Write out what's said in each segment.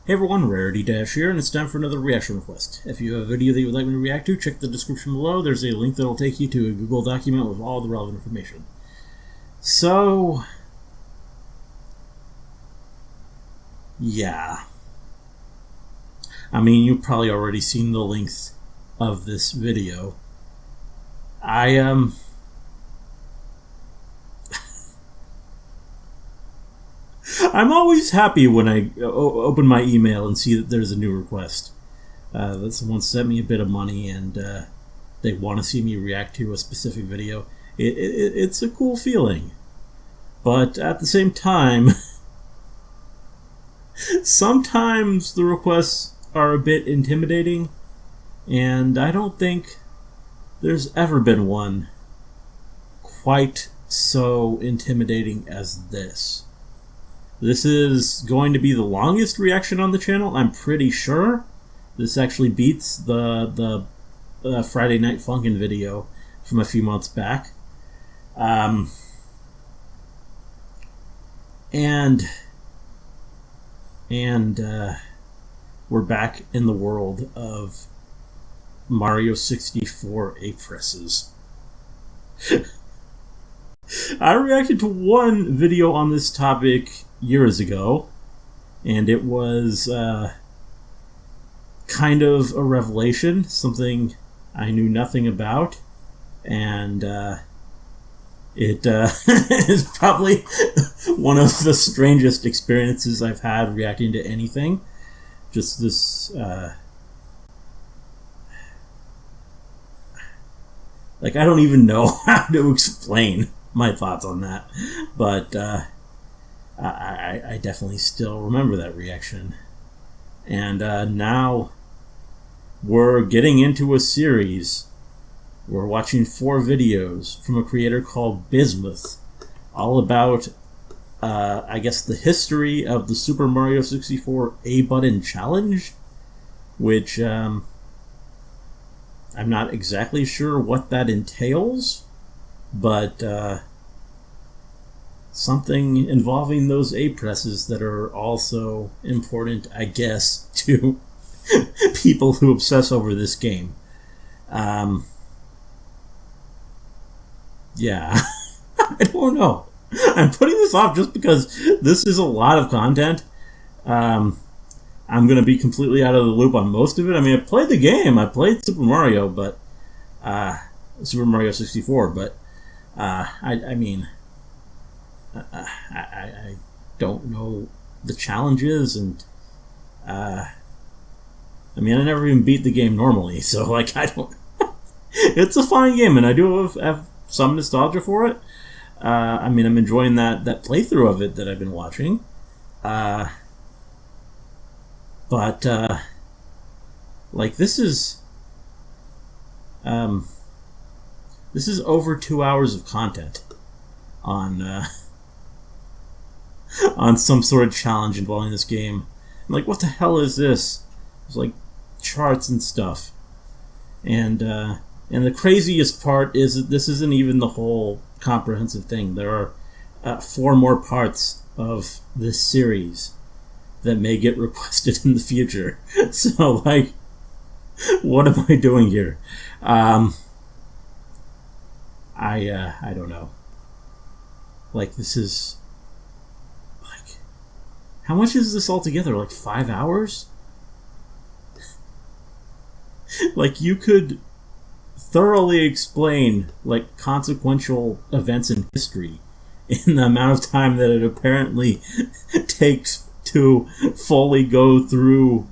Hey everyone, Rarity Dash here, and it's time for another reaction request. If you have a video that you would like me to react to, check the description below. There's a link that will take you to a Google document with all the relevant information. So, yeah. I mean, you've probably already seen the length of this video. I'm always happy when I open my email and see that there's a new request. That someone sent me a bit of money and they want to see me react to a specific video. It's a cool feeling. But at the same time, sometimes the requests are a bit intimidating, and I don't think there's ever been one quite so intimidating as this. This is going to be the longest reaction on the channel, I'm pretty sure. This actually beats the Friday Night Funkin' video from a few months back. And we're back in the world of Mario 64 A-presses. I reacted to one video on this topic years ago, and it was kind of a revelation, something I knew nothing about, and it is probably one of the strangest experiences I've had reacting to anything. Just this, like, I don't even know how to explain my thoughts on that, but I definitely still remember that reaction. And now we're getting into a series. We're watching 4 videos from a creator called Bismuth, all about, I guess, the history of the Super Mario 64 A-button challenge, which I'm not exactly sure what that entails, but something involving those A-presses that are also important, I guess, to people who obsess over this game. Yeah, I don't know. I'm putting this off just because this is a lot of content. I'm going to be completely out of the loop on most of it. I mean, I played the game. I played Super Mario, but Super Mario 64, but I mean, I don't know the challenges, and I mean, I never even beat the game normally, so like, I don't. It's a fine game, and I do have some nostalgia for it. I mean, I'm enjoying that playthrough of it that I've been watching, but like, this is over 2 hours of content on on some sort of challenge involving this game. I'm like, what the hell is this? It's like charts and stuff, and the craziest part is that this isn't even the whole comprehensive thing. There are 4 more parts of this series that may get requested in the future. So, like, what am I doing here? I don't know. Like, this is, like, how much is this altogether? Like 5 hours? Like, you could thoroughly explain, like, consequential events in history in the amount of time that it apparently takes to fully go through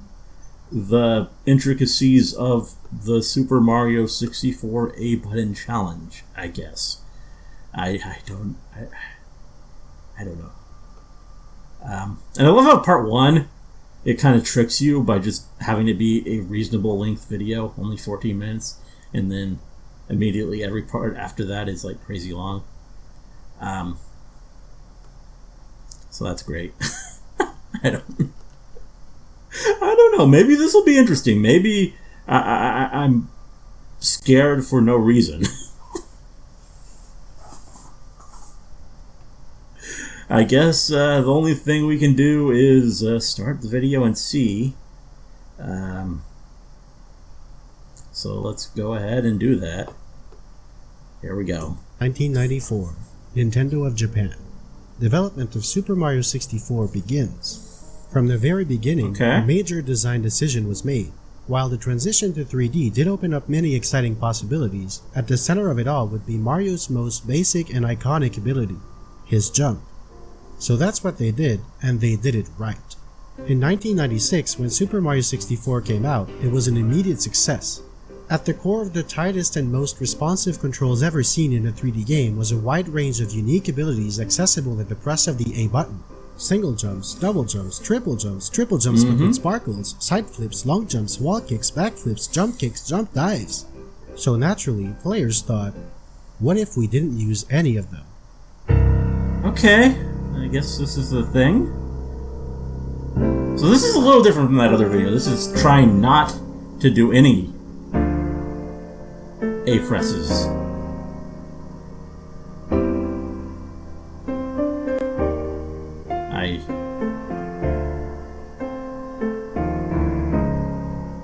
the intricacies of the Super Mario 64 A-button challenge, I guess. I don't know. And I love how part 1, it kind of tricks you by just having to be a reasonable length video, only 14 minutes, and then immediately every part after that is like crazy long. So that's great. I don't know. Maybe this will be interesting. Maybe I'm scared for no reason. I guess the only thing we can do is start the video and see. So let's go ahead and do that. Here we go. 1994, Nintendo of Japan. Development of Super Mario 64 begins. From the very beginning, a major design decision was made. While the transition to 3D did open up many exciting possibilities, at the center of it all would be Mario's most basic and iconic ability, his jump. So that's what they did, and they did it right. In 1996, when Super Mario 64 came out, it was an immediate success. At the core of the tightest and most responsive controls ever seen in a 3D game was a wide range of unique abilities accessible at the press of the A button. Single jumps, double jumps, triple jumps but with sparkles, side flips, long jumps, wall kicks, back flips, jump dives. So naturally, players thought, what if we didn't use any of them? Okay, I guess this is the thing. So this is a little different from that other video. This is trying not to do any A-presses.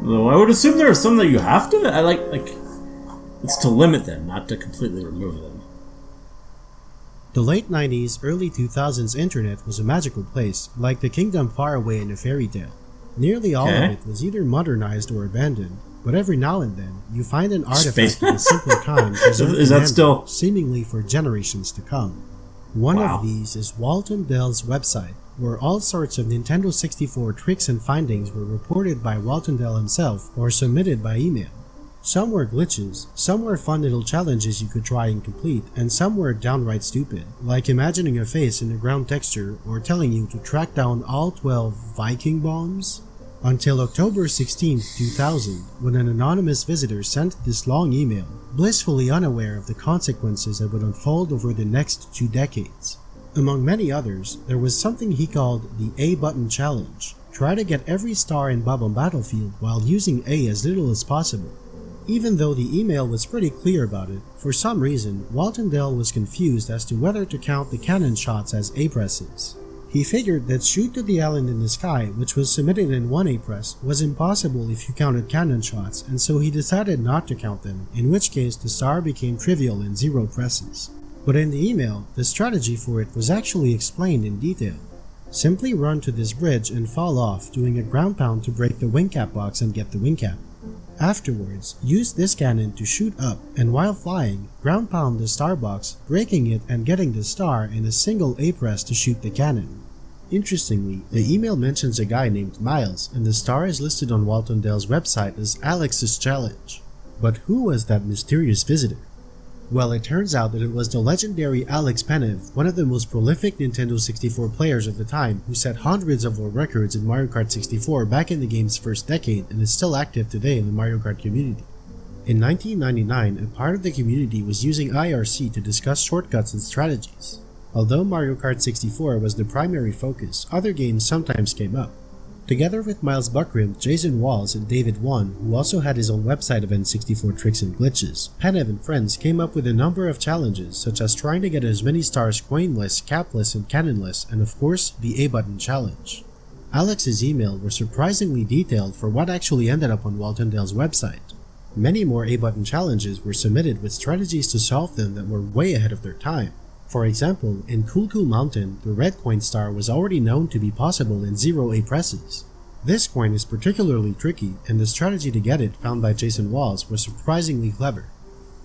Though I would assume there are some that you have to. I like it's to limit them, not to completely remove them. The late 90s, early 2000s internet was a magical place, like the kingdom far away in a fairy tale. Nearly all of it was either modernized or abandoned, but every now and then you find an artifact of a simpler kind is that still seemingly for generations to come. One of these is Walton Dell's website, where all sorts of Nintendo 64 tricks and findings were reported by Walton Dell himself or submitted by email. Some were glitches, some were fun little challenges you could try and complete, and some were downright stupid, like imagining a face in a ground texture or telling you to track down all 12 Viking bombs. Until October 16, 2000, when an anonymous visitor sent this long email, blissfully unaware of the consequences that would unfold over the next 2 decades. Among many others, there was something he called the A-button challenge. Try to get every star in Bob-omb Battlefield while using A as little as possible. Even though the email was pretty clear about it, for some reason, Walton Dell was confused as to whether to count the cannon shots as A-presses. He figured that Shoot to the Island in the Sky, which was submitted in one A-press, was impossible if you counted cannon shots, and so he decided not to count them, in which case the star became trivial in 0 presses. But in the email, the strategy for it was actually explained in detail. Simply run to this bridge and fall off, doing a ground pound to break the wing cap box and get the wing cap. Afterwards, use this cannon to shoot up, and while flying, ground pound the star box, breaking it and getting the star in a single A-press to shoot the cannon. Interestingly, the email mentions a guy named Miles, and the star is listed on Walton Dell's website as Alex's Challenge. But who was that mysterious visitor? Well, it turns out that it was the legendary Alex Penev, one of the most prolific Nintendo 64 players of the time, who set hundreds of world records in Mario Kart 64 back in the game's first decade and is still active today in the Mario Kart community. In 1999, a part of the community was using IRC to discuss shortcuts and strategies. Although Mario Kart 64 was the primary focus, other games sometimes came up. Together with Miles Buckrim, Jason Walls, and David Wan, who also had his own website of N64 tricks and glitches, Penev and friends came up with a number of challenges, such as trying to get as many stars coinless, capless, and cannonless, and of course, the A-button challenge. Alex's email were surprisingly detailed for what actually ended up on Walton Dell's website. Many more A-button challenges were submitted with strategies to solve them that were way ahead of their time. For example, in Cool Cool Mountain, the red coin star was already known to be possible in 0 A-presses. This coin is particularly tricky, and the strategy to get it, found by Jason Walls, was surprisingly clever.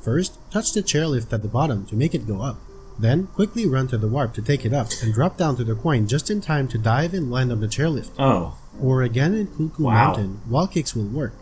First, touch the chairlift at the bottom to make it go up. Then, quickly run to the warp to take it up, and drop down to the coin just in time to dive and land on the chairlift. Or again in Cool Cool Mountain, wall kicks will work.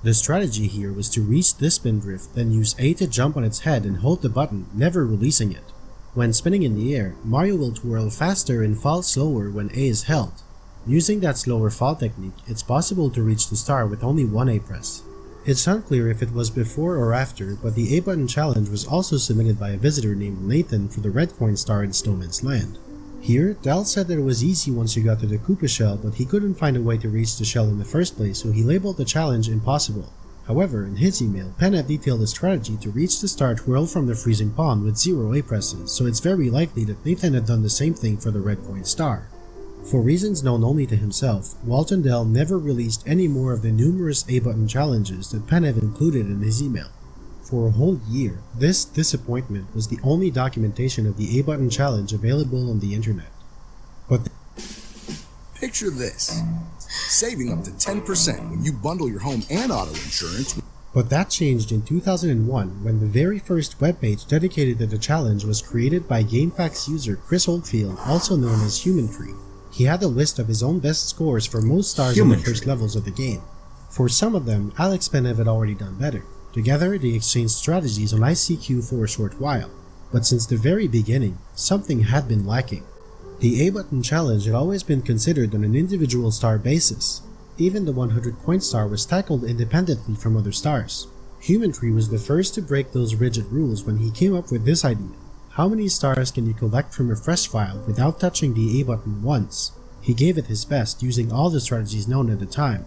The strategy here was to reach this spindrift, then use A to jump on its head and hold the button, never releasing it. When spinning in the air, Mario will twirl faster and fall slower when A is held. Using that slower fall technique, it's possible to reach the star with only one A-press. It's unclear if it was before or after, but the A-button challenge was also submitted by a visitor named Nathan for the red coin star in Snowman's Land. Here, Dell said that it was easy once you got to the Koopa shell, but he couldn't find a way to reach the shell in the first place, so he labeled the challenge impossible. However, in his email, Penev detailed a strategy to reach the start whirled from the freezing pond with 0 A presses, so it's very likely that Nathan had done the same thing for the red point star. For reasons known only to himself, Walton Dell never released any more of the numerous A-button challenges that Penev included in his email. For a whole year, this disappointment was the only documentation of the A-button challenge available on the internet. But picture this, saving up to 10% when you bundle your home and auto insurance. But that changed in 2001 when the very first webpage dedicated to the challenge was created by GameFAQs user Chris Oldfield, also known as HumanTree. He had a list of his own best scores for most stars in the first levels of the game. For some of them, Alex Penev had already done better. Together, they exchanged strategies on ICQ for a short while. But since the very beginning, something had been lacking. The A-button challenge had always been considered on an individual star basis. Even the 100-point star was tackled independently from other stars. HumanTree was the first to break those rigid rules when he came up with this idea. How many stars can you collect from a fresh file without touching the A button once? He gave it his best using all the strategies known at the time.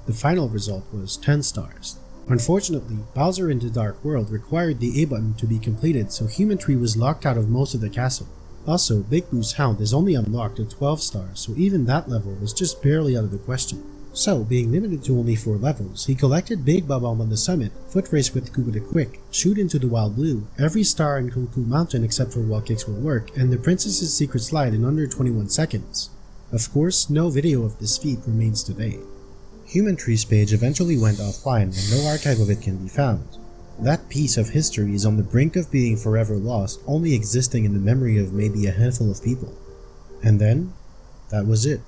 The final result was 10 stars. Unfortunately, Bowser in the Dark World required the A button to be completed, so HumanTree was locked out of most of the castle. Also, Big Boo's Hound is only unlocked at 12 stars, so even that level was just barely out of the question. So, being limited to only 4 levels, he collected Big Bob-omb on the summit, foot race with Koopa the Quick, shoot into the Wild Blue, every star in Cool Mountain except for Wall Kicks will work, and the Princess's Secret Slide in under 21 seconds. Of course, no video of this feat remains today. HumanTree's page eventually went offline and no archive of it can be found. That piece of history is on the brink of being forever lost, only existing in the memory of maybe a handful of people. And then, that was it.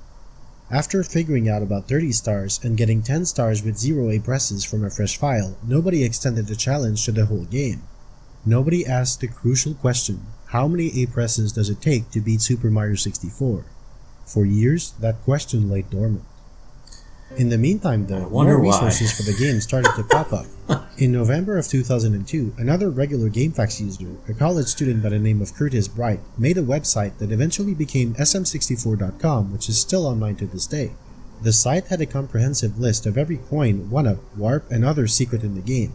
After figuring out about 30 stars and getting 10 stars with 0 A presses from a fresh file, nobody extended the challenge to the whole game. Nobody asked the crucial question, how many A presses does it take to beat Super Mario 64? For years, that question lay dormant. In the meantime though, more resources for the game started to pop up. In November of 2002, another regular GameFAQs user, a college student by the name of Curtis Bright, made a website that eventually became sm64.com, which is still online to this day. The site had a comprehensive list of every coin, 1-up, warp, and other secret in the game.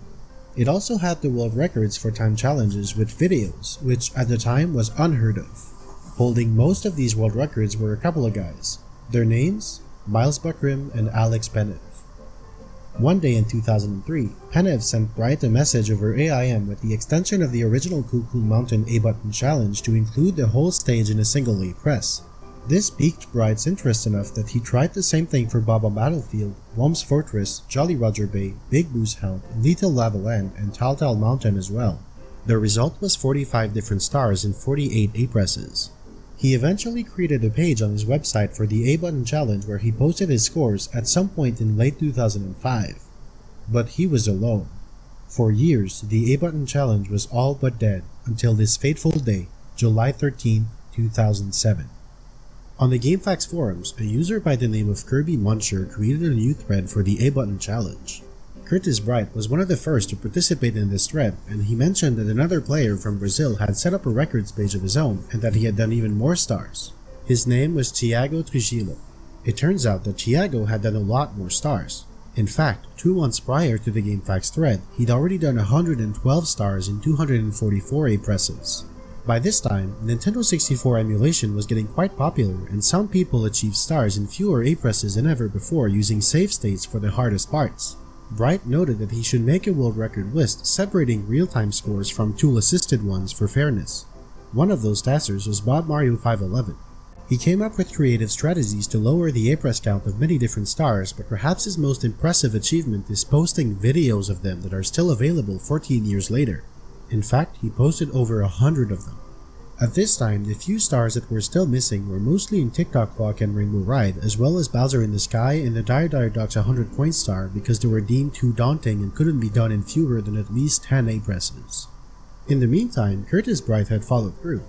It also had the world records for time challenges with videos, which at the time was unheard of. Holding most of these world records were a couple of guys. Their names? Miles Buckrim and Alex Penev. One day in 2003, Penev sent Bright a message over AIM with the extension of the original Cool Mountain A-button challenge to include the whole stage in a single A press. This piqued Bright's interest enough that he tried the same thing for Bob-omb Battlefield, Whomp's Fortress, Jolly Roger Bay, Big Boo's Hound, Little Lava Land, and Tal Tal Mountain as well. The result was 45 different stars and 48 A presses. He eventually created a page on his website for the A-button challenge where he posted his scores at some point in late 2005. But he was alone. For years, the A-button challenge was all but dead until this fateful day, July 13, 2007. On the GameFAQs forums, a user by the name of Kirby Muncher created a new thread for the A-button challenge. Curtis Bright was one of the first to participate in this thread, and he mentioned that another player from Brazil had set up a records page of his own and that he had done even more stars. His name was Thiago Trujillo. It turns out that Thiago had done a lot more stars. In fact, 2 months prior to the GameFAQs thread, he'd already done 112 stars in 244 A presses. By this time, Nintendo 64 emulation was getting quite popular and some people achieved stars in fewer A presses than ever before using save states for the hardest parts. Bright noted that he should make a world record list separating real-time scores from tool-assisted ones for fairness. One of those testers was Bob Mario 511. He came up with creative strategies to lower the A-press count of many different stars, but perhaps his most impressive achievement is posting videos of them that are still available 14 years later. In fact, he posted over 100 of them. At this time, the few stars that were still missing were mostly in TikTok Clock and Rainbow Ride, as well as Bowser in the Sky and the Dire Dire Doc's 100-point star because they were deemed too daunting and couldn't be done in fewer than at least 10 A presses. In the meantime, Curtis Bright had followed through.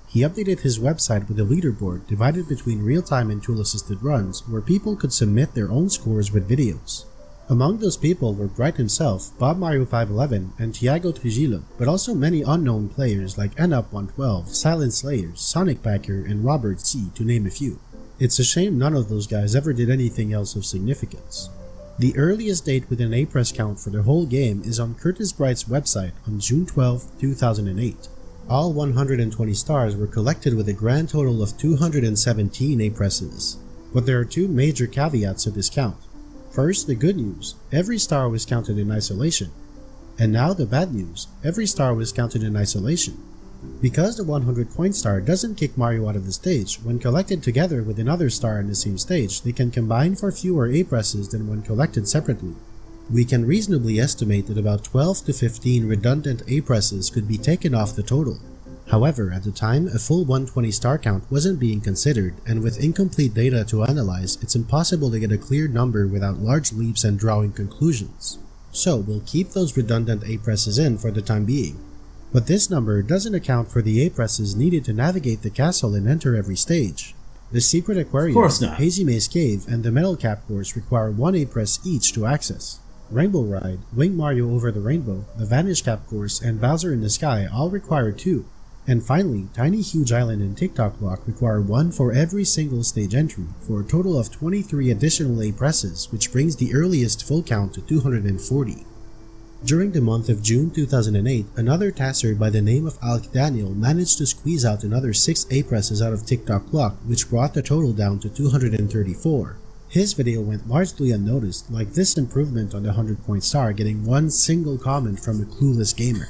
He updated his website with a leaderboard divided between real-time and tool-assisted runs, where people could submit their own scores with videos. Among those people were Bright himself, Bob Mario 511, and Thiago Trujillo, but also many unknown players like NUp112, Silent Slayers, Sonic Packer, and Robert C, to name a few. It's a shame none of those guys ever did anything else of significance. The earliest date with an A-press count for the whole game is on Curtis Bright's website on June 12, 2008. All 120 stars were collected with a grand total of 217 A-presses. But there are two major caveats to this count. First, the good news, every star was counted in isolation. And now the bad news, every star was counted in isolation. Because the 100 coin star doesn't kick Mario out of the stage, when collected together with another star in the same stage, they can combine for fewer A-presses than when collected separately. We can reasonably estimate that about 12 to 15 redundant A-presses could be taken off the total. However, at the time, a full 120 star count wasn't being considered, and with incomplete data to analyze, it's impossible to get a clear number without large leaps and drawing conclusions. So we'll keep those redundant A-presses in for the time being. But this number doesn't account for the A-presses needed to navigate the castle and enter every stage. The Secret Aquarium, Hazy Maze Cave, and the Metal Cap course require 1 A-press each to access. Rainbow Ride, Wing Mario Over the Rainbow, the Vanish Cap course, and Bowser in the Sky all require 2. And finally, Tiny Huge Island and TikTok Block require 1 for every single stage entry, for a total of 23 additional A-presses, which brings the earliest full count to 240. During the month of June 2008, another tasser by the name of Alk Daniel managed to squeeze out another 6 A-presses out of TikTok Block, which brought the total down to 234. His video went largely unnoticed, like this improvement on the 100-point star getting 1 single comment from a clueless gamer.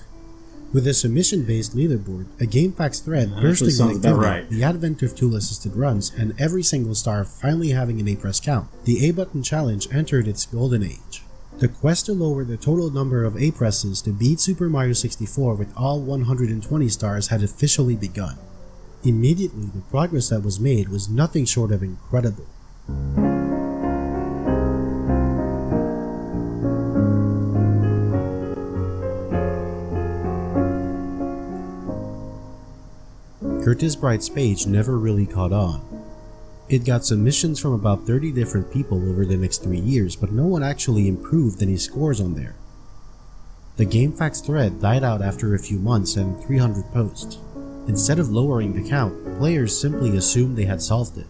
With a submission-based leaderboard, a GameFAQs thread bursting with activity, the advent of tool-assisted runs, and every single star finally having an A-press count, the A-button challenge entered its golden age. The quest to lower the total number of A-presses to beat Super Mario 64 with all 120 stars had officially begun. Immediately, the progress that was made was nothing short of incredible. Curtis Bright's page never really caught on. It got submissions from about 30 different people over the next 3 years, but no one actually improved any scores on there. The GameFAQs thread died out after a few months and 300 posts. Instead of lowering the count, players simply assumed they had solved it.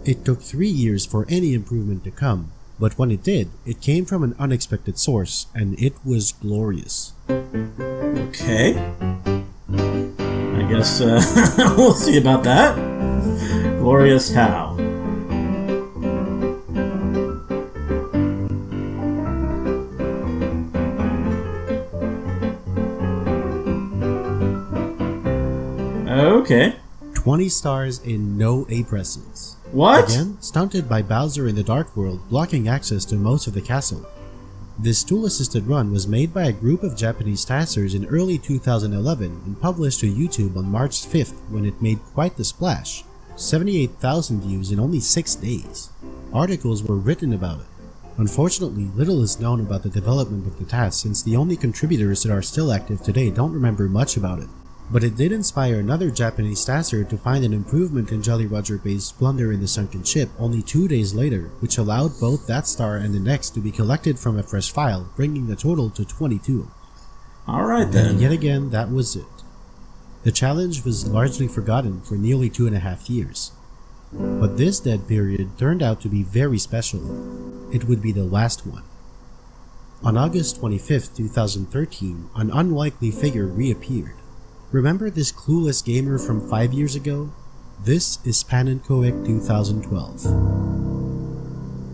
It took 3 years for any improvement to come, but when it did, it came from an unexpected source, and it was glorious. Okay. I guess we'll see about that. Glorious how? Okay. 20 stars in no A-presses. What? Again, stunted by Bowser in the Dark World blocking access to most of the castle. This tool-assisted run was made by a group of Japanese tassers in early 2011 and published to YouTube on March 5th when it made quite the splash. 78,000 views in only 6 days. Articles were written about it. Unfortunately, little is known about the development of the task since the only contributors that are still active today don't remember much about it. But it did inspire another Japanese tasser to find an improvement in Jolly Roger Bay's Plunder in the Sunken Ship only 2 days later, which allowed both that star and the next to be collected from a fresh file, bringing the total to 22. Alright then. And yet again, that was it. The challenge was largely forgotten for nearly 2.5 years. But this dead period turned out to be very special. It would be the last one. On August 25, 2013, an unlikely figure reappeared. Remember this clueless gamer from 5 years ago? This is Panenkoek 2012.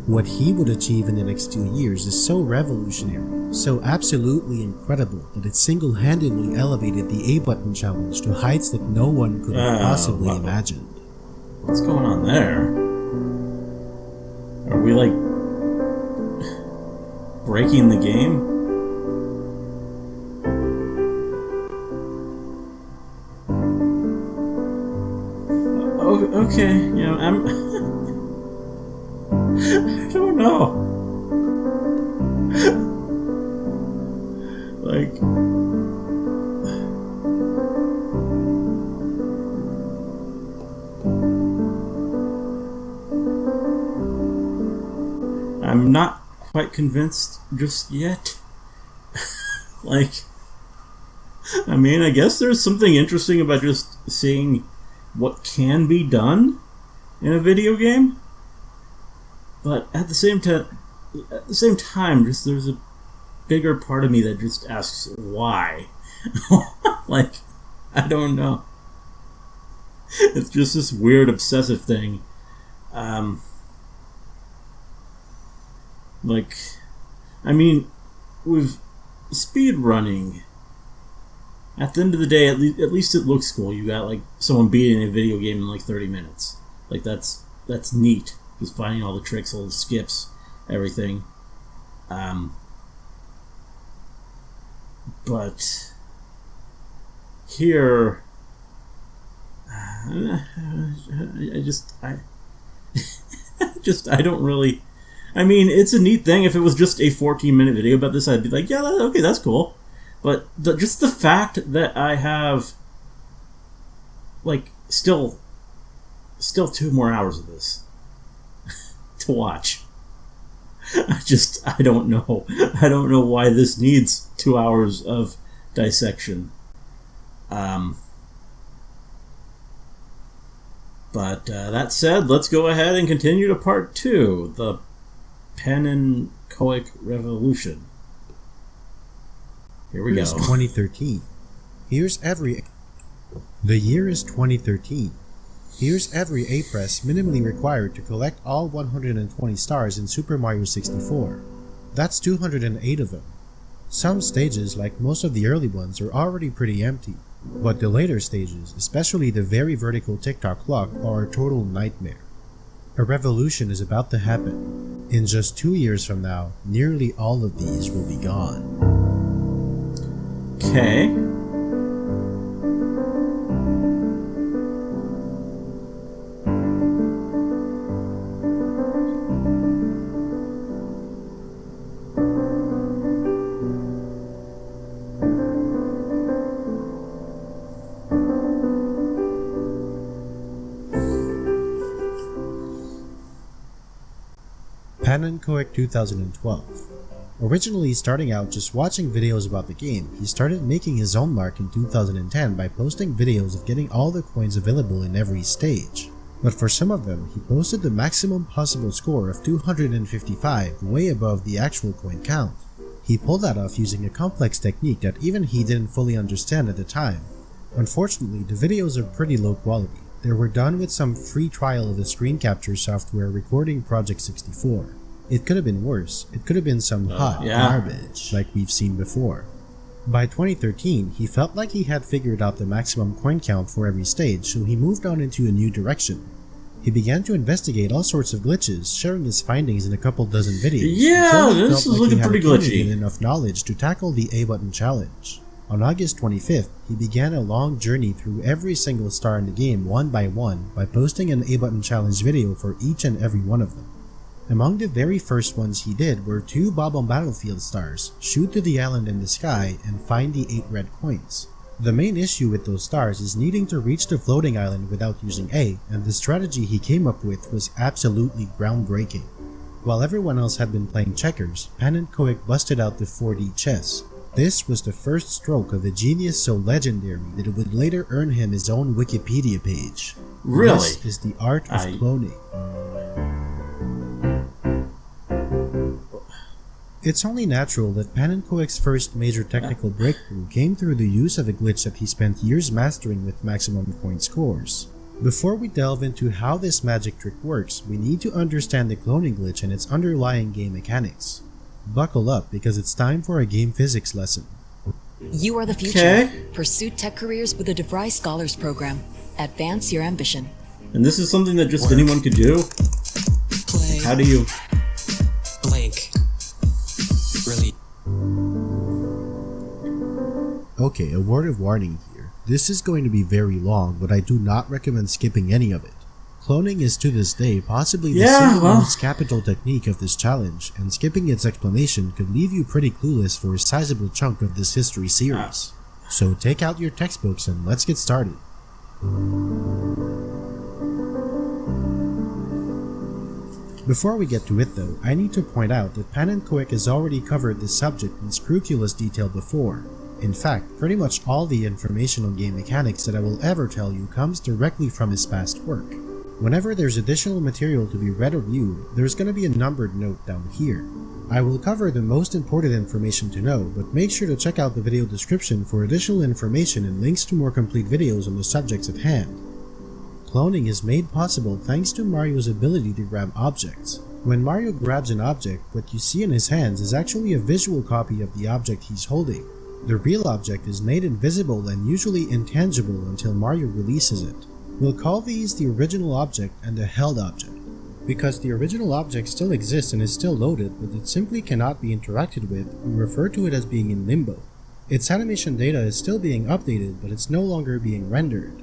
What he would achieve in the next 2 years is so revolutionary, so absolutely incredible that it single-handedly elevated the A-button challenge to heights that no one could have possibly imagined. What's going on there? Are we like breaking the game? Okay, you know, I'm I don't know. Like I'm not quite convinced just yet. Like, I mean, I guess there's something interesting about just seeing what can be done in a video game, but at the same time, just there's a bigger part of me that just asks why. Like, I don't know. It's just this weird obsessive thing. Like, I mean, with speed running, at the end of the day, at least it looks cool. You got like someone beating a video game in like 30 minutes. Like that's neat. Just finding all the tricks, all the skips, everything. But here, I don't really. I mean, it's a neat thing. If it was just a 14-minute video about this, I'd be like, yeah, okay, that's cool. But just the fact that I have, like, still 2 more hours of this to watch. I don't know. I don't know why this needs 2 hours of dissection. But that said, let's go ahead and continue to part 2, the Panenkoic Revolution. Here we go. 2013. The year is 2013. Here's every A-Press minimally required to collect all 120 stars in Super Mario 64. That's 208 of them. Some stages, like most of the early ones, are already pretty empty, but the later stages, especially the very vertical tick-tock clock, are a total nightmare. A revolution is about to happen. In just 2 years from now, nearly all of these will be gone. Okay. Panenkoic 2012. Originally starting out just watching videos about the game, he started making his own mark in 2010 by posting videos of getting all the coins available in every stage. But for some of them, he posted the maximum possible score of 255, way above the actual coin count. He pulled that off using a complex technique that even he didn't fully understand at the time. Unfortunately, the videos are pretty low quality. They were done with some free trial of the screen capture software recording Project 64. It could have been worse. It could have been some hot garbage, like we've seen before. By 2013, he felt like he had figured out the maximum coin count for every stage, so he moved on into a new direction. He began to investigate all sorts of glitches, sharing his findings in a couple dozen videos. Yeah, this is looking pretty glitchy. Enough knowledge to tackle the A-button challenge. On August 25th, he began a long journey through every single star in the game one by posting an A-button challenge video for each and every one of them. Among the very first ones he did were 2 Bob-omb Battlefield stars, shoot to the island in the sky, and find the 8 red coins. The main issue with those stars is needing to reach the floating island without using A, and the strategy he came up with was absolutely groundbreaking. While everyone else had been playing checkers, Panenkoic busted out the 4D chess. This was the first stroke of a genius so legendary that it would later earn him his own Wikipedia page. Really? This is the art of cloning. It's only natural that Panenkoic's first major technical breakthrough came through the use of a glitch that he spent years mastering with maximum coin scores. Before we delve into how this magic trick works, we need to understand the cloning glitch and its underlying game mechanics. Buckle up because it's time for a game physics lesson. You are the future. Pursue tech careers with the DeVry Scholars Program. Advance your ambition. And this is something that just anyone could do? Play. How do you... Blank. Really? Okay, a word of warning here. This is going to be very long, but I do not recommend skipping any of it. Cloning is to this day possibly the single most capital technique of this challenge, and skipping its explanation could leave you pretty clueless for a sizable chunk of this history series. So take out your textbooks and let's get started. Before we get to it though, I need to point out that Panenkoic has already covered this subject in scrupulous detail before. In fact, pretty much all the information on game mechanics that I will ever tell you comes directly from his past work. Whenever there's additional material to be read or viewed, there's going to be a numbered note down here. I will cover the most important information to know, but make sure to check out the video description for additional information and links to more complete videos on the subjects at hand. Cloning is made possible thanks to Mario's ability to grab objects. When Mario grabs an object, what you see in his hands is actually a visual copy of the object he's holding. The real object is made invisible and usually intangible until Mario releases it. We'll call these the original object and the held object, because the original object still exists and is still loaded, but it simply cannot be interacted with. We refer to it as being in limbo. Its animation data is still being updated, but it's no longer being rendered.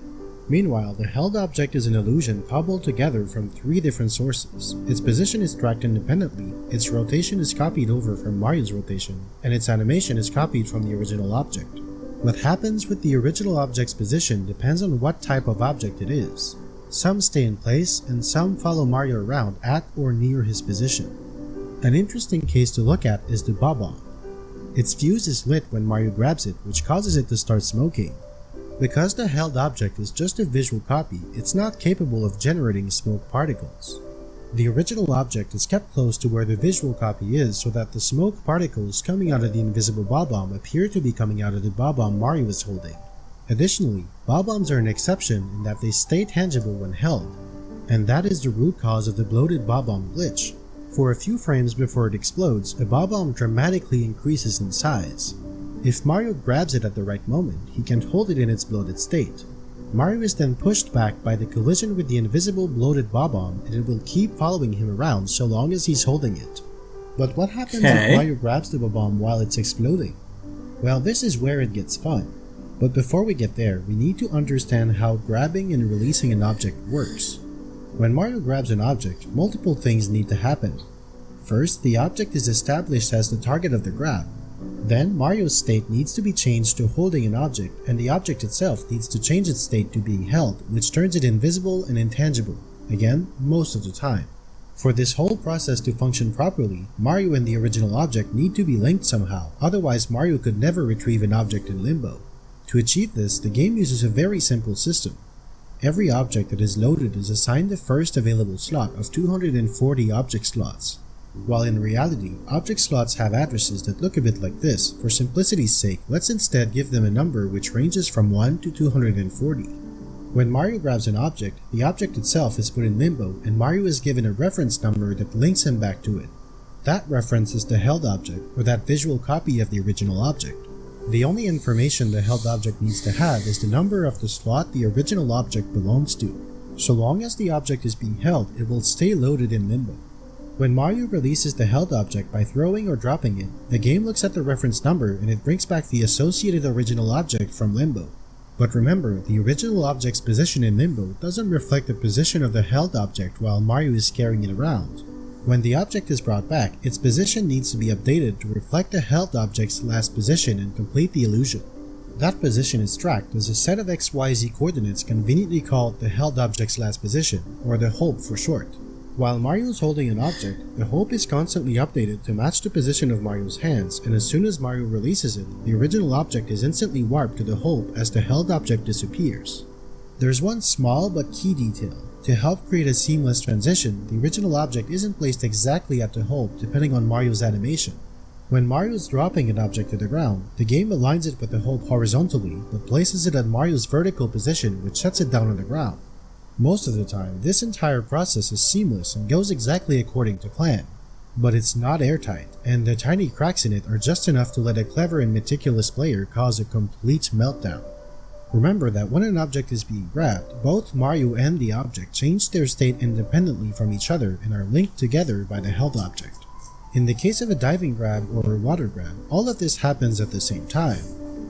Meanwhile, the held object is an illusion cobbled together from 3 different sources. Its position is tracked independently, its rotation is copied over from Mario's rotation, and its animation is copied from the original object. What happens with the original object's position depends on what type of object it is. Some stay in place, and some follow Mario around at or near his position. An interesting case to look at is the Bob-omb. Its fuse is lit when Mario grabs it, which causes it to start smoking. Because the held object is just a visual copy, it's not capable of generating smoke particles. The original object is kept close to where the visual copy is so that the smoke particles coming out of the invisible Bob-omb appear to be coming out of the Bob-omb Mario is holding. Additionally, Bob-ombs are an exception in that they stay tangible when held, and that is the root cause of the bloated Bob-omb glitch. For a few frames before it explodes, a Bob-omb dramatically increases in size. If Mario grabs it at the right moment, he can hold it in its bloated state. Mario is then pushed back by the collision with the invisible bloated Bob-omb, and it will keep following him around so long as he's holding it. But what happens if Mario grabs the Bob-omb while it's exploding? Well, this is where it gets fun. But before we get there, we need to understand how grabbing and releasing an object works. When Mario grabs an object, multiple things need to happen. First, the object is established as the target of the grab. Then, Mario's state needs to be changed to holding an object, and the object itself needs to change its state to being held, which turns it invisible and intangible, again, most of the time. For this whole process to function properly, Mario and the original object need to be linked somehow, otherwise Mario could never retrieve an object in limbo. To achieve this, the game uses a very simple system. Every object that is loaded is assigned the first available slot of 240 object slots. While in reality, object slots have addresses that look a bit like this. For simplicity's sake, let's instead give them a number which ranges from 1 to 240. When Mario grabs an object, the object itself is put in limbo and Mario is given a reference number that links him back to it. That reference is the held object, or that visual copy of the original object. The only information the held object needs to have is the number of the slot the original object belongs to. So long as the object is being held, it will stay loaded in limbo. When Mario releases the held object by throwing or dropping it, the game looks at the reference number and it brings back the associated original object from limbo. But remember, the original object's position in limbo doesn't reflect the position of the held object while Mario is carrying it around. When the object is brought back, its position needs to be updated to reflect the held object's last position and complete the illusion. That position is tracked as a set of XYZ coordinates conveniently called the held object's last position, or the hope for short. While Mario is holding an object, the hope is constantly updated to match the position of Mario's hands, and as soon as Mario releases it, the original object is instantly warped to the hope as the held object disappears. There's one small but key detail. To help create a seamless transition, the original object isn't placed exactly at the hope depending on Mario's animation. When Mario is dropping an object to the ground, the game aligns it with the hope horizontally, but places it at Mario's vertical position, which sets it down on the ground. Most of the time, this entire process is seamless and goes exactly according to plan. But it's not airtight, and the tiny cracks in it are just enough to let a clever and meticulous player cause a complete meltdown. Remember that when an object is being grabbed, both Mario and the object change their state independently from each other and are linked together by the held object. In the case of a diving grab or a water grab, all of this happens at the same time.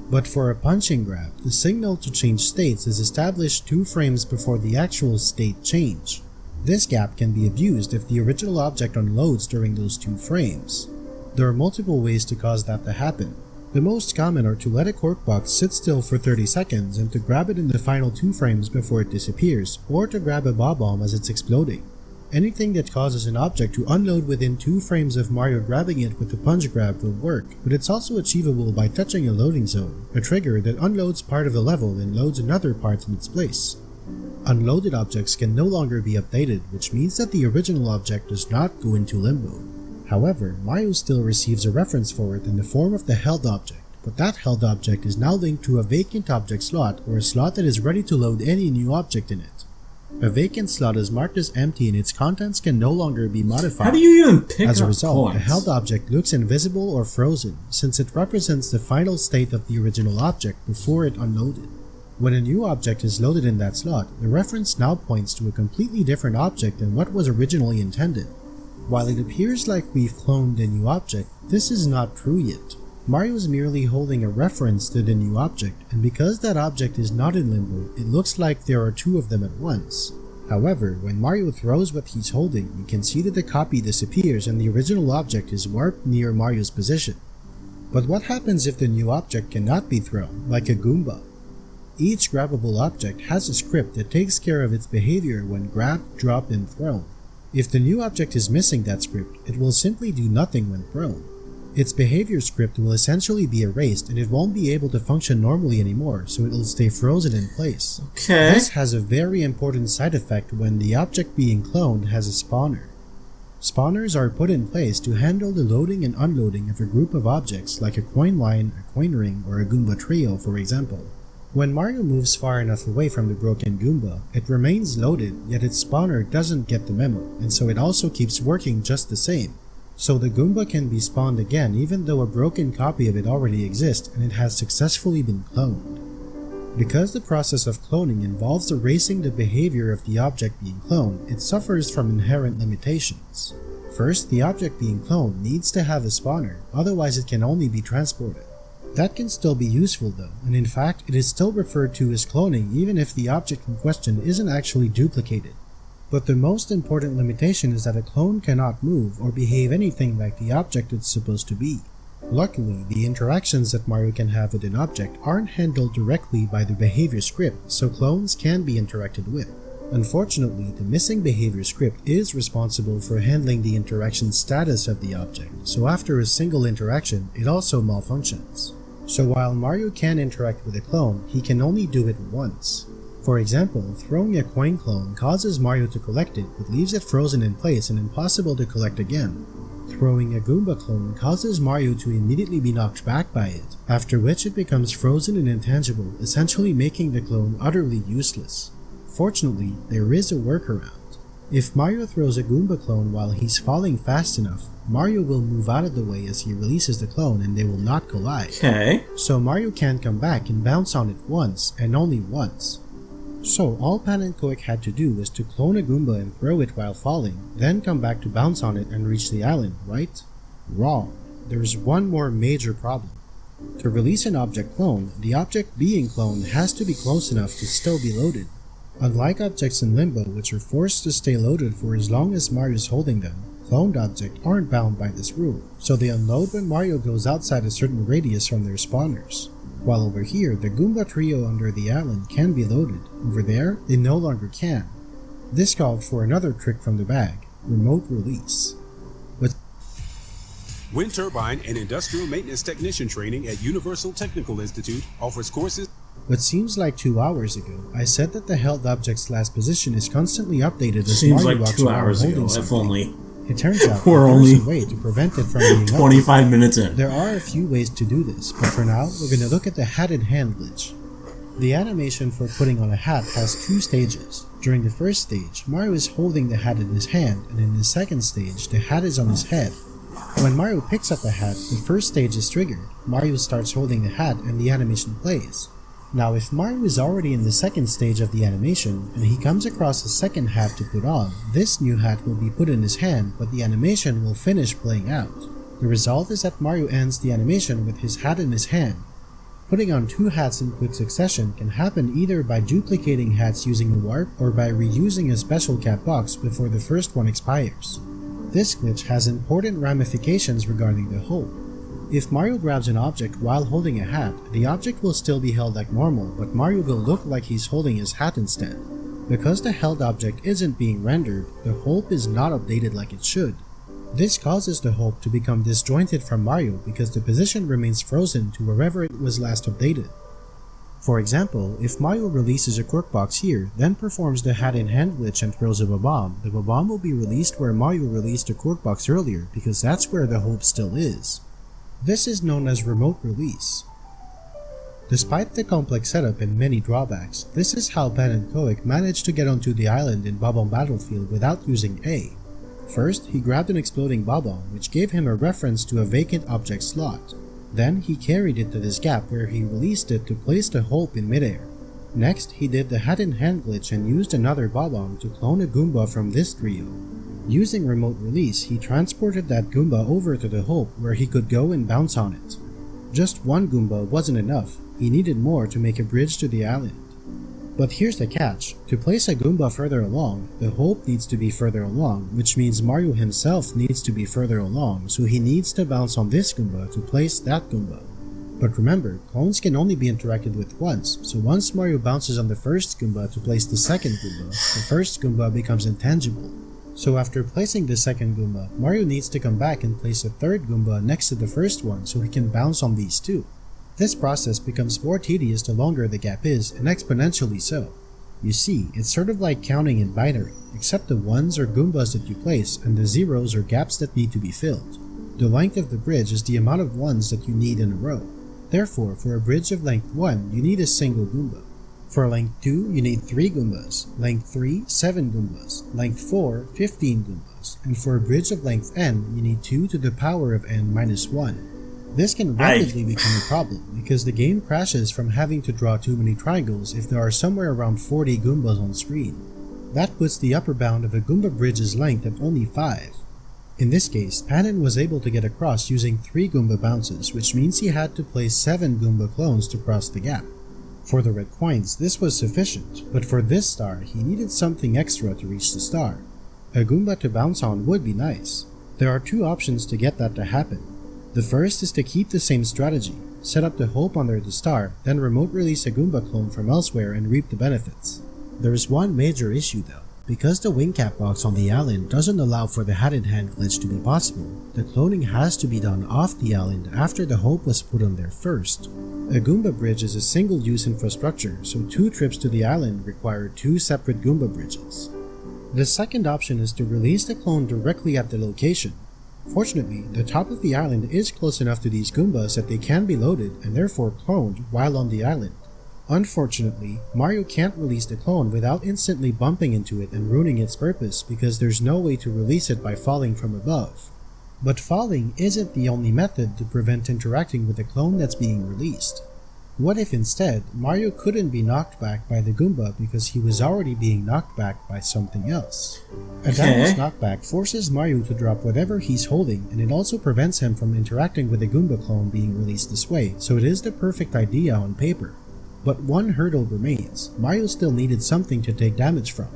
But for a punching grab, the signal to change states is established 2 frames before the actual state change. This gap can be abused if the original object unloads during those 2 frames. There are multiple ways to cause that to happen. The most common are to let a cork box sit still for 30 seconds and to grab it in the final 2 frames before it disappears, or to grab a Bob-omb as it's exploding. Anything that causes an object to unload within 2 frames of Mario grabbing it with the punch grab will work, but it's also achievable by touching a loading zone, a trigger that unloads part of the level and loads another part in its place. Unloaded objects can no longer be updated, which means that the original object does not go into limbo. However, Mario still receives a reference for it in the form of the held object, but that held object is now linked to a vacant object slot or a slot that is ready to load any new object in it. A vacant slot is marked as empty and its contents can no longer be modified. How do you even pick As a up result, points? a held object looks invisible or frozen, since it represents the final state of the original object before it unloaded. When a new object is loaded in that slot, the reference now points to a completely different object than what was originally intended. While it appears like we've cloned a new object, this is not true yet. Mario is merely holding a reference to the new object, and because that object is not in limbo, it looks like there are 2 of them at once. However, when Mario throws what he's holding, you can see that the copy disappears and the original object is warped near Mario's position. But what happens if the new object cannot be thrown, like a Goomba? Each grabbable object has a script that takes care of its behavior when grabbed, dropped, and thrown. If the new object is missing that script, it will simply do nothing when thrown. Its behavior script will essentially be erased and it won't be able to function normally anymore, so it will stay frozen in place. Okay. This has a very important side effect when the object being cloned has a spawner. Spawners are put in place to handle the loading and unloading of a group of objects like a coin line, a coin ring, or a Goomba trio, for example. When Mario moves far enough away from the broken Goomba, it remains loaded, yet its spawner doesn't get the memo, and so it also keeps working just the same. So the Goomba can be spawned again even though a broken copy of it already exists and it has successfully been cloned. Because the process of cloning involves erasing the behavior of the object being cloned, it suffers from inherent limitations. First, the object being cloned needs to have a spawner, otherwise it can only be transported. That can still be useful though, and in fact it is still referred to as cloning even if the object in question isn't actually duplicated. But the most important limitation is that a clone cannot move or behave anything like the object it's supposed to be. Luckily, the interactions that Mario can have with an object aren't handled directly by the behavior script, so clones can be interacted with. Unfortunately, the missing behavior script is responsible for handling the interaction status of the object, so after a single interaction, it also malfunctions. So while Mario can interact with a clone, he can only do it once. For example, throwing a coin clone causes Mario to collect it, but leaves it frozen in place and impossible to collect again. Throwing a Goomba clone causes Mario to immediately be knocked back by it, after which it becomes frozen and intangible, essentially making the clone utterly useless. Fortunately, there is a workaround. If Mario throws a Goomba clone while he's falling fast enough, Mario will move out of the way as he releases the clone and they will not collide. Okay. So Mario can come back and bounce on it once, and only once. So all Pan and Koic had to do was to clone a Goomba and throw it while falling, then come back to bounce on it and reach the island, right? Wrong. There's one more major problem. To release an object clone, the object being cloned has to be close enough to still be loaded. Unlike objects in Limbo, which are forced to stay loaded for as long as Mario's holding them, cloned objects aren't bound by this rule, so they unload when Mario goes outside a certain radius from their spawners. While over here, the Goomba trio under the island can be loaded. Over there, they no longer can. This called for another trick from the bag, remote release. Wind turbine and industrial maintenance technician training at Universal Technical Institute offers courses. What seems like 2 hours ago, I said that the held object's last position is constantly updated as Seems Mario like walks 2 around hours holding ago, if something. only. It turns out We're there's only a way to prevent it from being updated. 25 minutes in. There are a few ways to do this, but for now, we're going to look at the hatted hand glitch. The animation for putting on a hat has 2 stages. During the first stage, Mario is holding the hat in his hand, and in the second stage, the hat is on his head. When Mario picks up the hat, the first stage is triggered. Mario starts holding the hat and the animation plays. Now if Mario is already in the second stage of the animation, and he comes across a second hat to put on, this new hat will be put in his hand, but the animation will finish playing out. The result is that Mario ends the animation with his hat in his hand. Putting on 2 hats in quick succession can happen either by duplicating hats using a warp or by reusing a special cap box before the first one expires. This glitch has important ramifications regarding the hold. If Mario grabs an object while holding a hat, the object will still be held like normal, but Mario will look like he's holding his hat instead. Because the held object isn't being rendered, the hope is not updated like it should. This causes the hope to become disjointed from Mario because the position remains frozen to wherever it was last updated. For example, if Mario releases a quirk box here, then performs the hat-in-hand glitch and throws a Bob-omb, the Bob-omb will be released where Mario released the quirk box earlier because that's where the hope still is. This is known as remote release. Despite the complex setup and many drawbacks, this is how Pan and Koic managed to get onto the island in Bob-omb Battlefield without using A. First, he grabbed an exploding Bob-omb, which gave him a reference to a vacant object slot. Then, he carried it to this gap where he released it to place the hope in midair. Next, he did the hat-in-hand glitch and used another Bob-omb to clone a Goomba from this trio. Using remote release, he transported that Goomba over to the hope where he could go and bounce on it. Just one Goomba wasn't enough, he needed more to make a bridge to the island. But here's the catch, to place a Goomba further along, the hope needs to be further along, which means Mario himself needs to be further along, so he needs to bounce on this Goomba to place that Goomba. But remember, clones can only be interacted with once, so once Mario bounces on the first Goomba to place the second Goomba, the first Goomba becomes intangible. So after placing the second Goomba, Mario needs to come back and place a third Goomba next to the first one so he can bounce on these two. This process becomes more tedious the longer the gap is, and exponentially so. You see, it's sort of like counting in binary, except the ones are Goombas that you place and the zeros are gaps that need to be filled. The length of the bridge is the amount of ones that you need in a row. Therefore, for a bridge of length 1, you need a single Goomba. For length 2, you need 3 Goombas, length 3, 7 Goombas, length 4, 15 Goombas, and for a bridge of length n, you need 2 to the power of n minus 1. This can rapidly become a problem because the game crashes from having to draw too many triangles if there are somewhere around 40 Goombas on screen. That puts the upper bound of a Goomba bridge's length at only 5. In this case, Panin was able to get across using 3 Goomba bounces, which means he had to place 7 Goomba clones to cross the gap. For the red coins, this was sufficient, but for this star, he needed something extra to reach the star. A Goomba to bounce on would be nice. There are 2 options to get that to happen. The first is to keep the same strategy, set up the hope under the star, then remote release a Goomba clone from elsewhere and reap the benefits. There is one major issue though. Because the wing cap box on the island doesn't allow for the hat-in-hand glitch to be possible, the cloning has to be done off the island after the hope was put on there first. A Goomba bridge is a single-use infrastructure, so 2 trips to the island require 2 separate Goomba bridges. The second option is to release the clone directly at the location. Fortunately, the top of the island is close enough to these Goombas that they can be loaded and therefore cloned while on the island. Unfortunately, Mario can't release the clone without instantly bumping into it and ruining its purpose because there's no way to release it by falling from above. But falling isn't the only method to prevent interacting with the clone that's being released. What if instead, Mario couldn't be knocked back by the Goomba because he was already being knocked back by something else? A damaged knockback forces Mario to drop whatever he's holding, and it also prevents him from interacting with the Goomba clone being released this way, so it is the perfect idea on paper. But one hurdle remains. Mario still needed something to take damage from.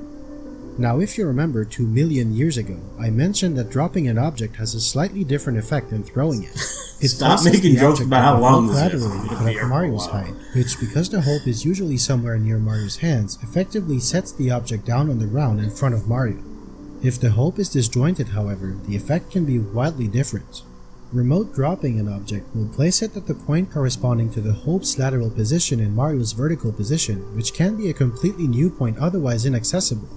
Now if you remember 2 million years ago, I mentioned that dropping an object has a slightly different effect than throwing it. It Stop making jokes about how long this is. But at Mario's height, which because the hope is usually somewhere near Mario's hands, effectively sets the object down on the ground in front of Mario. If the hope is disjointed, however, the effect can be wildly different. Remote dropping an object will place it at the point corresponding to the hope's lateral position in Mario's vertical position, which can be a completely new point otherwise inaccessible.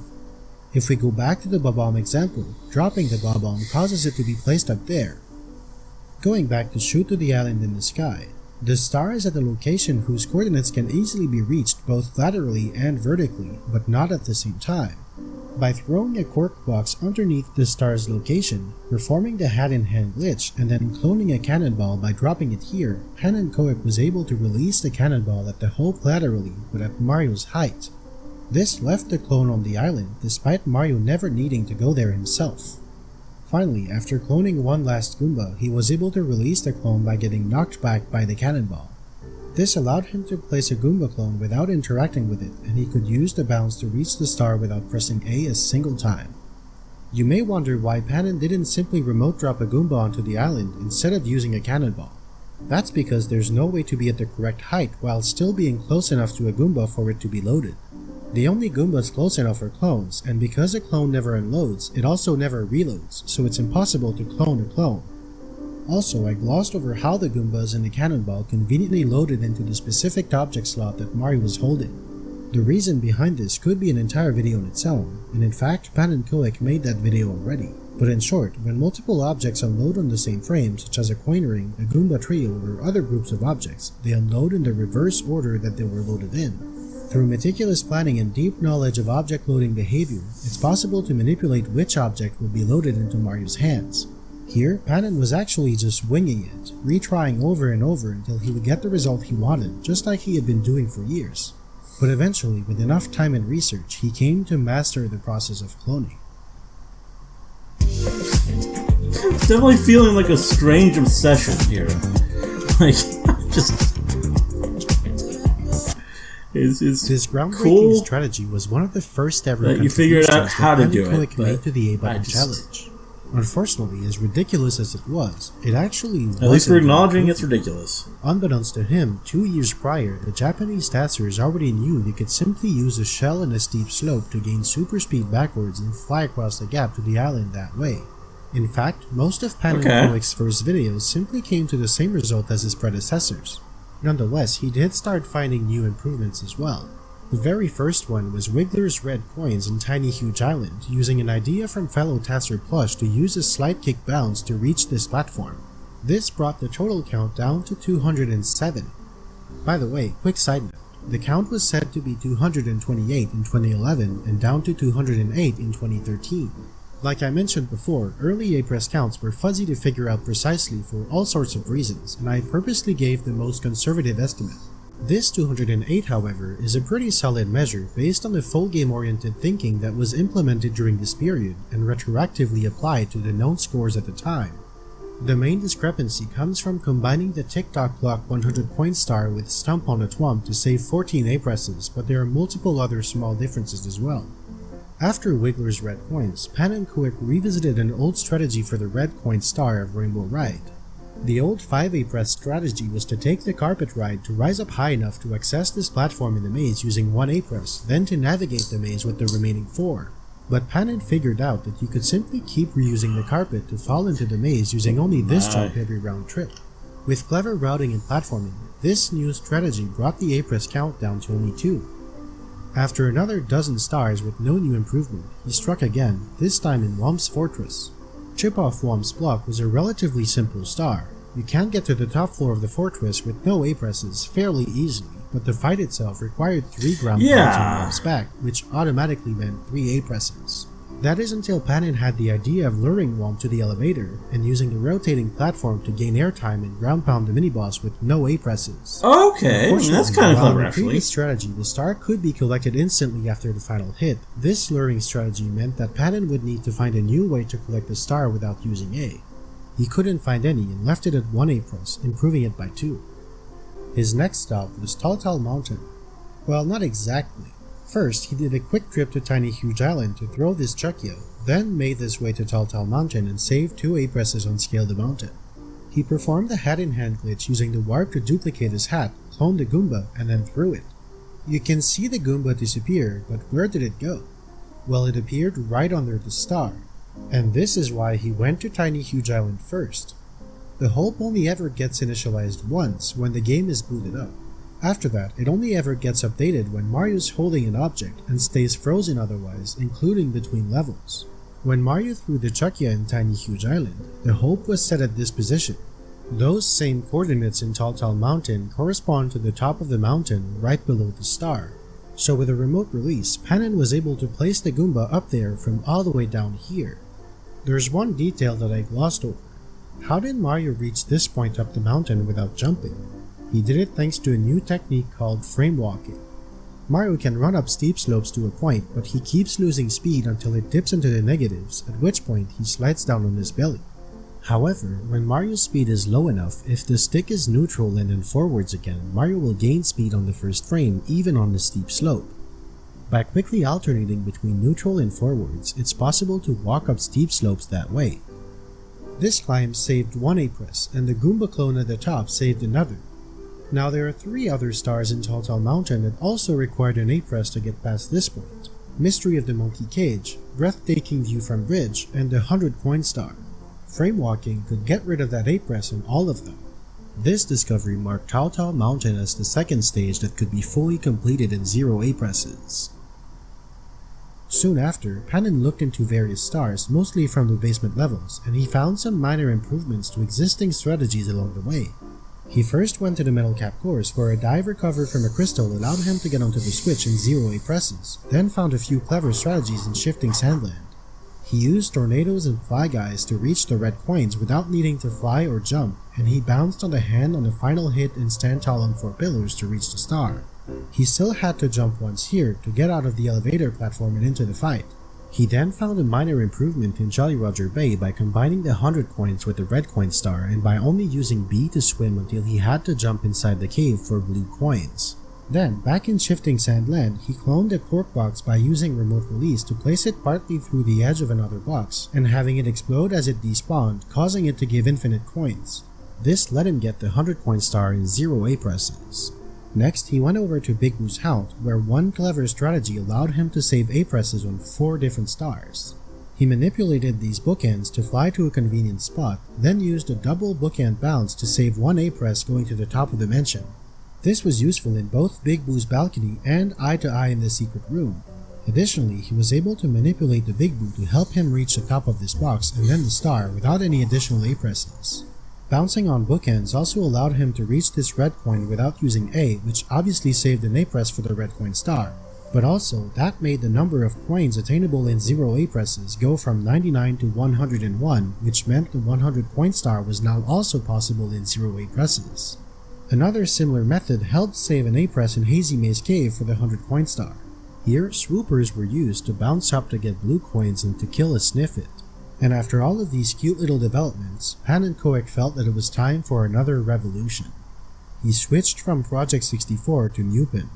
If we go back to the Bob-omb example, dropping the Bob-omb causes it to be placed up there. Going back to shoot to the island in the sky, the star is at a location whose coordinates can easily be reached both laterally and vertically, but not at the same time. By throwing a cork box underneath the star's location, performing the hat-in-hand glitch, and then cloning a cannonball by dropping it here, Pan and Koic was able to release the cannonball at the hope laterally, but at Mario's height. This left the clone on the island, despite Mario never needing to go there himself. Finally, after cloning one last Goomba, he was able to release the clone by getting knocked back by the cannonball. This allowed him to place a Goomba clone without interacting with it, and he could use the bounce to reach the star without pressing A a single time. You may wonder why Panin didn't simply remote drop a Goomba onto the island instead of using a cannonball. That's because there's no way to be at the correct height while still being close enough to a Goomba for it to be loaded. The only Goombas close enough are clones, and because a clone never unloads, it also never reloads, so it's impossible to clone a clone. Also, I glossed over how the Goombas in the cannonball conveniently loaded into the specific object slot that Mario was holding. The reason behind this could be an entire video on its own, and in fact Pan and Koek made that video already. But in short, when multiple objects unload on the same frame, such as a coin ring, a Goomba trio, or other groups of objects, they unload in the reverse order that they were loaded in. Through meticulous planning and deep knowledge of object loading behavior, it's possible to manipulate which object will be loaded into Mario's hands. Here, Panin was actually just winging it, retrying over and over until he would get the result he wanted, just like he had been doing for years. But eventually, with enough time and research, he came to master the process of cloning. It's definitely feeling like a strange obsession here. Like, just... It's This groundbreaking cool strategy was one of the first ever that you figured out how to do it, made to the A-Button challenge. Unfortunately, as ridiculous as it was, it actually wasn't. At least we're acknowledging it's ridiculous. Unbeknownst to him, 2 years prior, the Japanese testers already knew they could simply use a shell and a steep slope to gain super speed backwards and fly across the gap to the island that way. In fact, most of Pan and Koek's first videos simply came to the same result as his predecessors. Nonetheless, he did start finding new improvements as well. The very first one was Wiggler's red coins in Tiny Huge Island, using an idea from fellow tester Plush to use a slight kick bounce to reach this platform. This brought the total count down to 207. By the way, quick side note, the count was said to be 228 in 2011 and down to 208 in 2013. Like I mentioned before, early A-Press counts were fuzzy to figure out precisely for all sorts of reasons, and I purposely gave the most conservative estimate. This 208, however, is a pretty solid measure based on the full game-oriented thinking that was implemented during this period and retroactively applied to the known scores at the time. The main discrepancy comes from combining the TikTok clock 100 point star with Stump on a Twump to save 14 A-Presses, but there are multiple other small differences as well. After Wiggler's red coins, Pan and Koek revisited an old strategy for the red coin star of Rainbow Ride. The old 5 A-Press strategy was to take the carpet ride to rise up high enough to access this platform in the maze using 1 A-Press, then to navigate the maze with the remaining 4. But Pan had figured out that you could simply keep reusing the carpet to fall into the maze using only this jump every round trip. With clever routing and platforming, this new strategy brought the A-Press count down to only 2. After another dozen stars with no new improvement, he struck again, this time in Womp's Fortress. Chip off Womp's block was a relatively simple star. You can get to the top floor of the fortress with no A-Presses fairly easily, but the fight itself required 3 ground pounds on Womp's back, which automatically meant 3 A-Presses. That is until Panin had the idea of luring Womp to the elevator and using the rotating platform to gain airtime and ground pound the mini-boss with no A-Presses. Okay, that's kind of clever actually. In the previous strategy, the star could be collected instantly after the final hit. This luring strategy meant that Panin would need to find a new way to collect the star without using A. He couldn't find any and left it at 1 A-Press, improving it by 2. His next stop was Tal Mountain. Well, not exactly. First, he did a quick trip to Tiny Huge Island to throw this Chuckyo, then made his way to Tal Mountain and saved 2 A-Presses on Scale the Mountain. He performed the hat-in-hand glitch using the warp to duplicate his hat, cloned the Goomba, and then threw it. You can see the Goomba disappear, but where did it go? Well, it appeared right under the star, and this is why he went to Tiny Huge Island first. The hope only ever gets initialized once, when the game is booted up. After that, it only ever gets updated when Mario's holding an object and stays frozen otherwise, including between levels. When Mario threw the Chuckya in Tiny Huge Island, the hope was set at this position. Those same coordinates in Tal Mountain correspond to the top of the mountain right below the star. So with a remote release, Panin was able to place the Goomba up there from all the way down here. There's one detail that I glossed over. How did Mario reach this point up the mountain without jumping? He did it thanks to a new technique called frame walking. Mario can run up steep slopes to a point, but he keeps losing speed until it dips into the negatives, at which point he slides down on his belly. However, when Mario's speed is low enough, if the stick is neutral and then forwards again, Mario will gain speed on the first frame even on the steep slope. By quickly alternating between neutral and forwards, it's possible to walk up steep slopes that way. This climb saved 1 A-Press, and the Goomba clone at the top saved another. Now there are 3 other stars in Tall Mountain that also required an A-press to get past this point. Mystery of the Monkey Cage, Breathtaking View from Bridge, and the 100 Coin Star. Framewalking could get rid of that A-press in all of them. This discovery marked Tall Mountain as the second stage that could be fully completed in 0 A-presses. Soon after, Panin looked into various stars, mostly from the basement levels, and he found some minor improvements to existing strategies along the way. He first went to the metal cap cores where a dive recovered from a crystal allowed him to get onto the switch in 0 A-presses, then found a few clever strategies in shifting Sandland. He used tornadoes and fly guys to reach the red coins without needing to fly or jump, and he bounced on the hand on the final hit and stand tall on 4 pillars to reach the star. He still had to jump once here to get out of the elevator platform and into the fight. He then found a minor improvement in Jolly Roger Bay by combining the 100 coins with the red coin star and by only using B to swim until he had to jump inside the cave for blue coins. Then, back in Shifting Sandland, he cloned a cork box by using remote release to place it partly through the edge of another box and having it explode as it despawned, causing it to give infinite coins. This let him get the 100 coin star in 0 A-presses. Next, he went over to Big Boo's Hound, where one clever strategy allowed him to save A-presses on 4 different stars. He manipulated these bookends to fly to a convenient spot, then used a double bookend bounce to save 1 A-press going to the top of the mansion. This was useful in both Big Boo's balcony and eye-to-eye in the secret room. Additionally, he was able to manipulate the Big Boo to help him reach the top of this box and then the star without any additional A-presses. Bouncing on bookends also allowed him to reach this red coin without using A, which obviously saved an A-press for the red coin star, but also that made the number of coins attainable in 0 A-presses go from 99 to 101, which meant the 100 coin star was now also possible in 0 A-presses. Another similar method helped save an A-press in Hazy Maze Cave for the 100 coin star. Here, swoopers were used to bounce up to get blue coins and to kill a Sniffit. And after all of these cute little developments, Pan and Koek felt that it was time for another revolution. He switched from Project 64 to Newpin.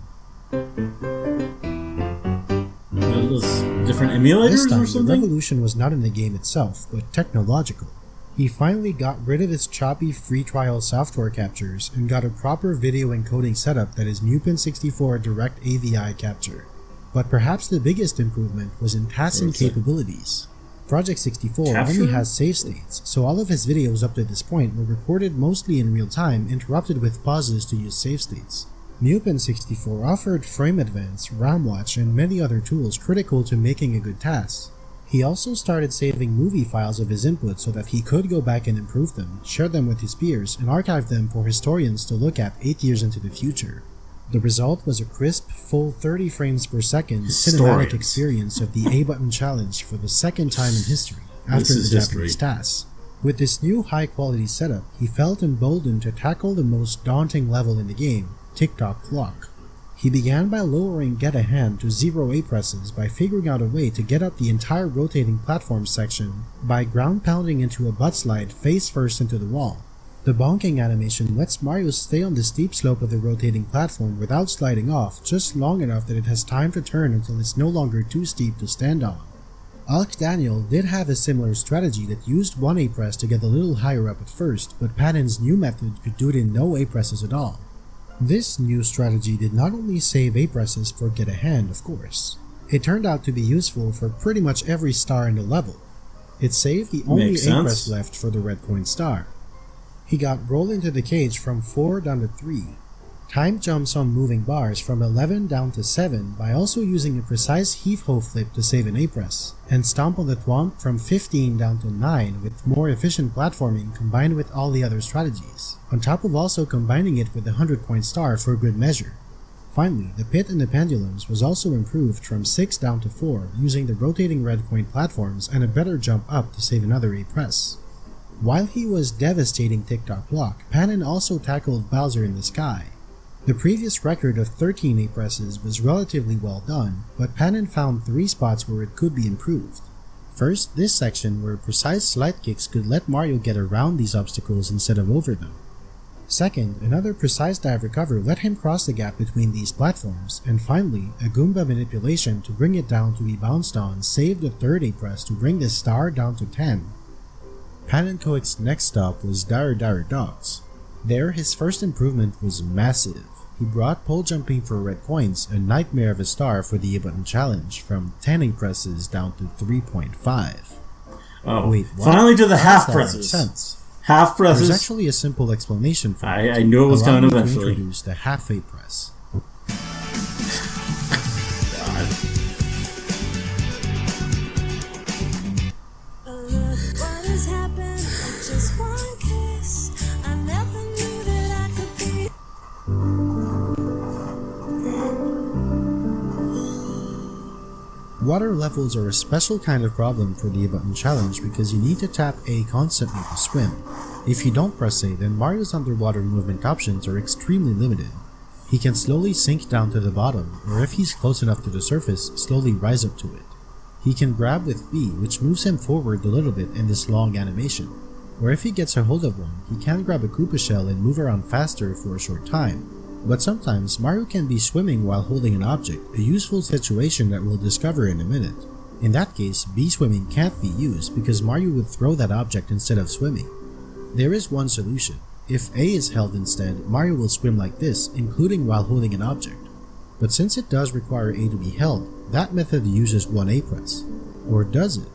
Those different emulators This time, or the something? revolution was not in the game itself, but technological. He finally got rid of his choppy free trial software captures and got a proper video encoding setup that is Newpin 64 Direct AVI capture. But perhaps the biggest improvement was in passing capabilities. Project 64 only has save states, so all of his videos up to this point were recorded mostly in real time, interrupted with pauses to use save states. Newpin 64 offered frame advance, RAM watch, and many other tools critical to making a good task. He also started saving movie files of his input so that he could go back and improve them, share them with his peers, and archive them for historians to look at 8 years into the future. The result was a crisp, full 30 frames per second cinematic experience of the A-Button Challenge for the second time in history, after the Japanese TAS. With this new high-quality setup, he felt emboldened to tackle the most daunting level in the game, Tick-Tock Clock. He began by lowering Get a Hand to 0 A-presses by figuring out a way to get up the entire rotating platform section by ground pounding into a butt slide face first into the wall. The bonking animation lets Mario stay on the steep slope of the rotating platform without sliding off, just long enough that it has time to turn until it's no longer too steep to stand on. Alk Daniel did have a similar strategy that used 1 A-press to get a little higher up at first, but Panin's new method could do it in no A-presses at all. This new strategy did not only save A-presses for Get a Hand, of course. It turned out to be useful for pretty much every star in the level. It saved the only A-press left for the red coin star. He got Roll into the Cage from 4 down to 3, time jumps on moving bars from 11 down to 7 by also using a precise heave-ho flip to save an A-press, and Stomp on the Thwomp from 15 down to 9 with more efficient platforming combined with all the other strategies, on top of also combining it with the 100 coin star for good measure. Finally, the Pit and the Pendulums was also improved from 6 down to 4 using the rotating red coin platforms and a better jump up to save another A-press. While he was devastating Tick-Tock Clock, Panin also tackled Bowser in the Sky. The previous record of 13 A-presses was relatively well done, but Panin found 3 spots where it could be improved. First, this section where precise slide kicks could let Mario get around these obstacles instead of over them. Second, another precise dive recover let him cross the gap between these platforms, and finally, a Goomba manipulation to bring it down to be bounced on saved the third A-press to bring the star down to 10. Pan and Koek's next stop was Dire Dire Dogs. There, his first improvement was massive. He brought pole jumping for red coins, a nightmare of a star for the A-button challenge, from 10 impresses down to 3.5. Oh, wait, what? Finally to the half That presses. makes sense. Half presses. There's actually a simple explanation for it. I knew it was Allow coming me to eventually. introduce the half A press. What has happened? Just one kiss. I never knew that I could be. Water levels are a special kind of problem for the A-button challenge because you need to tap A constantly to swim. If you don't press A, then Mario's underwater movement options are extremely limited. He can slowly sink down to the bottom, or if he's close enough to the surface, slowly rise up to it. He can grab with B, which moves him forward a little bit in this long animation, or if he gets a hold of one, he can grab a Koopa shell and move around faster for a short time. But sometimes, Mario can be swimming while holding an object, a useful situation that we'll discover in a minute. In that case, B swimming can't be used because Mario would throw that object instead of swimming. There is one solution. If A is held instead, Mario will swim like this, including while holding an object. But since it does require A to be held, that method uses one A press. Or does it?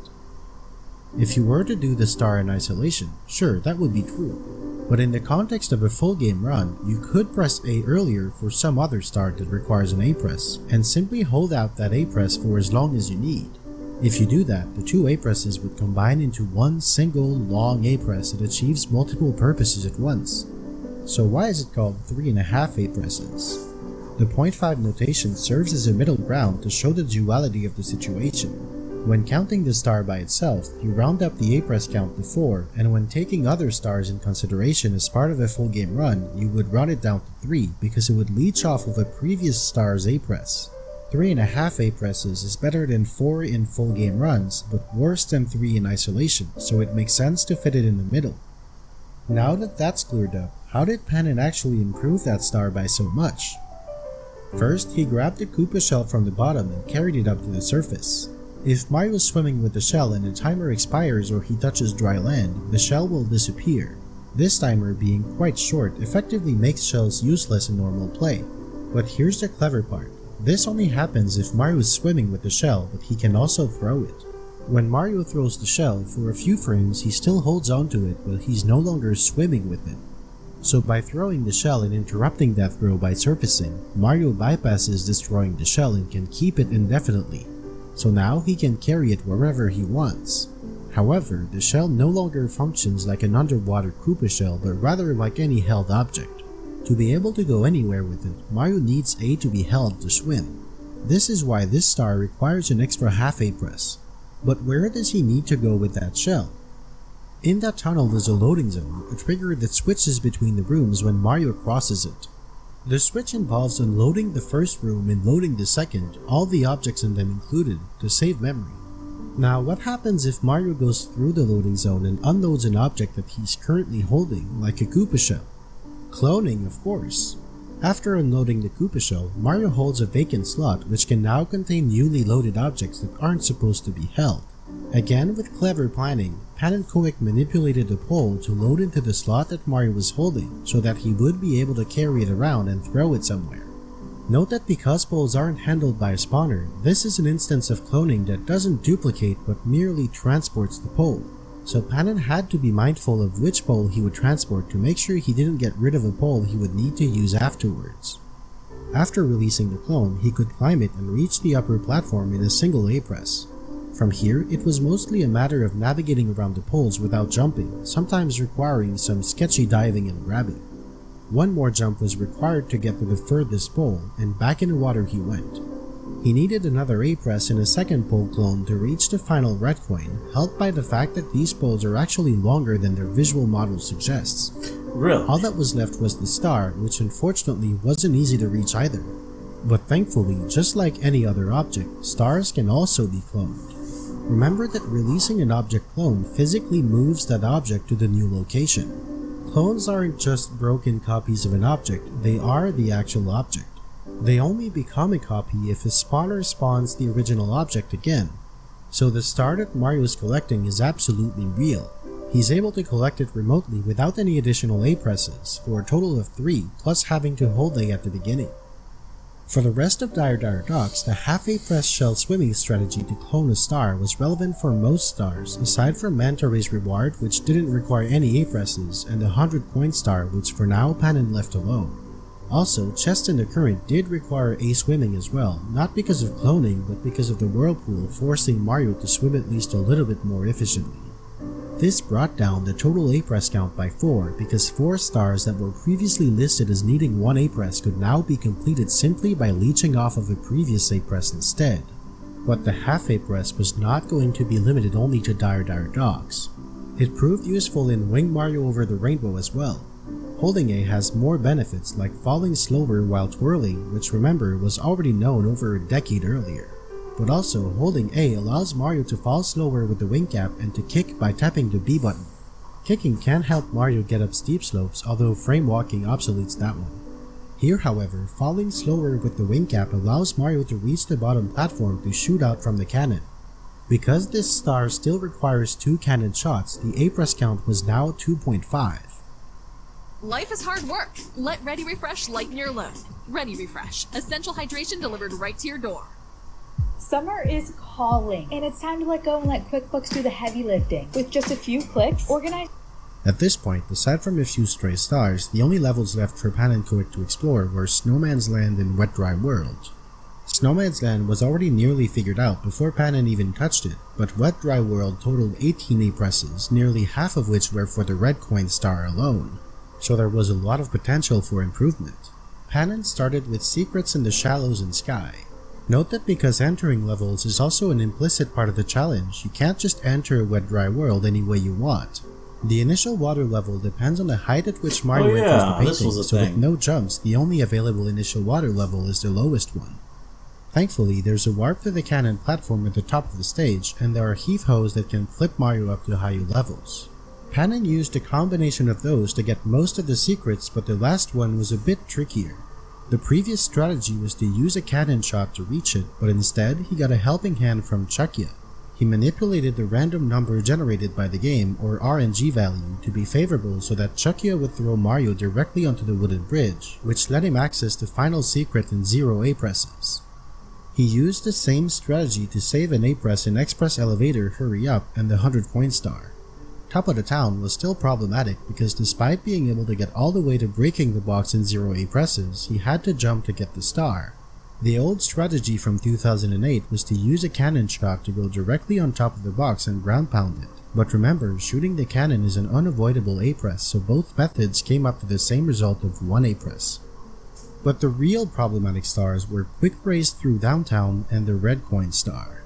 If you were to do the star in isolation, sure, that would be true. But in the context of a full game run, you could press A earlier for some other star that requires an A press, and simply hold out that A press for as long as you need. If you do that, the two A presses would combine into one single long A press that achieves multiple purposes at once. So why is it called 3.5 A presses? The 0.5 notation serves as a middle ground to show the duality of the situation. When counting the star by itself, you round up the A press count to 4, and when taking other stars in consideration as part of a full game run, you would round it down to 3 because it would leech off of a previous star's A press. 3.5 A presses is better than 4 in full game runs, but worse than 3 in isolation, so it makes sense to fit it in the middle. Now that that's cleared up, how did Panin actually improve that star by so much? First, he grabbed the Koopa shell from the bottom and carried it up to the surface. If Mario is swimming with the shell and the timer expires or he touches dry land, the shell will disappear. This timer, being quite short, effectively makes shells useless in normal play. But here's the clever part. This only happens if Mario is swimming with the shell, but he can also throw it. When Mario throws the shell, for a few frames he still holds onto it, but he's no longer swimming with it. So by throwing the shell and interrupting that throw by surfacing, Mario bypasses destroying the shell and can keep it indefinitely. So now he can carry it wherever he wants. However, the shell no longer functions like an underwater Koopa shell, but rather like any held object. To be able to go anywhere with it, Mario needs A to be held to swim. This is why this star requires an extra half A press. But where does he need to go with that shell? In that tunnel there's a loading zone, a trigger that switches between the rooms when Mario crosses it. The switch involves unloading the first room and loading the second, all the objects in them included, to save memory. Now what happens if Mario goes through the loading zone and unloads an object that he's currently holding, like a Koopa shell? Cloning, of course. After unloading the Koopa shell, Mario holds a vacant slot which can now contain newly loaded objects that aren't supposed to be held. Again, with clever planning, Pan and Koic manipulated a pole to load into the slot that Mario was holding so that he would be able to carry it around and throw it somewhere. Note that because poles aren't handled by a spawner, this is an instance of cloning that doesn't duplicate but merely transports the pole. So Panin had to be mindful of which pole he would transport to make sure he didn't get rid of a pole he would need to use afterwards. After releasing the clone, he could climb it and reach the upper platform in a single A press. From here, it was mostly a matter of navigating around the poles without jumping, sometimes requiring some sketchy diving and grabbing. One more jump was required to get to the furthest pole, and back in the water he went. He needed another A press and a second pole clone to reach the final red coin, helped by the fact that these poles are actually longer than their visual model suggests. Really? All that was left was the star, which unfortunately wasn't easy to reach either. But thankfully, just like any other object, stars can also be cloned. Remember that releasing an object clone physically moves that object to the new location. Clones aren't just broken copies of an object, they are the actual object. They only become a copy if a spawner spawns the original object again. So the star that Mario is collecting is absolutely real. He's able to collect it remotely without any additional A presses, for a total of 3, plus having to hold A at the beginning. For the rest of Dire Docks, the half A press shell swimming strategy to clone a star was relevant for most stars, aside from Manta Ray's reward, which didn't require any A presses, and the 100-point star, which for now Panon left alone. Also, Chest in the Current did require A swimming as well, not because of cloning, but because of the whirlpool forcing Mario to swim at least a little bit more efficiently. This brought down the total A-press count by 4 because 4 stars that were previously listed as needing 1 A-press could now be completed simply by leeching off of a previous A-press instead. But the half A-press was not going to be limited only to Dire Docks. It proved useful in Wing Mario Over the Rainbow as well. Holding A has more benefits like falling slower while twirling, which remember was already known over a decade earlier. But also, holding A allows Mario to fall slower with the wing cap and to kick by tapping the B button. Kicking can help Mario get up steep slopes, although frame walking obsoletes that one. Here however, falling slower with the wing cap allows Mario to reach the bottom platform to shoot out from the cannon. Because this star still requires 2 cannon shots, the A-press count was now 2.5. Life is hard work. Let Ready Refresh lighten your load. Ready Refresh, essential hydration delivered right to your door. Summer is calling, and it's time to let go and let QuickBooks do the heavy lifting. With just a few clicks, organize. At this point, aside from a few stray stars, the only levels left for Pan and Koic to explore were Snowman's Land and Wet Dry World. Snowman's Land was already nearly figured out before Panon even touched it, but Wet Dry World totaled 18 A-presses, nearly half of which were for the red coin star alone, so there was a lot of potential for improvement. Panon started with Secrets in the Shallows and Sky. Note that because entering levels is also an implicit part of the challenge, you can't just enter a Wet Dry World any way you want. The initial water level depends on the height at which Mario enters the painting, so with no jumps, the only available initial water level is the lowest one. Thankfully, there's a warp to the cannon platform at the top of the stage, and there are heave-hoes that can flip Mario up to higher levels. Panon used a combination of those to get most of the secrets, but the last one was a bit trickier. The previous strategy was to use a cannon shot to reach it, but instead he got a helping hand from Chuckya. He manipulated the random number generated by the game, or RNG value, to be favorable so that Chuckya would throw Mario directly onto the wooden bridge, which let him access the final secret in 0 A-presses. He used the same strategy to save an A-press in Express Elevator Hurry Up and the 100-point star. Top of the Town was still problematic because despite being able to get all the way to breaking the box in 0 A-presses, he had to jump to get the star. The old strategy from 2008 was to use a cannon shot to go directly on top of the box and ground pound it. But remember, shooting the cannon is an unavoidable A-press, so both methods came up to the same result of 1 A-press. But the real problematic stars were Quick Race Through Downtown and the Red Coin Star.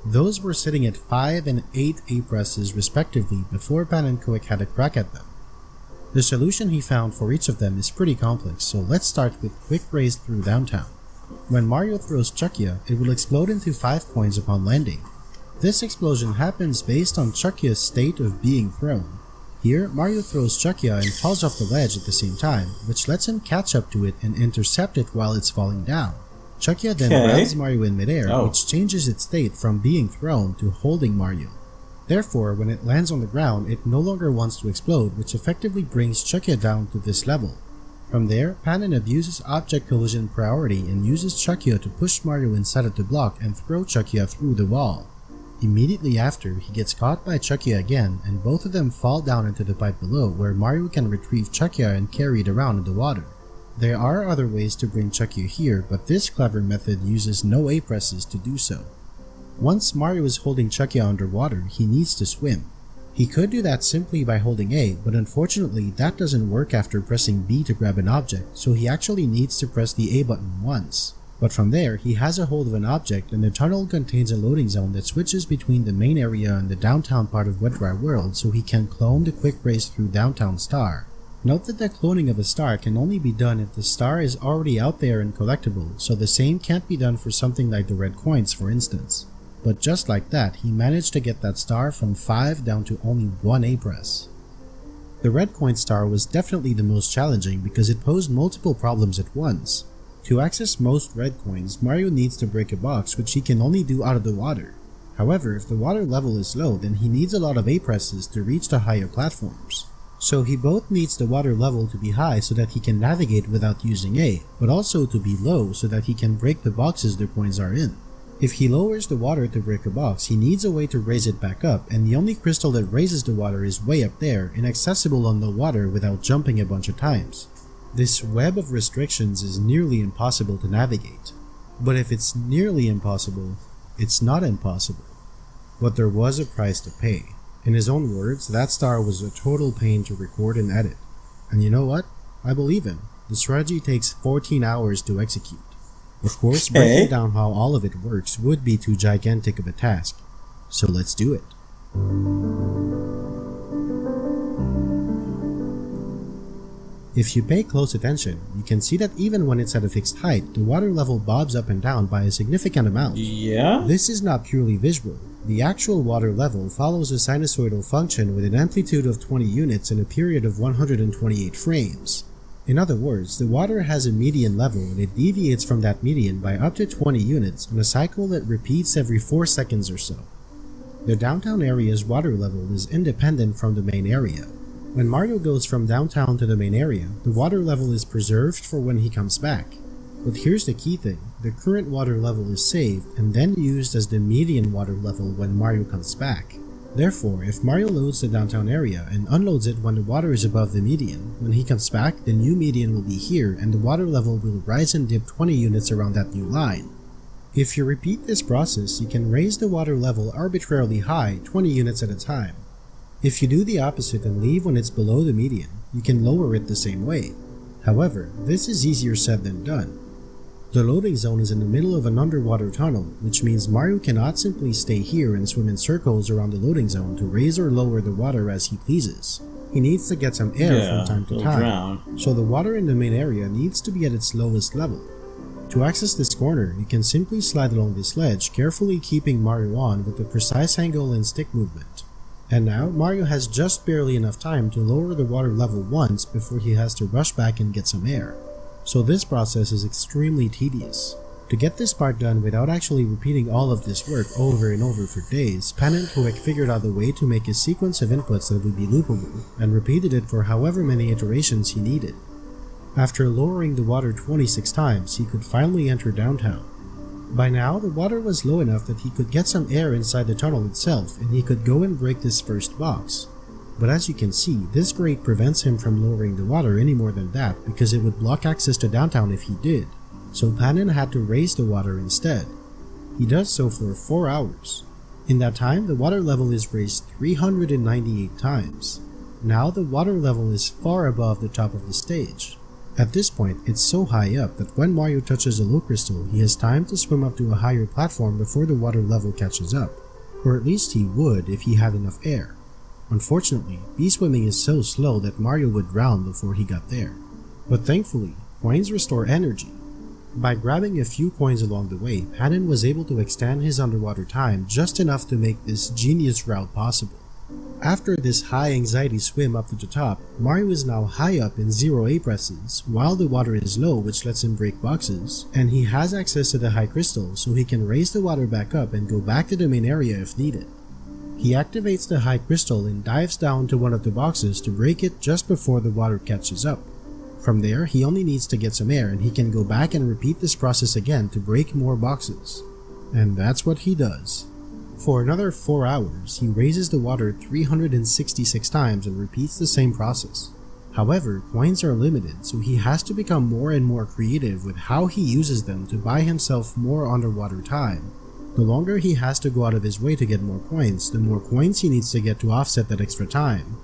Those were sitting at 5 and 8 A-presses respectively before Pan and Koic had a crack at them. The solution he found for each of them is pretty complex, so let's start with Quick Race Through Downtown. When Mario throws Chuckya, it will explode into 5 coins upon landing. This explosion happens based on Chuckya's state of being thrown. Here, Mario throws Chuckya and falls off the ledge at the same time, which lets him catch up to it and intercept it while it's falling down. Chuckya then grabs Mario in midair, which changes its state from being thrown to holding Mario. Therefore, when it lands on the ground, it no longer wants to explode, which effectively brings Chuckya down to this level. From there, Panon abuses object collision priority and uses Chuckya to push Mario inside of the block and throw Chuckya through the wall. Immediately after, he gets caught by Chuckya again, and both of them fall down into the pipe below, where Mario can retrieve Chuckya and carry it around in the water. There are other ways to bring Chuckya here, but this clever method uses no A-presses to do so. Once Mario is holding Chuckya underwater, he needs to swim. He could do that simply by holding A, but unfortunately that doesn't work after pressing B to grab an object, so he actually needs to press the A button once. But from there, he has a hold of an object, and the tunnel contains a loading zone that switches between the main area and the downtown part of Wet Dry World, so he can clone the Quick Race Through Downtown star. Note that the cloning of a star can only be done if the star is already out there and collectible, so the same can't be done for something like the red coins for instance. But just like that, he managed to get that star from 5 down to only 1 A-press. The red coin star was definitely the most challenging because it posed multiple problems at once. To access most red coins, Mario needs to break a box, which he can only do out of the water. However, if the water level is low, then he needs a lot of A presses to reach the higher platforms. So he both needs the water level to be high so that he can navigate without using A, but also to be low so that he can break the boxes the coins are in. If he lowers the water to break a box, he needs a way to raise it back up, and the only crystal that raises the water is way up there, inaccessible on the water without jumping a bunch of times. This web of restrictions is nearly impossible to navigate. But if it's nearly impossible, it's not impossible. But there was a price to pay. In his own words, that star was a total pain to record and edit. And you know what? I believe him. The strategy takes 14 hours to execute. Of course, breaking down how all of it works would be too gigantic of a task. So let's do it. If you pay close attention, you can see that even when it's at a fixed height, the water level bobs up and down by a significant amount. Yeah? This is not purely visual. The actual water level follows a sinusoidal function with an amplitude of 20 units in a period of 128 frames. In other words, the water has a median level and it deviates from that median by up to 20 units on a cycle that repeats every 4 seconds or so. The downtown area's water level is independent from the main area. When Mario goes from downtown to the main area, the water level is preserved for when he comes back. But here's the key thing, the current water level is saved and then used as the median water level when Mario comes back. Therefore, if Mario loads the downtown area and unloads it when the water is above the median, when he comes back, the new median will be here and the water level will rise and dip 20 units around that new line. If you repeat this process, you can raise the water level arbitrarily high 20 units at a time. If you do the opposite and leave when it's below the median, you can lower it the same way. However, this is easier said than done. The loading zone is in the middle of an underwater tunnel, which means Mario cannot simply stay here and swim in circles around the loading zone to raise or lower the water as he pleases. He needs to get some air from time to time, so the water in the main area needs to be at its lowest level. To access this corner, you can simply slide along this ledge, carefully keeping Mario on with a precise angle and stick movement. And now, Mario has just barely enough time to lower the water level once before he has to rush back and get some air. So this process is extremely tedious. To get this part done without actually repeating all of this work over and over for days, Pan and Quick figured out a way to make a sequence of inputs that would be loopable, and repeated it for however many iterations he needed. After lowering the water 26 times, he could finally enter downtown. By now, the water was low enough that he could get some air inside the tunnel itself, and he could go and break this first box. But as you can see, this grate prevents him from lowering the water any more than that because it would block access to downtown if he did, so Panin had to raise the water instead. He does so for 4 hours. In that time, the water level is raised 398 times. Now the water level is far above the top of the stage. At this point, it's so high up that when Mario touches a low crystal, he has time to swim up to a higher platform before the water level catches up. Or at least he would if he had enough air. Unfortunately, B-swimming is so slow that Mario would drown before he got there. But thankfully, coins restore energy. By grabbing a few coins along the way, Panin was able to extend his underwater time just enough to make this genius route possible. After this high-anxiety swim up to the top, Mario is now high up in 0 A presses, while the water is low, which lets him break boxes, and he has access to the high crystal so he can raise the water back up and go back to the main area if needed. He activates the high crystal and dives down to one of the boxes to break it just before the water catches up. From there, he only needs to get some air and he can go back and repeat this process again to break more boxes. And that's what he does. For another 4 hours, he raises the water 366 times and repeats the same process. However, coins are limited, so he has to become more and more creative with how he uses them to buy himself more underwater time. The longer he has to go out of his way to get more coins, the more coins he needs to get to offset that extra time.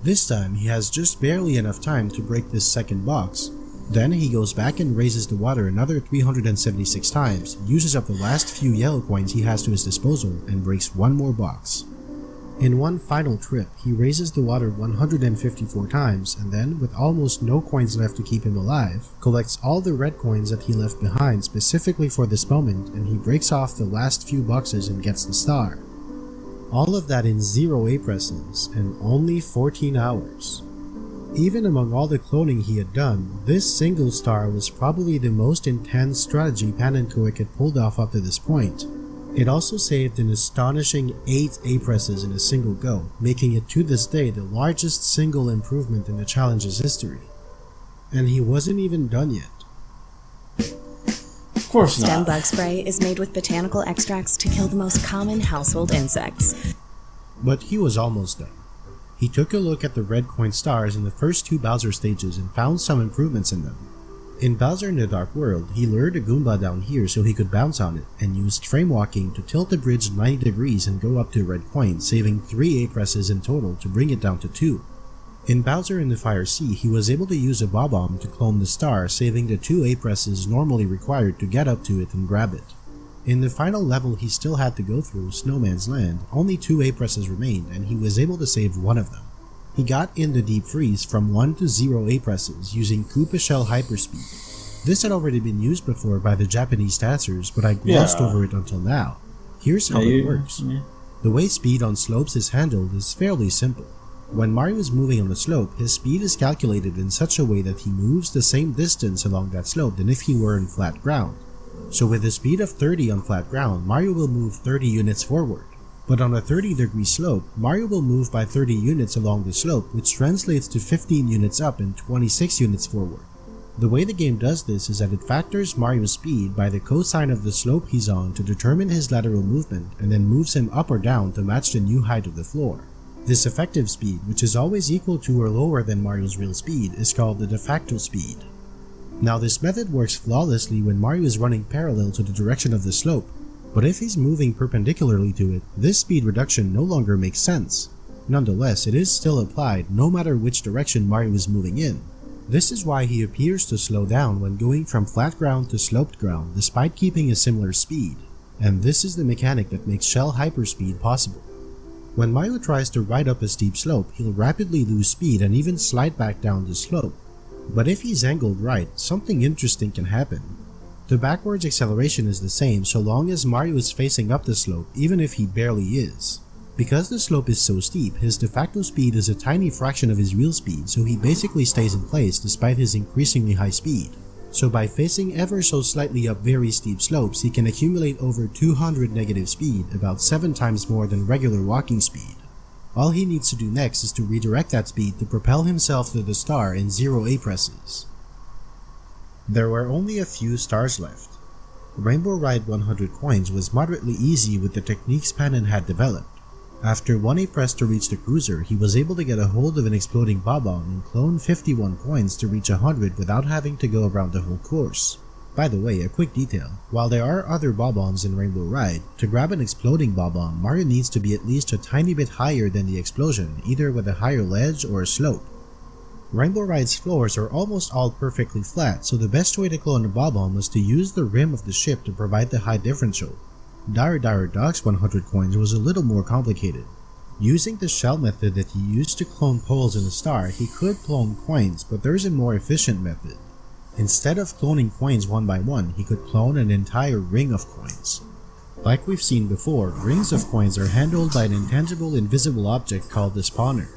This time, he has just barely enough time to break this second box. Then he goes back and raises the water another 376 times, uses up the last few yellow coins he has to his disposal, and breaks one more box. In one final trip, he raises the water 154 times, and then, with almost no coins left to keep him alive, collects all the red coins that he left behind specifically for this moment, and he breaks off the last few boxes and gets the star. All of that in 0 A presses, and only 14 hours. Even among all the cloning he had done, this single star was probably the most intense strategy Pan and Koic had pulled off up to this point. It also saved an astonishing 8 A-presses in a single go, making it to this day the largest single improvement in the challenge's history. And he wasn't even done yet. Of course not. Stem bug spray is made with botanical extracts to kill the most common household insects. But he was almost done. He took a look at the red coin stars in the first 2 Bowser stages and found some improvements in them. In Bowser in the Dark World, he lured a Goomba down here so he could bounce on it, and used frame walking to tilt the bridge 90 degrees and go up to a red coin, saving 3 A-presses in total to bring it down to 2. In Bowser in the Fire Sea, he was able to use a Bob-omb to clone the star, saving the 2 A-presses normally required to get up to it and grab it. In the final level he still had to go through, Snowman's Land, only 2 A-presses remained, and he was able to save 1 of them. He got in the deep freeze from 1 to 0 A-presses using Koopa Shell Hyperspeed. This had already been used before by the Japanese dancers, but I glossed over it until now. Here's how it works. The way speed on slopes is handled is fairly simple. When Mario is moving on a slope, his speed is calculated in such a way that he moves the same distance along that slope than if he were in flat ground. So with a speed of 30 on flat ground, Mario will move 30 units forward. But on a 30-degree slope, Mario will move by 30 units along the slope, which translates to 15 units up and 26 units forward. The way the game does this is that it factors Mario's speed by the cosine of the slope he's on to determine his lateral movement, and then moves him up or down to match the new height of the floor. This effective speed, which is always equal to or lower than Mario's real speed, is called the de facto speed. Now this method works flawlessly when Mario is running parallel to the direction of the slope, but if he's moving perpendicularly to it, this speed reduction no longer makes sense. Nonetheless, it is still applied no matter which direction Mario is moving in. This is why he appears to slow down when going from flat ground to sloped ground despite keeping a similar speed, and this is the mechanic that makes Shell Hyperspeed possible. When Mario tries to ride up a steep slope, he'll rapidly lose speed and even slide back down the slope. But if he's angled right, something interesting can happen. The backwards acceleration is the same so long as Mario is facing up the slope, even if he barely is. Because the slope is so steep, his de facto speed is a tiny fraction of his real speed, so he basically stays in place despite his increasingly high speed. So by facing ever so slightly up very steep slopes, he can accumulate over 200 negative speed, about 7 times more than regular walking speed. All he needs to do next is to redirect that speed to propel himself to the star in 0 A-presses. There were only a few stars left. Rainbow Ride 100 coins was moderately easy with the techniques Panon had developed. After 1 A-press to reach the cruiser, he was able to get a hold of an exploding Bob-omb and clone 51 coins to reach 100 without having to go around the whole course. By the way, a quick detail, while there are other Bob-ombs in Rainbow Ride, to grab an exploding Bob-omb, Mario needs to be at least a tiny bit higher than the explosion, either with a higher ledge or a slope. Rainbow Ride's floors are almost all perfectly flat, so the best way to clone a Bob-omb was to use the rim of the ship to provide the height differential. Dire Doc's 100 coins was a little more complicated. Using the shell method that he used to clone poles in a star, he could clone coins, but there's a more efficient method. Instead of cloning coins one by one, he could clone an entire ring of coins. Like we've seen before, rings of coins are handled by an intangible invisible object called the spawner.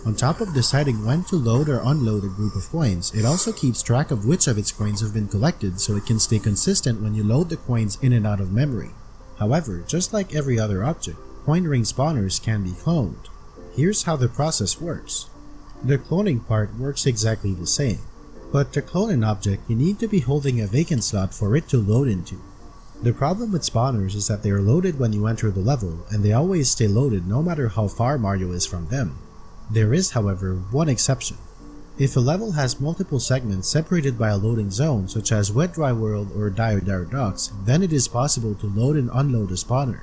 On top of deciding when to load or unload a group of coins, it also keeps track of which of its coins have been collected so it can stay consistent when you load the coins in and out of memory. However, just like every other object, coin ring spawners can be cloned. Here's how the process works. The cloning part works exactly the same, but to clone an object you need to be holding a vacant slot for it to load into. The problem with spawners is that they are loaded when you enter the level, and they always stay loaded no matter how far Mario is from them. There is, however, one exception. If a level has multiple segments separated by a loading zone, such as Wet Dry World or Dire Docks, then it is possible to load and unload a spawner.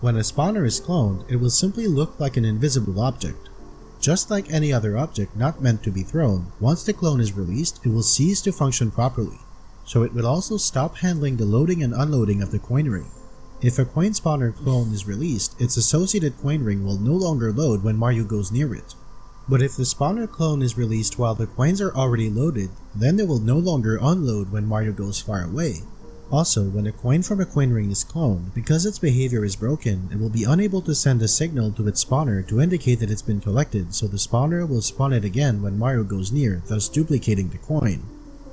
When a spawner is cloned, it will simply look like an invisible object. Just like any other object not meant to be thrown, once the clone is released, it will cease to function properly, so it will also stop handling the loading and unloading of the coin ring. If a coin spawner clone is released, its associated coin ring will no longer load when Mario goes near it. But if the spawner clone is released while the coins are already loaded, then it will no longer unload when Mario goes far away. Also, when a coin from a coin ring is cloned, because its behavior is broken, it will be unable to send a signal to its spawner to indicate that it's been collected, so the spawner will spawn it again when Mario goes near, thus duplicating the coin.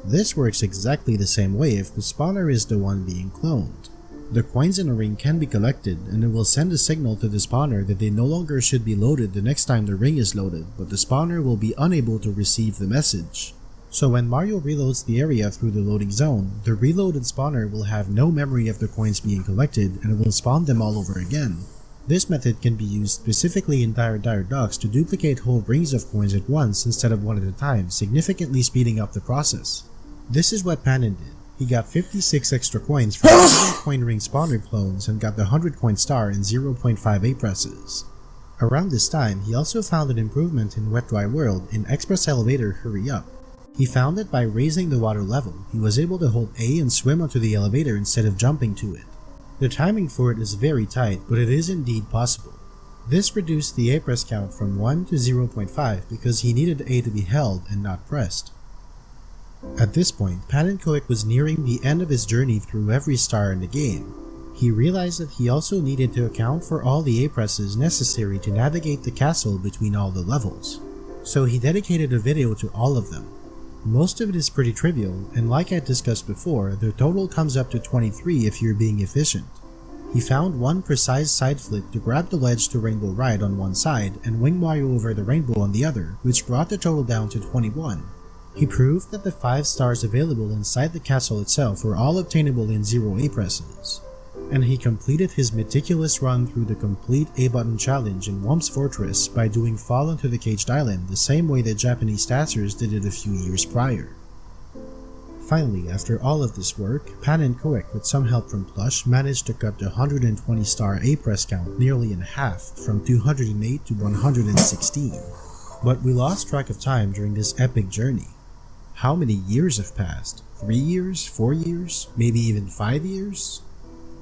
This works exactly the same way if the spawner is the one being cloned. The coins in a ring can be collected, and it will send a signal to the spawner that they no longer should be loaded the next time the ring is loaded, but the spawner will be unable to receive the message. So when Mario reloads the area through the loading zone, the reloaded spawner will have no memory of the coins being collected, and it will spawn them all over again. This method can be used specifically in Dire Docks to duplicate whole rings of coins at once instead of one at a time, significantly speeding up the process. This is what Panin did. He got 56 extra coins from 100 coin ring spawner clones and got the 100 coin star in 0.5 presses. Around this time, he also found an improvement in Wet Dry World in Express Elevator Hurry Up. He found that by raising the water level, he was able to hold A and swim onto the elevator instead of jumping to it. The timing for it is very tight, but it is indeed possible. This reduced the A press count from 1 to 0.5 because he needed A to be held and not pressed. At this point, Paninkoek was nearing the end of his journey through every star in the game. He realized that he also needed to account for all the A presses necessary to navigate the castle between all the levels. So he dedicated a video to all of them. Most of it is pretty trivial, and like I discussed before, the total comes up to 23 if you're being efficient. He found one precise side flip to grab the ledge to Rainbow Ride on one side and wing Mario over the rainbow on the other, which brought the total down to 21. He proved that the 5 stars available inside the castle itself were all obtainable in 0 A presses. And he completed his meticulous run through the complete A-button challenge in Whump's Fortress by doing Fall onto the Caged Island the same way that Japanese Stasters did it a few years prior. Finally, after all of this work, Paninkoek, with some help from Plush, managed to cut the 120 star A press count nearly in half, from 208 to 116. But we lost track of time during this epic journey. How many years have passed? 3 years? 4 years? Maybe even 5 years?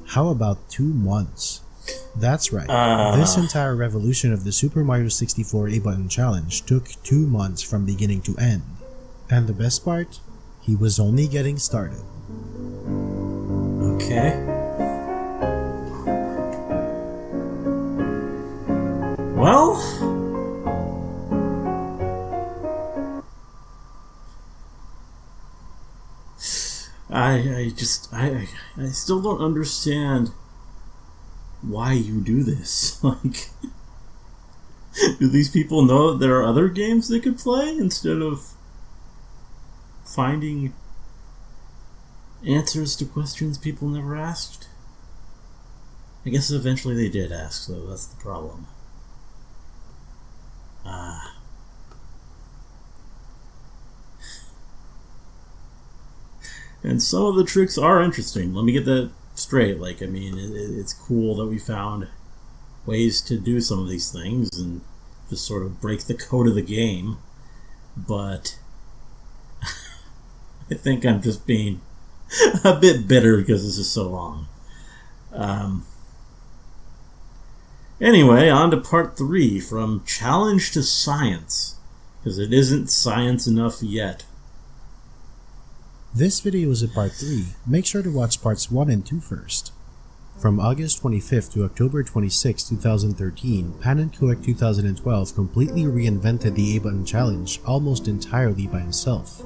How about 2 months? That's right, this entire revolution of the Super Mario 64 A-button challenge took 2 months from beginning to end. And the best part? He was only getting started. Okay. Well... I still don't understand why you do this. Like, do these people know that there are other games they could play instead of finding answers to questions people never asked? I guess eventually they did ask, though. That's the problem. And some of the tricks are interesting. Let me get that straight. Like, I mean, it's cool that we found ways to do some of these things and just sort of break the code of the game. But I think I'm just being a bit bitter because this is so long. Anyway, on to part 3, from Challenge to Science, because it isn't science enough yet. This video is a part 3, make sure to watch parts 1 and 2 first. From August 25th to October 26, 2013, Paninkoek 2012 completely reinvented the A-button challenge almost entirely by himself.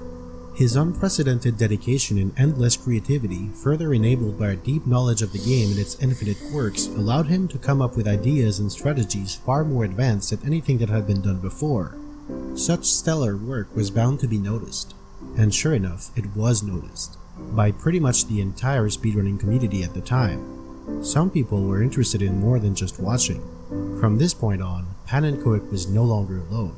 His unprecedented dedication and endless creativity, further enabled by a deep knowledge of the game and its infinite quirks, allowed him to come up with ideas and strategies far more advanced than anything that had been done before. Such stellar work was bound to be noticed. And sure enough, it was noticed, by pretty much the entire speedrunning community at the time. Some people were interested in more than just watching. From this point on, Paninkoek was no longer alone.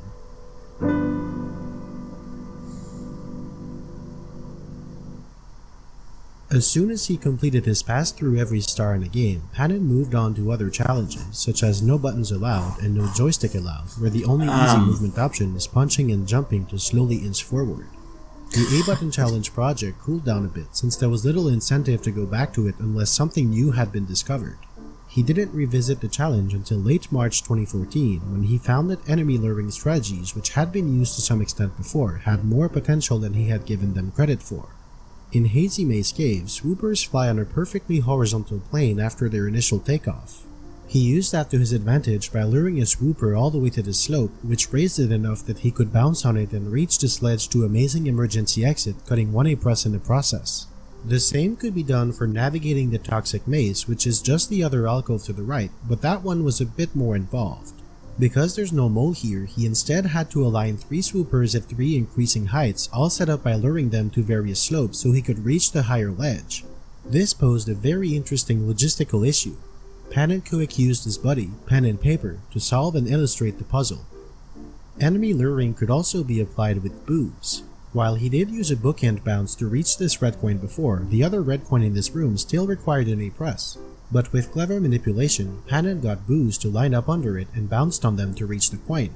As soon as he completed his pass through every star in the game, Panin moved on to other challenges, such as no buttons allowed and no joystick allowed, where the only easy movement option is punching and jumping to slowly inch forward. The A-button challenge project cooled down a bit since there was little incentive to go back to it unless something new had been discovered. He didn't revisit the challenge until late March 2014 when he found that enemy luring strategies, which had been used to some extent before, had more potential than he had given them credit for. In Hazy Maze Cave, swoopers fly on a perfectly horizontal plane after their initial takeoff. He used that to his advantage by luring a swooper all the way to the slope, which raised it enough that he could bounce on it and reach the sledge to amazing emergency exit, cutting 1 A press in the process. The same could be done for navigating the toxic maze, which is just the other alcove to the right, but that one was a bit more involved. Because there's no mole here, he instead had to align 3 swoopers at 3 increasing heights, all set up by luring them to various slopes so he could reach the higher ledge. This posed a very interesting logistical issue. Pan and Kuik used his buddy, pen and paper, to solve and illustrate the puzzle. Enemy luring could also be applied with booze. While he did use a bookend bounce to reach this red coin before, the other red coin in this room still required an A press. But with clever manipulation, Panan got booze to line up under it and bounced on them to reach the coin.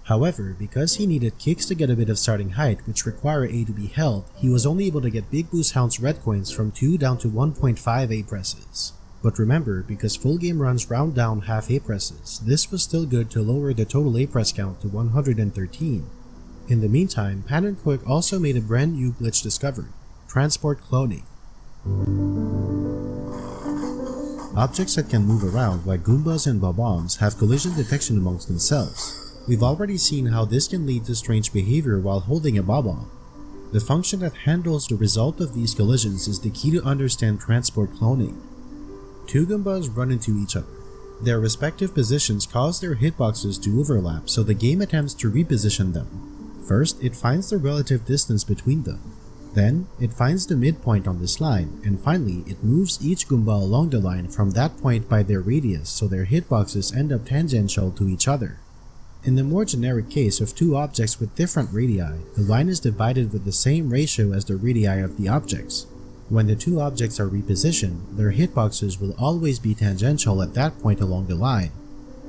However, because he needed kicks to get a bit of starting height which require A to be held, he was only able to get Big Boo's Hound's red coins from 2 down to 1.5 A presses. But remember, because full game runs round down half A presses, this was still good to lower the total A press count to 113. In the meantime, Pan and Quick also made a brand new glitch discovery, transport cloning. Objects that can move around, like Goombas and Bob-ombs, have collision detection amongst themselves. We've already seen how this can lead to strange behavior while holding a Bob-omb. The function that handles the result of these collisions is the key to understand transport cloning. 2 Goombas run into each other. Their respective positions cause their hitboxes to overlap, so the game attempts to reposition them. First, it finds the relative distance between them. Then, it finds the midpoint on this line, and finally, it moves each Goomba along the line from that point by their radius so their hitboxes end up tangential to each other. In the more generic case of 2 objects with different radii, the line is divided with the same ratio as the radii of the objects. When the 2 objects are repositioned, their hitboxes will always be tangential at that point along the line.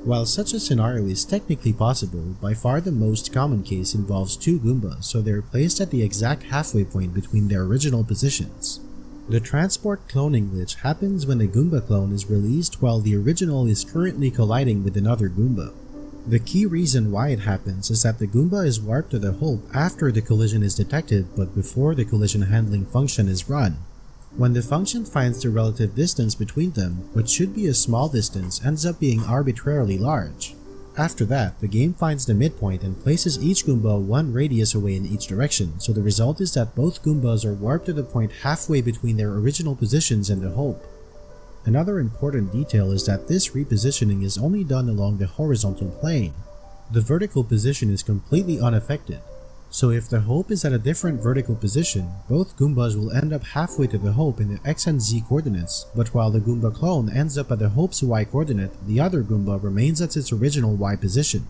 While such a scenario is technically possible, by far the most common case involves 2 Goombas, so they're placed at the exact halfway point between their original positions. The transport cloning glitch happens when a Goomba clone is released while the original is currently colliding with another Goomba. The key reason why it happens is that the Goomba is warped to the hope after the collision is detected but before the collision handling function is run. When the function finds the relative distance between them, what should be a small distance ends up being arbitrarily large. After that, the game finds the midpoint and places each Goomba 1 radius away in each direction, so the result is that both Goombas are warped to the point halfway between their original positions and the hope. Another important detail is that this repositioning is only done along the horizontal plane. The vertical position is completely unaffected. So if the hope is at a different vertical position, both Goombas will end up halfway to the hope in the X and Z coordinates, but while the Goomba clone ends up at the hope's Y coordinate, the other Goomba remains at its original Y position.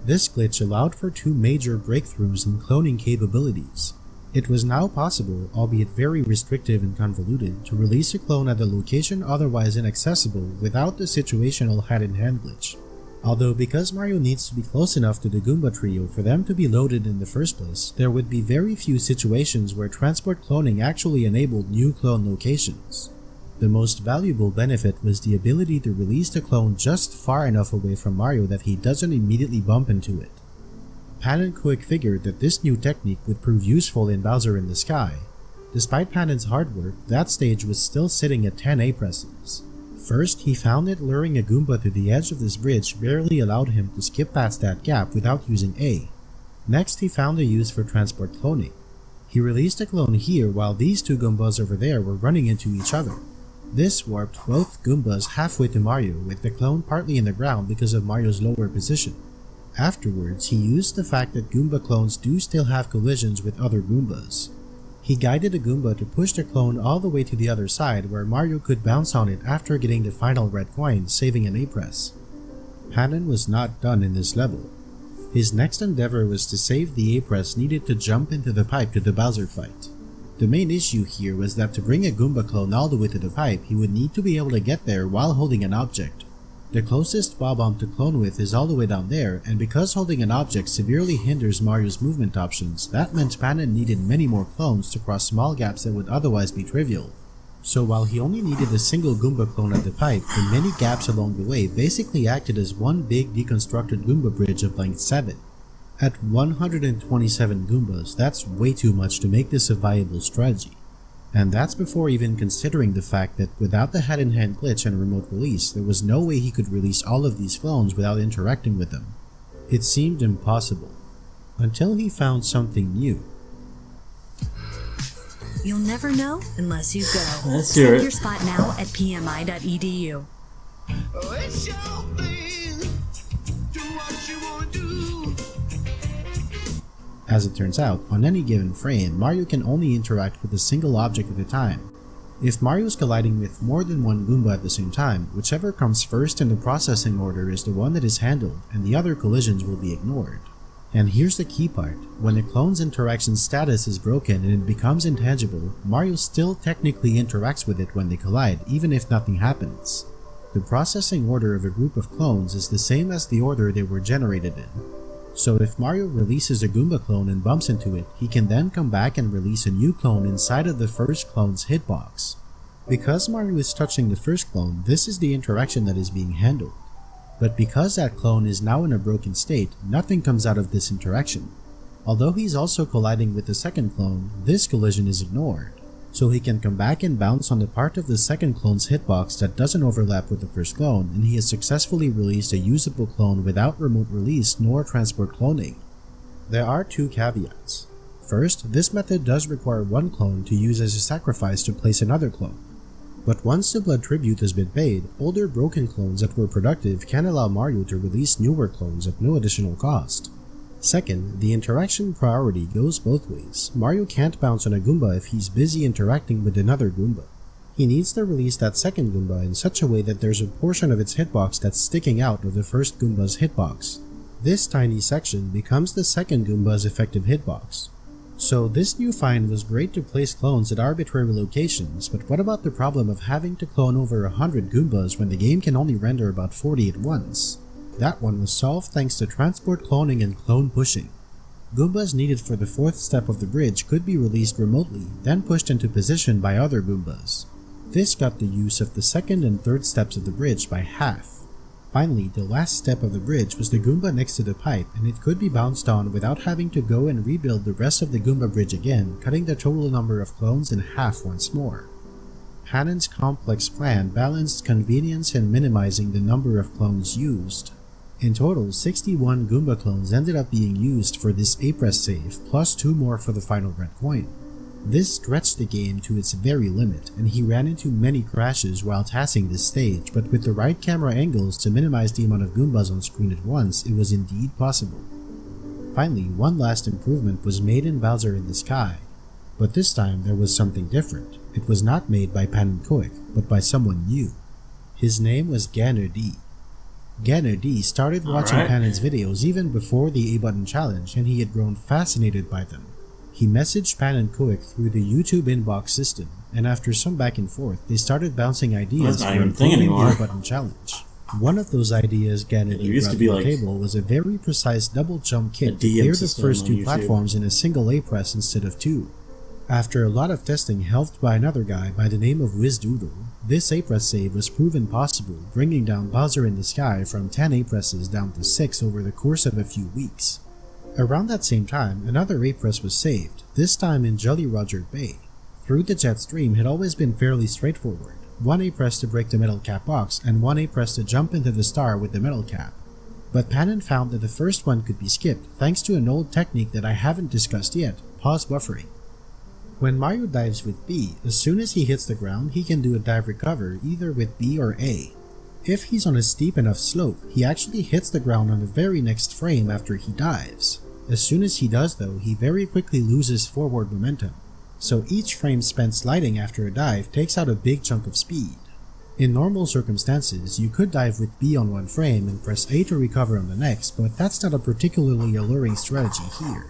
This glitch allowed for 2 major breakthroughs in cloning capabilities. It was now possible, albeit very restrictive and convoluted, to release a clone at a location otherwise inaccessible without the situational hand-in-hand glitch. Although because Mario needs to be close enough to the Goomba trio for them to be loaded in the first place, there would be very few situations where transport cloning actually enabled new clone locations. The most valuable benefit was the ability to release the clone just far enough away from Mario that he doesn't immediately bump into it. Pan and Quick figured that this new technique would prove useful in Bowser in the Sky. Despite Panan's hard work, that stage was still sitting at 10 A presses. First, he found that luring a Goomba to the edge of this bridge barely allowed him to skip past that gap without using A. Next, he found a use for transport cloning. He released a clone here while these 2 Goombas over there were running into each other. This warped both Goombas halfway to Mario, with the clone partly in the ground because of Mario's lower position. Afterwards, he used the fact that Goomba clones do still have collisions with other Goombas. He guided a Goomba to push the clone all the way to the other side where Mario could bounce on it after getting the final red coin, saving an A press. Panan was not done in this level. His next endeavor was to save the A press needed to jump into the pipe to the Bowser fight. The main issue here was that to bring a Goomba clone all the way to the pipe, he would need to be able to get there while holding an object. The closest Bob-omb to clone with is all the way down there, and because holding an object severely hinders Mario's movement options, that meant Panan needed many more clones to cross small gaps that would otherwise be trivial. So while he only needed a single Goomba clone at the pipe, the many gaps along the way basically acted as one big deconstructed Goomba bridge of length 7. At 127 Goombas, that's way too much to make this a viable strategy. And that's before even considering the fact that without the hand-in-hand glitch and remote release, there was no way he could release all of these clones without interacting with them. It seemed impossible. Until he found something new. You'll never know unless you go. Let's hear Save it. your spot now at pmi.edu. It's your thing. Do what you want to do. As it turns out, on any given frame, Mario can only interact with a single object at a time. If Mario is colliding with more than one Goomba at the same time, whichever comes first in the processing order is the one that is handled, and the other collisions will be ignored. And here's the key part: when a clone's interaction status is broken and it becomes intangible, Mario still technically interacts with it when they collide, even if nothing happens. The processing order of a group of clones is the same as the order they were generated in. So if Mario releases a Goomba clone and bumps into it, he can then come back and release a new clone inside of the first clone's hitbox. Because Mario is touching the first clone, this is the interaction that is being handled. But because that clone is now in a broken state, nothing comes out of this interaction. Although he's also colliding with the second clone, this collision is ignored. So he can come back and bounce on the part of the second clone's hitbox that doesn't overlap with the first clone, and he has successfully released a usable clone without remote release nor transport cloning. There are two caveats. First, this method does require one clone to use as a sacrifice to place another clone. But once the blood tribute has been paid, older broken clones that were productive can allow Mario to release newer clones at no additional cost. Second, the interaction priority goes both ways. Mario can't bounce on a Goomba if he's busy interacting with another Goomba. He needs to release that second Goomba in such a way that there's a portion of its hitbox that's sticking out of the first Goomba's hitbox. This tiny section becomes the second Goomba's effective hitbox. So this new find was great to place clones at arbitrary locations, but what about the problem of having to clone over 100 Goombas when the game can only render about 40 at once? That one was solved thanks to transport cloning and clone pushing. Goombas needed for the fourth step of the bridge could be released remotely, then pushed into position by other Goombas. This got the use of the second and third steps of the bridge by half. Finally, the last step of the bridge was the Goomba next to the pipe, and it could be bounced on without having to go and rebuild the rest of the Goomba bridge again, cutting the total number of clones in half once more. Hanon's complex plan balanced convenience and minimizing the number of clones used. In total, 61 Goomba clones ended up being used for this A-Press save, plus 2 more for the final red coin. This stretched the game to its very limit, and he ran into many crashes while tassing this stage, but with the right camera angles to minimize the amount of Goombas on screen at once, it was indeed possible. Finally, one last improvement was made in Bowser in the Sky, but this time there was something different. It was not made by Pan and Koic, but by someone new. His name was Ganner D. Ganner D started watching Panon's videos even before the A-Button challenge, and he had grown fascinated by them. He messaged Pan and Koic through the YouTube inbox system, and after some back and forth, they started bouncing ideas for improving the A-Button challenge. One of those ideas Ganner D brought to the table was a very precise double jump kit to clear the first two platforms in a single A-Press instead of two. After a lot of testing helped by another guy by the name of WizDoodle, this A-Press save was proven possible, bringing down Bowser in the Sky from 10 A-Presses down to 6 over the course of a few weeks. Around that same time, another A-Press was saved, this time in Jolly Roger Bay. Through the jet stream had always been fairly straightforward. One A-Press to break the metal cap box, and one A-Press to jump into the star with the metal cap. But Panon found that the first one could be skipped thanks to an old technique that I haven't discussed yet, pause buffering. When Mario dives with B, as soon as he hits the ground, he can do a dive recover either with B or A. If he's on a steep enough slope, he actually hits the ground on the very next frame after he dives. As soon as he does though, he very quickly loses forward momentum. So each frame spent sliding after a dive takes out a big chunk of speed. In normal circumstances, you could dive with B on one frame and press A to recover on the next, but that's not a particularly alluring strategy here.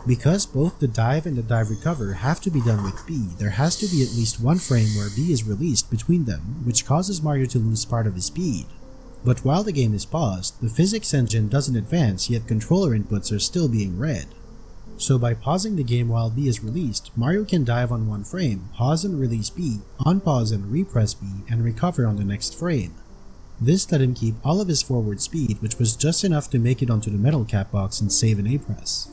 Because both the dive and the dive recover have to be done with B, there has to be at least one frame where B is released between them, which causes Mario to lose part of his speed. But while the game is paused, the physics engine doesn't advance, yet controller inputs are still being read. So by pausing the game while B is released, Mario can dive on one frame, pause and release B, unpause and repress B, and recover on the next frame. This let him keep all of his forward speed, which was just enough to make it onto the metal cap box and save an A-Press.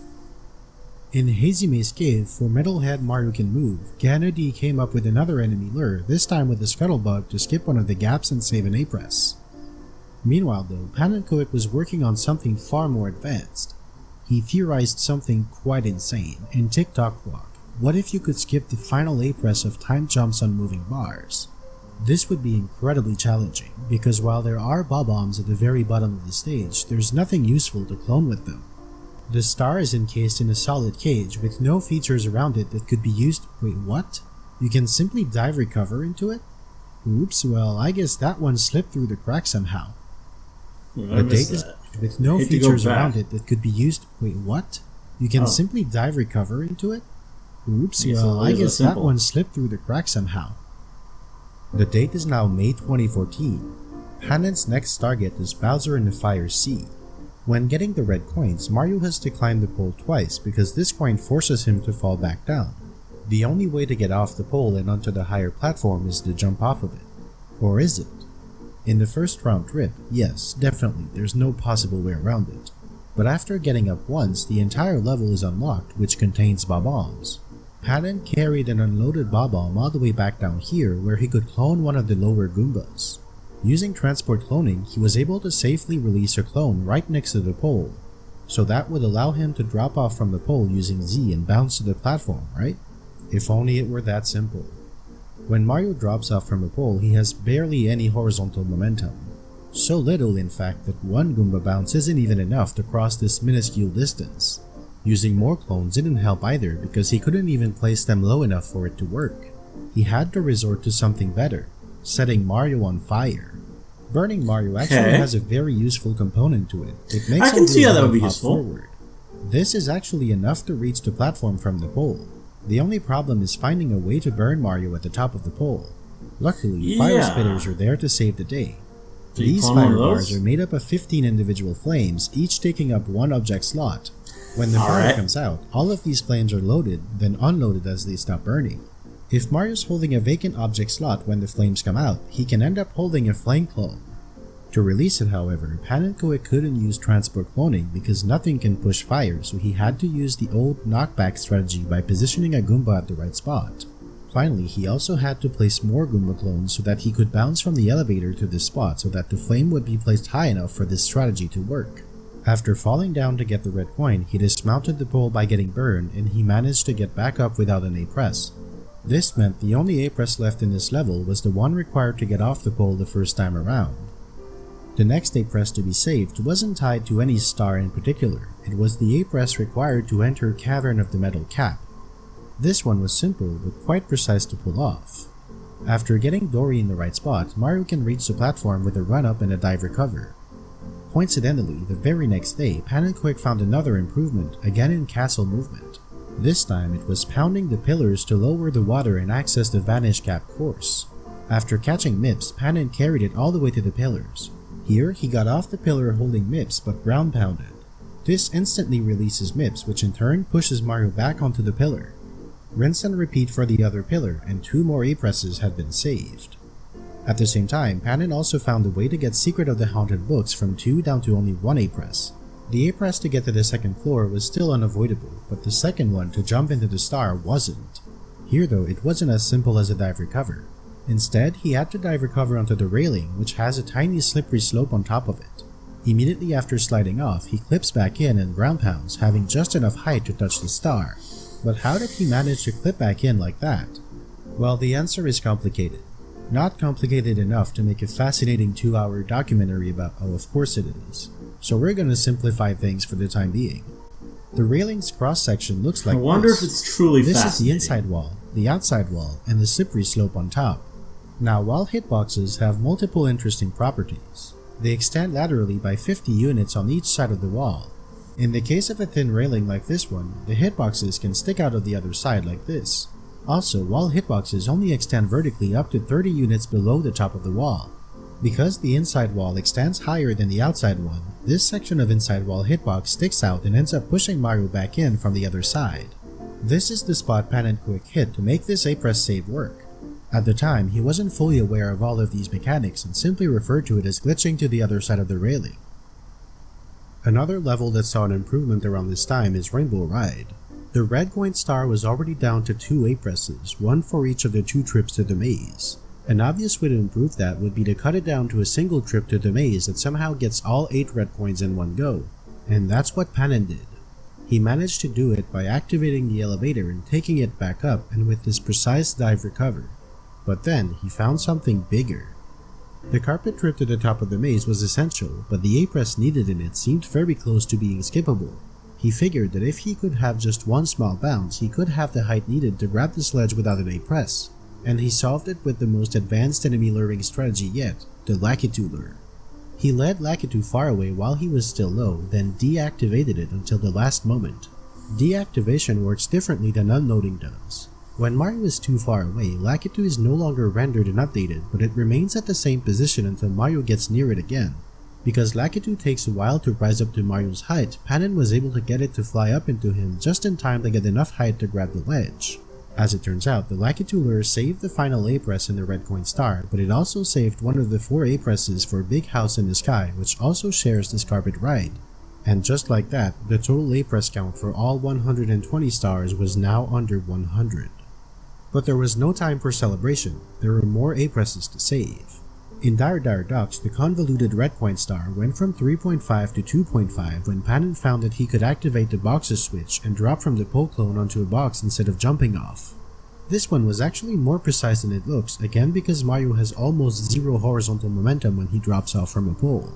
In Hazume's cave, for Metalhead Mario Can Move, Ganner D came up with another enemy lure, this time with a Scuttlebug to skip one of the gaps and save an A-Press. Meanwhile though, Pan and Koic was working on something far more advanced. He theorized something quite insane in TikTok Block. What if you could skip the final A press of time jumps on moving bars? This would be incredibly challenging, because while there are bob-ombs at the very bottom of the stage, there's nothing useful to clone with them. The star is encased in a solid cage with no features around it that could be used— wait, what? You can simply dive recover into it? Oops, well, I guess that one slipped through the crack somehow. The date is with no features around it that could be used— wait, what? You can simply dive recover into it? Oops, well, I guess that one slipped through the crack somehow. The date is now May 2014. Panon's next target is Bowser in the Fire Sea. When getting the red coins, Mario has to climb the pole twice because this coin forces him to fall back down. The only way to get off the pole and onto the higher platform is to jump off of it. Or is it? In the first round trip, yes, definitely, there's no possible way around it. But after getting up once, the entire level is unlocked, which contains bob-ombs. Panon carried an unloaded bob-omb all the way back down here where he could clone one of the lower Goombas. Using transport cloning, he was able to safely release a clone right next to the pole, so that would allow him to drop off from the pole using Z and bounce to the platform, right? If only it were that simple. When Mario drops off from a pole, he has barely any horizontal momentum. So little, in fact, that one Goomba bounce isn't even enough to cross this minuscule distance. Using more clones didn't help either because he couldn't even place them low enough for it to work. He had to resort to something better, setting Mario on fire. Burning Mario actually has a very useful component to it. It makes I can see how that would be useful. Forward. This is actually enough to reach the platform from the pole. The only problem is finding a way to burn Mario at the top of the pole. Luckily, fire spitters are there to save the day. These fire bars are made up of 15 individual flames, each taking up one object slot. When the fire comes out, all of these flames are loaded, then unloaded as they stop burning. If Mario's holding a vacant object slot when the flames come out, he can end up holding a flame clone. To release it, however, Panon couldn't use transport cloning because nothing can push fire, so he had to use the old knockback strategy by positioning a Goomba at the right spot. Finally, he also had to place more Goomba clones so that he could bounce from the elevator to this spot so that the flame would be placed high enough for this strategy to work. After falling down to get the red coin, he dismounted the pole by getting burned, and he managed to get back up without an A press. This meant the only A press left in this level was the one required to get off the pole the first time around. The next A press to be saved wasn't tied to any star in particular, it was the A press required to enter Cavern of the Metal Cap. This one was simple but quite precise to pull off. After getting Dory in the right spot, Mario can reach the platform with a run-up and a dive recover. Coincidentally, the very next day, Panon found another improvement, again in castle movement. This time it was pounding the pillars to lower the water and access the Vanish Cap course. After catching Mips, Panon carried it all the way to the pillars. Here, he got off the pillar holding Mips but ground pounded. This instantly releases Mips, which in turn pushes Mario back onto the pillar. Rinse and repeat for the other pillar, and 2 more A presses had been saved. At the same time, Panon also found a way to get Secret of the Haunted Books from 2 down to only 1 A press. The A press to get to the second floor was still unavoidable, but the second one to jump into the star wasn't. Here though, it wasn't as simple as a dive recover. Instead, he had to dive recover onto the railing, which has a tiny slippery slope on top of it. Immediately after sliding off, he clips back in and ground pounds, having just enough height to touch the star. But how did he manage to clip back in like that? Well, the answer is complicated. Not complicated enough to make a fascinating 2-hour documentary about— oh, of course it is. So we're gonna simplify things for the time being. The railing's cross-section looks like I wonder if it's truly This fascinating. is the inside wall, the outside wall, and the slippery slope on top. Now, while hitboxes have multiple interesting properties, they extend laterally by 50 units on each side of the wall. In the case of a thin railing like this one, the hitboxes can stick out of the other side like this. Also, wall hitboxes only extend vertically up to 30 units below the top of the wall. Because the inside wall extends higher than the outside one, this section of inside wall hitbox sticks out and ends up pushing Mario back in from the other side. This is the spot Panon hit to make this A-press save work. At the time, he wasn't fully aware of all of these mechanics and simply referred to it as glitching to the other side of the railing. Another level that saw an improvement around this time is Rainbow Ride. The red coin star was already down to 2 A-presses, one for each of the 2 trips to the maze. An obvious way to improve that would be to cut it down to a single trip to the maze that somehow gets all 8 red coins in one go, and that's what Panon did. He managed to do it by activating the elevator and taking it back up, and with this precise dive recover. But then, he found something bigger. The carpet trip to the top of the maze was essential, but the A-press needed in it seemed very close to being skippable. He figured that if he could have just one small bounce, he could have the height needed to grab the sledge without an A-press. And he solved it with the most advanced enemy luring strategy yet, the Lakitu lure. He led Lakitu far away while he was still low, then deactivated it until the last moment. Deactivation works differently than unloading does. When Mario is too far away, Lakitu is no longer rendered and updated, but it remains at the same position until Mario gets near it again. Because Lakitu takes a while to rise up to Mario's height, Panin was able to get it to fly up into him just in time to get enough height to grab the ledge. As it turns out, the Lakitu lure saved the final A-press in the red coin star, but it also saved one of the 4 A-presses for Big House in the Sky, which also shares this carpet ride. And just like that, the total A-press count for all 120 stars was now under 100. But there was no time for celebration, there were more A-presses to save. In Dire Dire Docks, the convoluted red coin star went from 3.5 to 2.5 when Panin found that he could activate the boxes switch and drop from the pole clone onto a box instead of jumping off. This one was actually more precise than it looks, again because Mario has almost zero horizontal momentum when he drops off from a pole.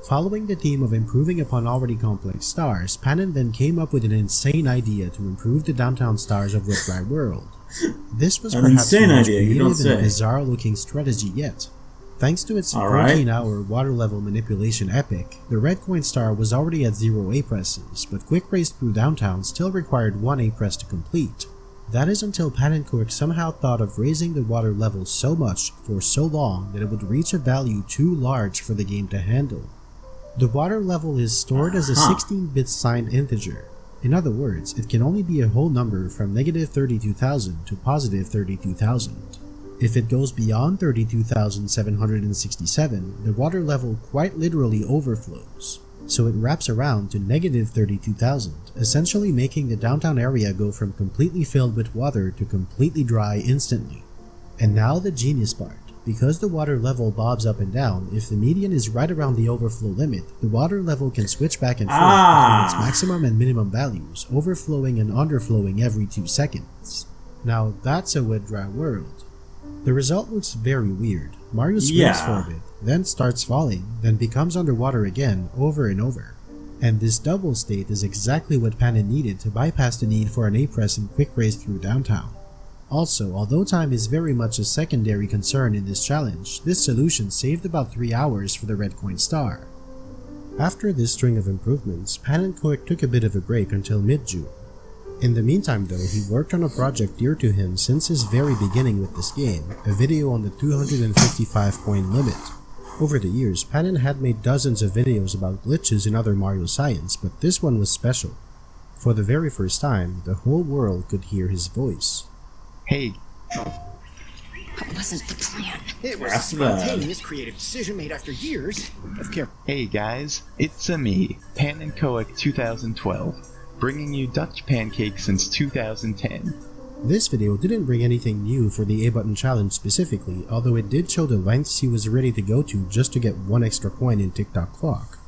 Following the theme of improving upon already complex stars, Panin then came up with an insane idea to improve the downtown stars of Wet Dry World. This was perhaps the most creative and bizarre looking strategy yet. Thanks to its 14-hour water level manipulation epic, the red coin star was already at 0 A-presses, but Quick Race Through Downtown still required 1 A-press to complete. That is until Panin Cook somehow thought of raising the water level so much for so long that it would reach a value too large for the game to handle. The water level is stored as a 16-bit signed integer. In other words, it can only be a whole number from negative 32,000 to positive 32,000. If it goes beyond 32,767, the water level quite literally overflows, so it wraps around to negative 32,000, essentially making the downtown area go from completely filled with water to completely dry instantly. And now the genius part. Because the water level bobs up and down, if the median is right around the overflow limit, the water level can switch back and forth between its maximum and minimum values, overflowing and underflowing every 2 seconds. Now that's a wet dry world. The result looks very weird. Mario swims for a bit, then starts falling, then becomes underwater again over and over. And this double state is exactly what Panin needed to bypass the need for an A-press in Quick Race Through Downtown. Also, although time is very much a secondary concern in this challenge, this solution saved about 3 hours for the red coin star. After this string of improvements, Panin Cook took a bit of a break until mid-June. In the meantime though, he worked on a project dear to him since his very beginning with this game, a video on the 255 coin limit. Over the years, Panin had made dozens of videos about glitches in other Mario science, but this one was special. For the very first time, the whole world could hear his voice. Hey. That wasn't the plan. It was a spontaneous creative decision made after years of care. Hey guys, it's me, Panenkoic 2012, bringing you Dutch pancakes since 2010. This video didn't bring anything new for the A-button challenge specifically, although it did show the lengths he was ready to go to just to get 1 extra coin in TikTok clock.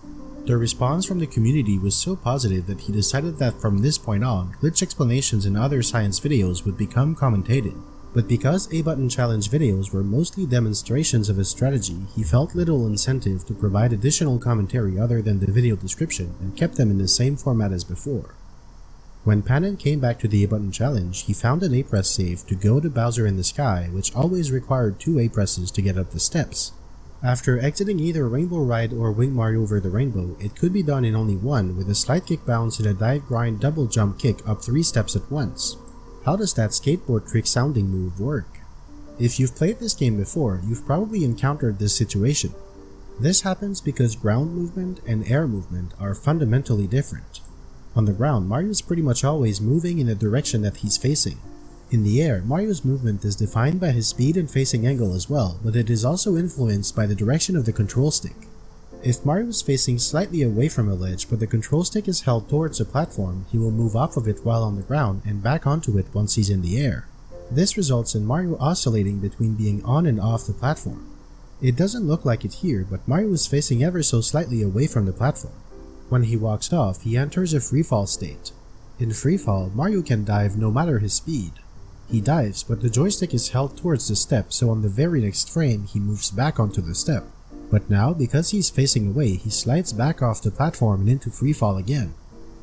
The response from the community was so positive that he decided that from this point on, glitch explanations in other science videos would become commentated. But because A-button challenge videos were mostly demonstrations of his strategy, he felt little incentive to provide additional commentary other than the video description and kept them in the same format as before. When Panin came back to the A-button challenge, he found an A-press save to go to Bowser in the Sky, which always required 2 A-presses to get up the steps. After exiting either Rainbow Ride or Wing Mario Over the Rainbow, it could be done in only one with a slide kick bounce and a dive grind double jump kick up 3 steps at once. How does that skateboard trick sounding move work? If you've played this game before, you've probably encountered this situation. This happens because ground movement and air movement are fundamentally different. On the ground, Mario is pretty much always moving in the direction that he's facing. In the air, Mario's movement is defined by his speed and facing angle as well, but it is also influenced by the direction of the control stick. If Mario is facing slightly away from a ledge but the control stick is held towards a platform, he will move off of it while on the ground and back onto it once he's in the air. This results in Mario oscillating between being on and off the platform. It doesn't look like it here, but Mario is facing ever so slightly away from the platform. When he walks off, he enters a freefall state. In freefall, Mario can dive no matter his speed. He dives, but the joystick is held towards the step, so on the very next frame he moves back onto the step. But now, because he's facing away, he slides back off the platform and into freefall again.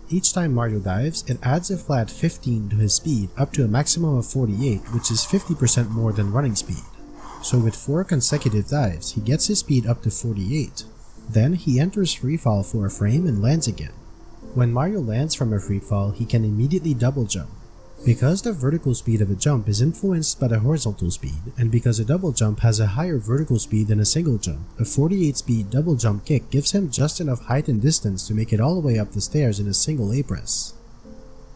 Each time Mario dives, it adds a flat 15 to his speed up to a maximum of 48, which is 50% more than running speed. So with 4 consecutive dives, he gets his speed up to 48. Then he enters freefall for a frame and lands again. When Mario lands from a freefall, he can immediately double jump. Because the vertical speed of a jump is influenced by the horizontal speed, and because a double jump has a higher vertical speed than a single jump, a 48 speed double jump kick gives him just enough height and distance to make it all the way up the stairs in a single A-press.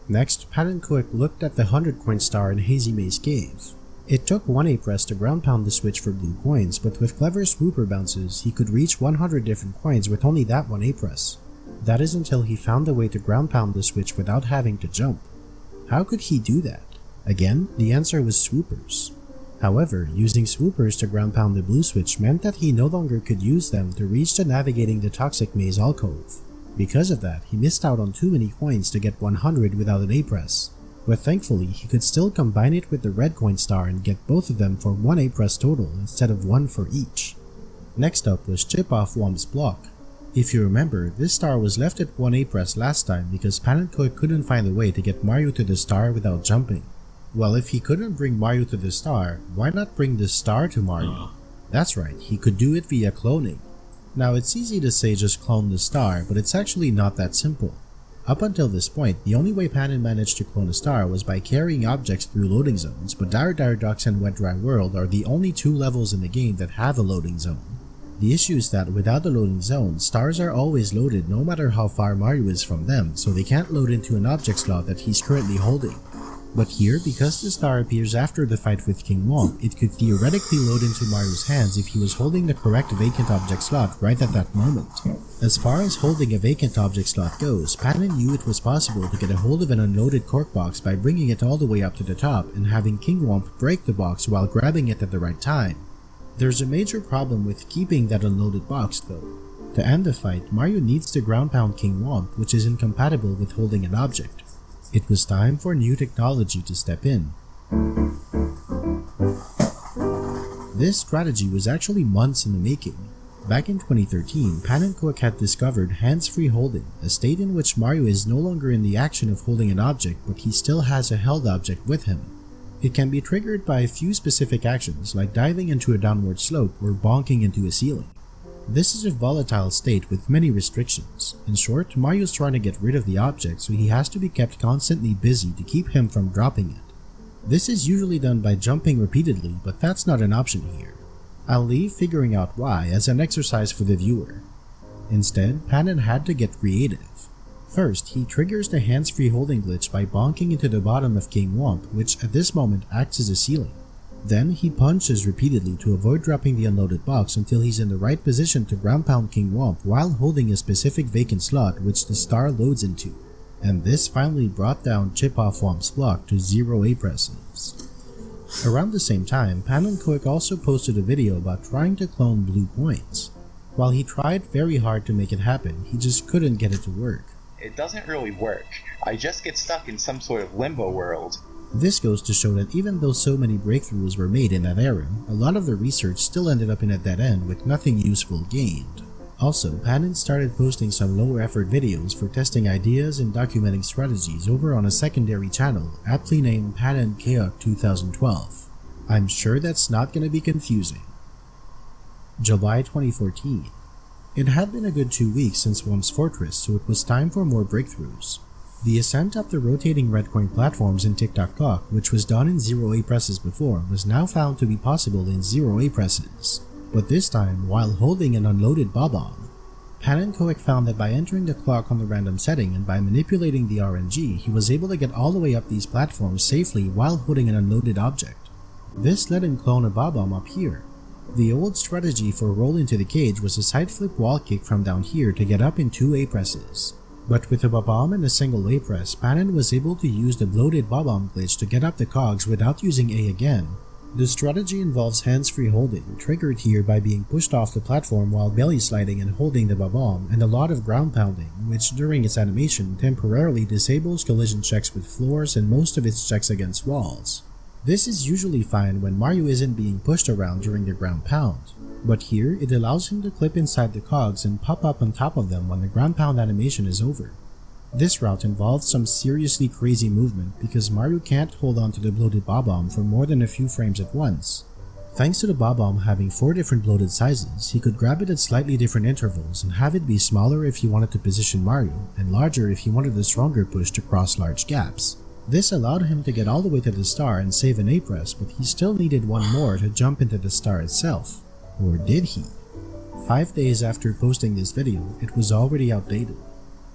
Next, Pan and Quick looked at the 100 coin star in Hazy Maze Cave. It took 1 A-press to ground pound the switch for blue coins, but with clever swooper bounces, he could reach 100 different coins with only that 1 A-press. That is until he found a way to ground pound the switch without having to jump. How could he do that? Again, the answer was swoopers. However, using swoopers to ground pound the blue switch meant that he no longer could use them to reach the navigating the toxic maze alcove. Because of that, he missed out on too many coins to get 100 without an A-press. But thankfully, he could still combine it with the red coin star and get both of them for 1 A-press total instead of 1 for each. Next up was Chip Off Womp's block. If you remember, this star was left at 1 A-press last time because Pan and Quick couldn't find a way to get Mario to the star without jumping. Well, if he couldn't bring Mario to the star, why not bring the star to Mario? That's right, he could do it via cloning. Now it's easy to say just clone the star, but it's actually not that simple. Up until this point, the only way Pan managed to clone a star was by carrying objects through loading zones, but Dire Dire Ducks and Wet Dry World are the only 2 levels in the game that have a loading zone. The issue is that without the loading zone, stars are always loaded no matter how far Mario is from them, so they can't load into an object slot that he's currently holding. But here, because the star appears after the fight with King Womp, it could theoretically load into Mario's hands if he was holding the correct vacant object slot right at that moment. As far as holding a vacant object slot goes, Pan knew it was possible to get a hold of an unloaded cork box by bringing it all the way up to the top and having King Womp break the box while grabbing it at the right time. There's a major problem with keeping that unloaded box though. To end the fight, Mario needs to ground pound King Womp, which is incompatible with holding an object. It was time for new technology to step in. This strategy was actually months in the making. Back in 2013, Pan and Quick had discovered hands-free holding, a state in which Mario is no longer in the action of holding an object, but he still has a held object with him. It can be triggered by a few specific actions like diving into a downward slope or bonking into a ceiling. This is a volatile state with many restrictions. In short, Mario's trying to get rid of the object, so he has to be kept constantly busy to keep him from dropping it. This is usually done by jumping repeatedly, but that's not an option here. I'll leave figuring out why as an exercise for the viewer. Instead, Pan had to get creative. First, he triggers the hands-free holding glitch by bonking into the bottom of King Womp, which at this moment acts as a ceiling. Then he punches repeatedly to avoid dropping the unloaded box until he's in the right position to ground pound King Womp while holding a specific vacant slot which the star loads into. And this finally brought down Chip Off Womp's block to 0 A-presses. Around the same time, Pan and Quick also posted a video about trying to clone blue coins. While he tried very hard to make it happen, he just couldn't get it to work. It doesn't really work. I just get stuck in some sort of limbo world. This goes to show that even though so many breakthroughs were made in that era, a lot of the research still ended up in a dead end with nothing useful gained. Also, Pan started posting some lower effort videos for testing ideas and documenting strategies over on a secondary channel, aptly named Pan Chaos 2012. I'm sure that's not gonna be confusing. July 2014. It had been a good 2 weeks since Womp's Fortress, so it was time for more breakthroughs. The ascent up the rotating red coin platforms in Tic-Tac Clock, which was done in 0 A-presses before, was now found to be possible in 0 A-presses. But this time, while holding an unloaded Bob-omb. Pan and Quick found that by entering the clock on the random setting and by manipulating the RNG, he was able to get all the way up these platforms safely while holding an unloaded object. This let him clone a Bob-omb up here. The old strategy for roll into the cage was a side flip wall kick from down here to get up in 2 A-presses. But with a Bob-omb and a single A-press, Pan was able to use the bloated Bob-omb glitch to get up the cogs without using A again, The strategy involves hands-free holding, triggered here by being pushed off the platform while belly sliding and holding the bomb, and a lot of ground pounding, which during its animation temporarily disables collision checks with floors and most of its checks against walls. This is usually fine when Mario isn't being pushed around during the ground pound, but here it allows him to clip inside the cogs and pop up on top of them when the ground pound animation is over. This route involves some seriously crazy movement because Mario can't hold on to the bloated Bob-omb for more than a few frames at once. Thanks to the Bob-omb having 4 different bloated sizes, he could grab it at slightly different intervals and have it be smaller if he wanted to position Mario, and larger if he wanted a stronger push to cross large gaps. This allowed him to get all the way to the star and save an A-press, but he still needed one more to jump into the star itself. Or did he? 5 days after posting this video, it was already outdated.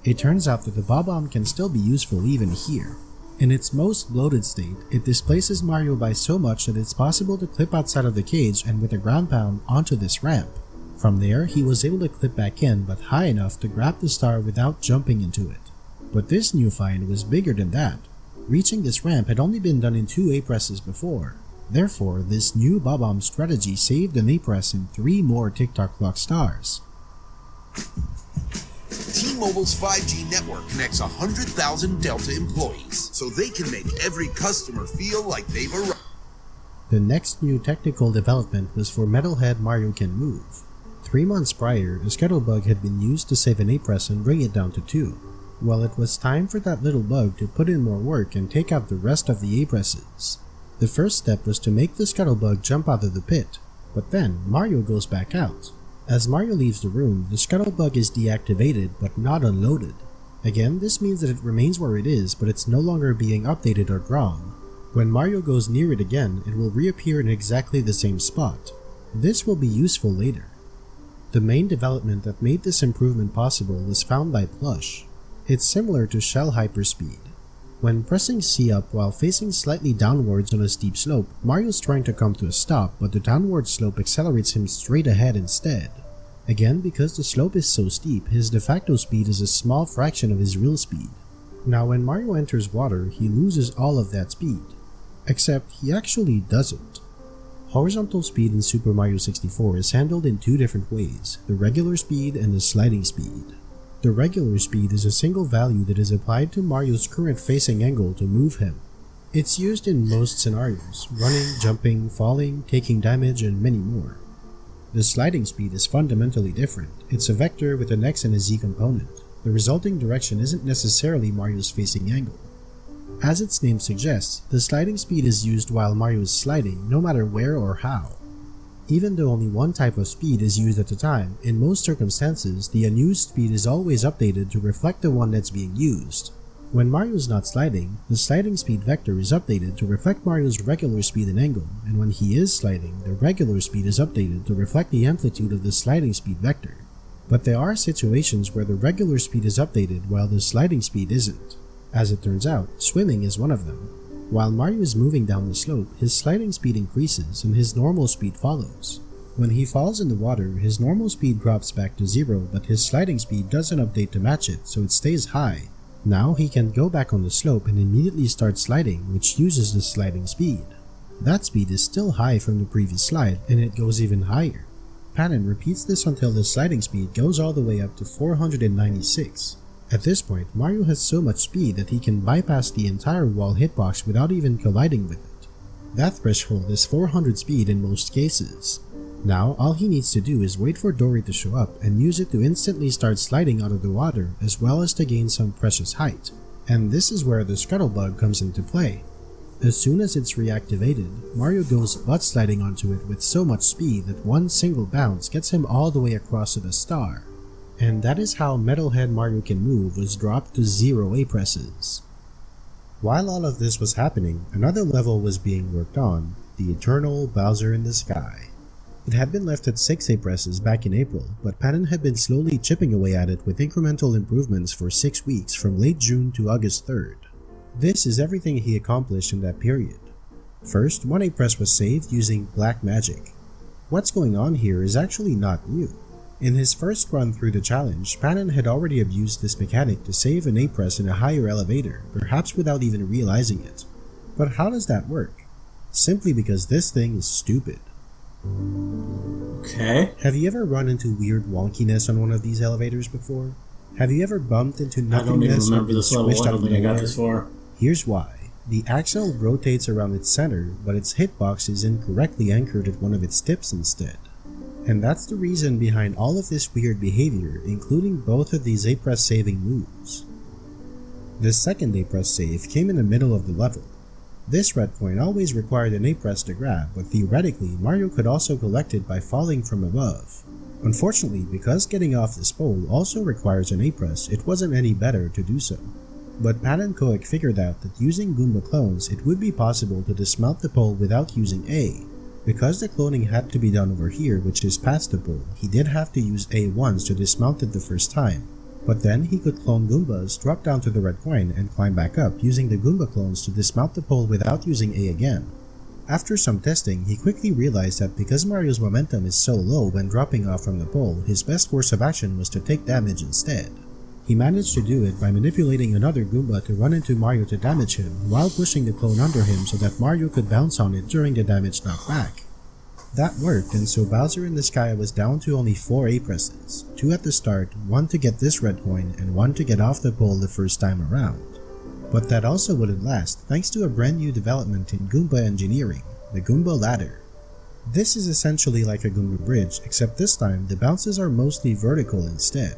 It turns out that the Bob-omb can still be useful even here. In its most bloated state, it displaces Mario by so much that it's possible to clip outside of the cage and with a ground pound onto this ramp. From there, he was able to clip back in but high enough to grab the star without jumping into it. But this new find was bigger than that. Reaching this ramp had only been done in 2 A-presses before. Therefore, this new Bob-omb strategy saved an A-press in 3 more TikTok clock stars. T-Mobile's 5G network connects 100,000 Delta employees, so they can make every customer feel like they've arrived. The next new technical development was for Metalhead Mario Can Move. 3 months prior, a scuttlebug had been used to save an A-press and bring it down to 2. Well, it was time for that little bug to put in more work and take out the rest of the A-presses. The first step was to make the scuttlebug jump out of the pit, but then Mario goes back out. As Mario leaves the room, the scuttlebug is deactivated but not unloaded. Again, this means that it remains where it is, but it's no longer being updated or drawn. When Mario goes near it again, it will reappear in exactly the same spot. This will be useful later. The main development that made this improvement possible was found by Plush. It's similar to Shell Hyperspeed. When pressing C up while facing slightly downwards on a steep slope, Mario's trying to come to a stop, but the downward slope accelerates him straight ahead instead. Again, because the slope is so steep, his de facto speed is a small fraction of his real speed. Now when Mario enters water, he loses all of that speed. Except he actually doesn't. Horizontal speed in Super Mario 64 is handled in 2 different ways, the regular speed and the sliding speed. The regular speed is a single value that is applied to Mario's current facing angle to move him. It's used in most scenarios, running, jumping, falling, taking damage, and many more. The sliding speed is fundamentally different. It's a vector with an x and a z component. The resulting direction isn't necessarily Mario's facing angle. As its name suggests, the sliding speed is used while Mario is sliding, no matter where or how. Even though only one type of speed is used at a time, in most circumstances, the unused speed is always updated to reflect the one that's being used. When Mario is not sliding, the sliding speed vector is updated to reflect Mario's regular speed and angle, and when he is sliding, the regular speed is updated to reflect the amplitude of the sliding speed vector. But there are situations where the regular speed is updated while the sliding speed isn't. As it turns out, swimming is one of them. While Mario is moving down the slope, his sliding speed increases and his normal speed follows. When he falls in the water, his normal speed drops back to 0, but his sliding speed doesn't update to match it, so it stays high. Now he can go back on the slope and immediately start sliding, which uses the sliding speed. That speed is still high from the previous slide, and it goes even higher. Panin repeats this until the sliding speed goes all the way up to 496. At this point, Mario has so much speed that he can bypass the entire wall hitbox without even colliding with it. That threshold is 400 speed in most cases. Now, all he needs to do is wait for Dory to show up and use it to instantly start sliding out of the water as well as to gain some precious height. And this is where the scuttlebug comes into play. As soon as it's reactivated, Mario goes butt sliding onto it with so much speed that one single bounce gets him all the way across to the star. And that is how Metalhead Mario Can Move was dropped to 0 A-presses. While all of this was happening, another level was being worked on, the Eternal Bowser in the Sky. It had been left at 6 A-presses back in April, but Panin had been slowly chipping away at it with incremental improvements for 6 weeks from late June to August 3rd. This is everything he accomplished in that period. First, 1 A-press was saved using black magic. What's going on here is actually not new. In his first run through the challenge, Panin had already abused this mechanic to save an A-press in a higher elevator, perhaps without even realizing it. But how does that work? simply because this thing is stupid. Okay. Have you ever run into weird wonkiness on one of these elevators before? Have you ever bumped into I don't even nothingness and remember been this level. squished I out don't of think I got nowhere? this far. Here's why. The axle rotates around its center, but its hitbox is incorrectly anchored at one of its tips instead. And that's the reason behind all of this weird behavior, including both of these A-press saving moves. The second A-press save came in the middle of the level. This red coin always required an A-press to grab, but theoretically Mario could also collect it by falling from above. Unfortunately, because getting off this pole also requires an A-press, it wasn't any better to do so. But Pan and Koek figured out that using Goomba clones, it would be possible to dismount the pole without using A. Because the cloning had to be done over here, which is past the pole, he did have to use A once to dismount it the first time. But then he could clone Goombas, drop down to the red coin, and climb back up using the Goomba clones to dismount the pole without using A again. After some testing, he quickly realized that because Mario's momentum is so low when dropping off from the pole, his best course of action was to take damage instead. He managed to do it by manipulating another Goomba to run into Mario to damage him, while pushing the clone under him so that Mario could bounce on it during the damage knockback. That worked, and so Bowser in the Sky was down to only 4 A-presses, 2 at the start, 1 to get this red coin, and 1 to get off the pole the first time around. But that also wouldn't last, thanks to a brand new development in Goomba engineering, the Goomba Ladder. This is essentially like a Goomba bridge, except this time the bounces are mostly vertical instead.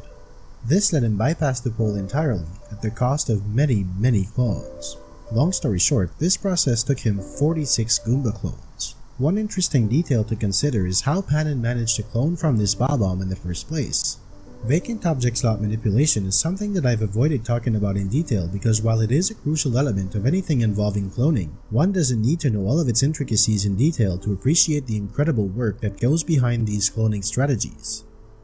This let him bypass the pole entirely, at the cost of many clones. Long story short, this process took him 46 Goomba clones. One interesting detail to consider is how Panin managed to clone from this Bob-omb in the first place. Vacant object slot manipulation is something that I've avoided talking about in detail because while it is a crucial element of anything involving cloning, one doesn't need to know all of its intricacies in detail to appreciate the incredible work that goes behind these cloning strategies.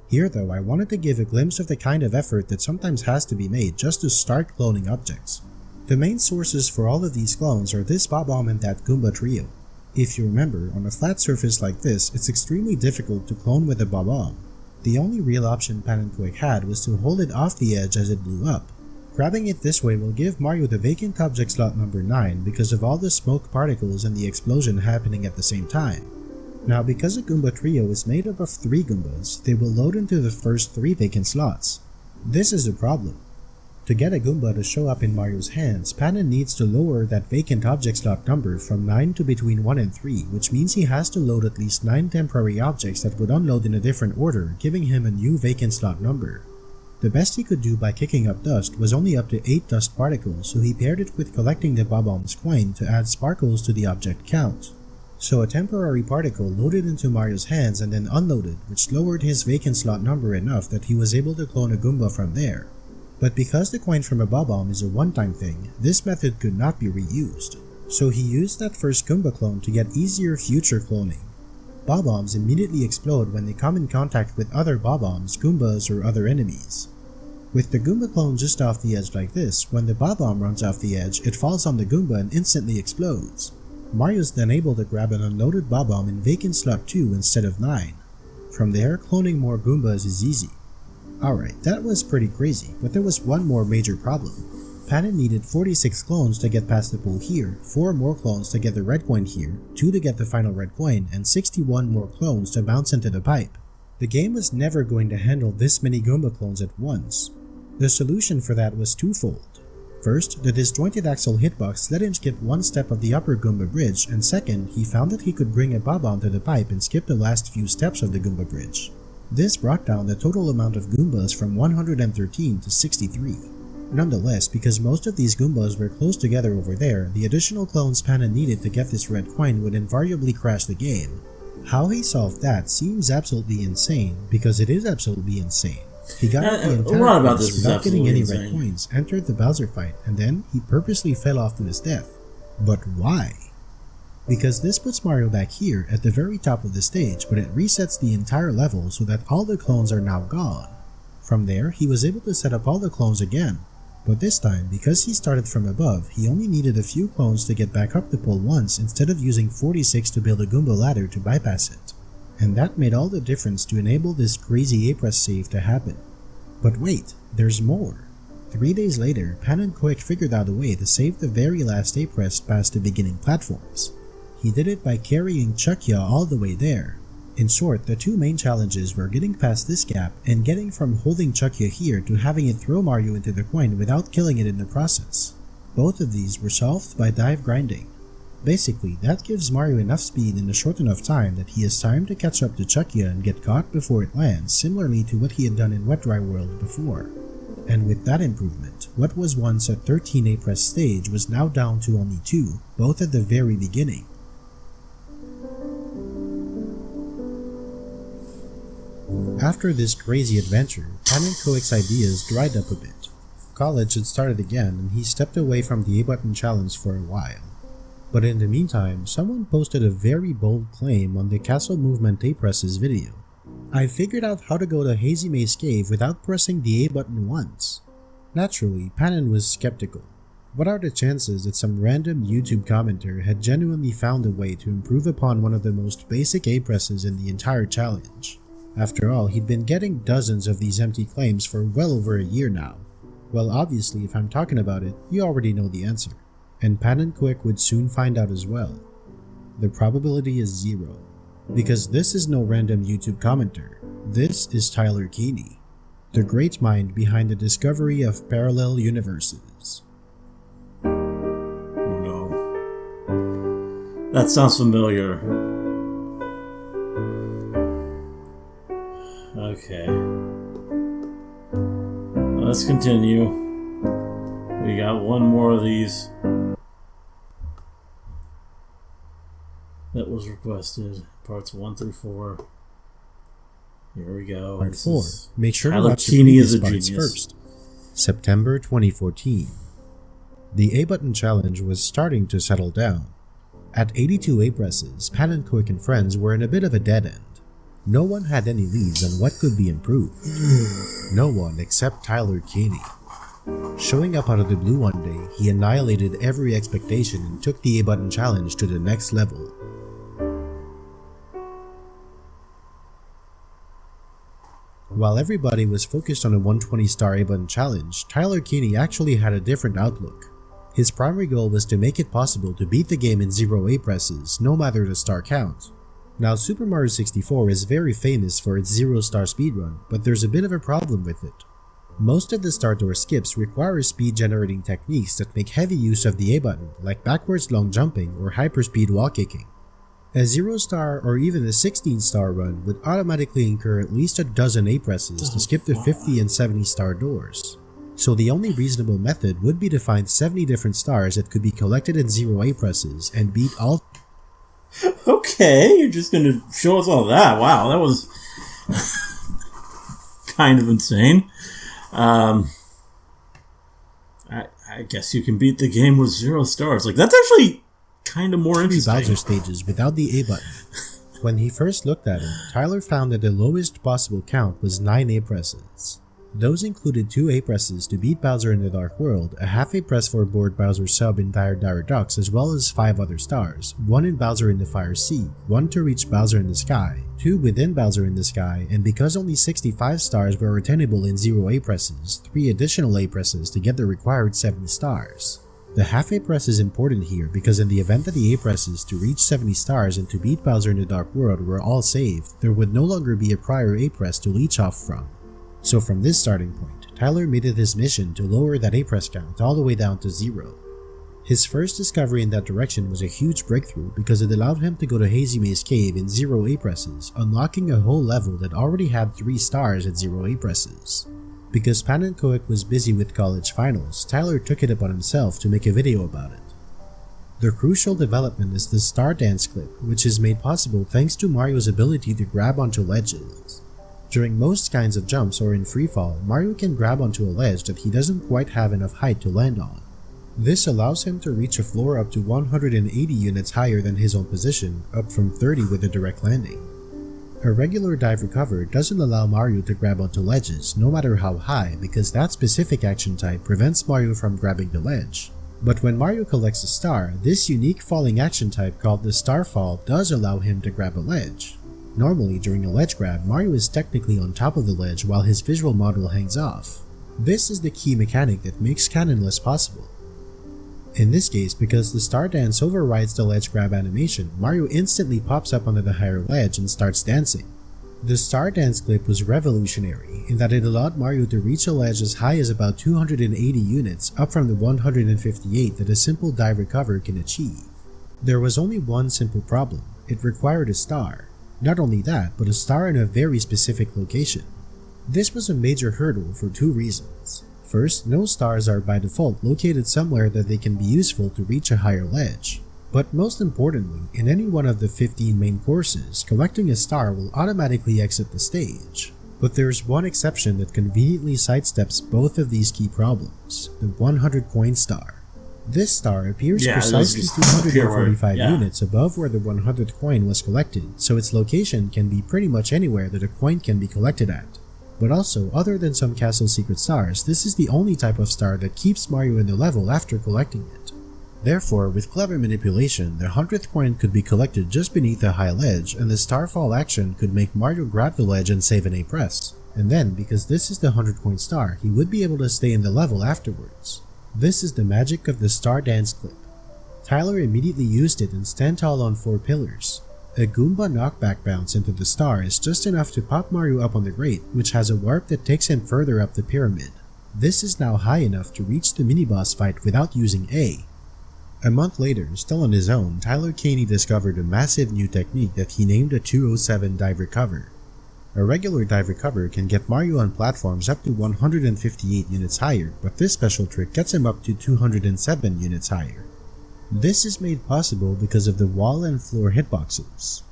Here though, I wanted to give a glimpse of the kind of effort that sometimes has to be made just to start cloning objects. The main sources for all of these clones are this Bob-omb and that Goomba trio. If you remember, on a flat surface like this, it's extremely difficult to clone with a Bob-omb. The only real option Pan and Koek had was to hold it off the edge as it blew up. Grabbing it this way will give Mario the vacant object slot number 9 because of all the smoke particles and the explosion happening at the same time. Now because a Goomba trio is made up of 3 Goombas, they will load into the first 3 vacant slots. This is the problem. To get a Goomba to show up in Mario's hands, Panin needs to lower that vacant object slot number from 9 to between 1 and 3, which means he has to load at least 9 temporary objects that would unload in a different order, giving him a new vacant slot number. The best he could do by kicking up dust was only up to 8 dust particles, so he paired it with collecting the Bob-omb's coin to add sparkles to the object count. So a temporary particle loaded into Mario's hands and then unloaded, which lowered his vacant slot number enough that he was able to clone a Goomba from there. But because the coin from a Bob-omb is a one-time thing, this method could not be reused. So he used that first Goomba clone to get easier future cloning. Bob-ombs immediately explode when they come in contact with other Bob-ombs, Goombas, or other enemies. With the Goomba clone just off the edge like this, when the Bob-omb runs off the edge, it falls on the Goomba and instantly explodes. Mario's then able to grab an unloaded Bob-omb in vacant slot 2 instead of 9. From there, cloning more Goombas is easy. Alright, that was pretty crazy, but there was one more major problem. Panin needed 46 clones to get past the pole here, 4 more clones to get the red coin here, 2 to get the final red coin, and 61 more clones to bounce into the pipe. The game was never going to handle this many Goomba clones at once. The solution for that was twofold. First, the disjointed axle hitbox let him skip one step of the upper Goomba bridge, and second, he found that he could bring a Bob-omb to the pipe and skip the last few steps of the Goomba bridge. This brought down the total amount of Goombas from 113 to 63. Nonetheless, because most of these Goombas were close together over there, the additional clones Panin needed to get this red coin would invariably crash the game. How he solved that seems absolutely insane, because it is absolutely insane. He got out the entire place without getting any red coins, entered the Bowser fight, and then he purposely fell off to his death. But why? Because this puts Mario back here at the very top of the stage, but it resets the entire level so that all the clones are now gone. From there, he was able to set up all the clones again, but this time, because he started from above, he only needed a few clones to get back up the pole once instead of using 46 to build a Goomba ladder to bypass it. And that made all the difference to enable this crazy A-press save to happen. But wait, there's more. 3 days later, Pan and Koek figured out a way to save the very last A-press past the beginning platforms. he did it by carrying Chuckya all the way there. In short, the two main challenges were getting past this gap and getting from holding Chuckya here to having it throw Mario into the coin without killing it in the process. Both of these were solved by dive grinding. Basically, that gives Mario enough speed in a short enough time that he has time to catch up to Chuckya and get caught before it lands, similarly to what he had done in Wet Dry World before. And with that improvement, what was once a 13 A-press stage was now down to only 2, both at the very beginning. After this crazy adventure, Pan and Koich's ideas dried up a bit. College had started again and he stepped away from the A-button challenge for a while. But in the meantime, someone posted a very bold claim on the Castle Movement A-Presses video. I figured out how to go to Hazy Maze Cave without pressing the A button once. Naturally, Panin was skeptical. What are the chances that some random YouTube commenter had genuinely found a way to improve upon one of the most basic A-presses in the entire challenge? After all, he'd been getting dozens of these empty claims for well over a year now. Well, obviously, if I'm talking about it, you already know the answer. And Pan and Koich would soon find out as well. The probability is 0. Because this is no random YouTube commenter. This is Tyler Keeney, the great mind behind the discovery of parallel universes. Oh no. That sounds familiar. Okay. Let's continue. We got one more of these that was requested. Parts 1 through 4. Here we go. Part 4. Make sure Tyler to watch the Keeney is previous a parts genius. first. September 2014. The A-button challenge was starting to settle down. At 82 A-presses, Pan and Koich and friends were in a bit of a dead end. No one had any leads on what could be improved. No one except Tyler Keeney. Showing up out of the blue one day, he annihilated every expectation and took the A-button challenge to the next level. While everybody was focused on a 120-star A-button challenge, Tyler Keeney actually had a different outlook. His primary goal was to make it possible to beat the game in 0 A-presses, no matter the star count. Now, Super Mario 64 is very famous for its 0-star speedrun, but there's a bit of a problem with it. Most of the star door skips require speed-generating techniques that make heavy use of the A-button, like backwards long jumping or hyperspeed wall kicking. A 0-star or even a 16-star run would automatically incur at least a dozen A-presses to skip the 50 and 70-star doors. So the only reasonable method would be to find 70 different stars that could be collected in 0 A-presses and beat all. Okay, you're just gonna show us all that. Wow, that was kind of insane. I guess you can beat the game with 0 stars. Like, that's actually kind of more interesting. Bowser stages without the A button. When he first looked at it, Tyler found that the lowest possible count was 9 A-presses. Those included 2 A-presses to beat Bowser in the Dark World, a half A-press for board Bowser's sub in Dire Dire Ducks, as well as 5 other stars, 1 in Bowser in the Fire Sea, 1 to reach Bowser in the Sky, 2 within Bowser in the Sky, and because only 65 stars were attainable in 0 A-presses, 3 additional A-presses to get the required 70 stars. The half A-press is important here because in the event that the A-presses to reach 70 stars and to beat Bowser in the Dark World were all saved, there would no longer be a prior A-press to leech off from. So from this starting point, Tyler made it his mission to lower that A-press count all the way down to 0. His first discovery in that direction was a huge breakthrough because it allowed him to go to Hazy Maze Cave in 0 A-presses, unlocking a whole level that already had 3 stars at 0 A-presses. Because Pan and Koich was busy with college finals, Tyler took it upon himself to make a video about it. The crucial development is the Star Dance clip, which is made possible thanks to Mario's ability to grab onto ledges. During most kinds of jumps or in freefall, Mario can grab onto a ledge that he doesn't quite have enough height to land on. This allows him to reach a floor up to 180 units higher than his own position, up from 30 with a direct landing. A regular dive recover doesn't allow Mario to grab onto ledges, no matter how high, because that specific action type prevents Mario from grabbing the ledge. But when Mario collects a star, this unique falling action type called the Star Fall does allow him to grab a ledge. Normally, during a ledge grab, Mario is technically on top of the ledge while his visual model hangs off. This is the key mechanic that makes canonless possible. In this case, because the star dance overrides the ledge grab animation, Mario instantly pops up onto the higher ledge and starts dancing. The star dance clip was revolutionary in that it allowed Mario to reach a ledge as high as about 280 units, up from the 158 that a simple dive recover can achieve. There was only one simple problem: it required a star. Not only that, but a star in a very specific location. This was a major hurdle for two reasons. First, no stars are by default located somewhere that they can be useful to reach a higher ledge. But most importantly, in any one of the 15 main courses, collecting a star will automatically exit the stage. But there's one exception that conveniently sidesteps both of these key problems: the 100 coin star. This star appears precisely 245 units above where the 100th coin was collected, so its location can be pretty much anywhere that a coin can be collected at. But also, other than some castle secret stars, this is the only type of star that keeps Mario in the level after collecting it. Therefore, with clever manipulation, the 100th coin could be collected just beneath a high ledge, and the starfall action could make Mario grab the ledge and save an A press. And then, because this is the 100 coin star, he would be able to stay in the level afterwards. This is the magic of the star dance clip. Tyler immediately used it and stand tall on 4 pillars. A Goomba knockback bounce into the star is just enough to pop Mario up on the grate, which has a warp that takes him further up the pyramid. This is now high enough to reach the mini-boss fight without using A. A month later, still on his own, Tyler Caney discovered a massive new technique that he named a 207 dive recover. A regular dive recover can get Mario on platforms up to 158 units higher, but this special trick gets him up to 207 units higher. This is made possible because of the wall and floor hitboxes.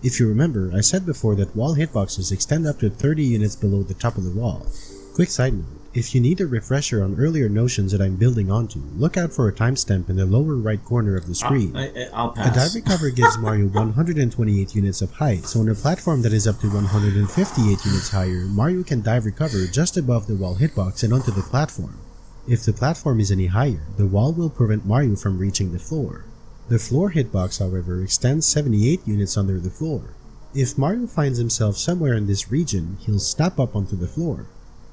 If you remember, I said before that wall hitboxes extend up to 30 units below the top of the wall. Quick side note, if you need a refresher on earlier notions that I'm building onto, look out for a timestamp in the lower right corner of the screen. I'll pass. A dive recover gives Mario 128 units of height, so on a platform that is up to 158 units higher, Mario can dive recover just above the wall hitbox and onto the platform. If the platform is any higher, the wall will prevent Mario from reaching the floor. The floor hitbox, however, extends 78 units under the floor. If Mario finds himself somewhere in this region, he'll snap up onto the floor.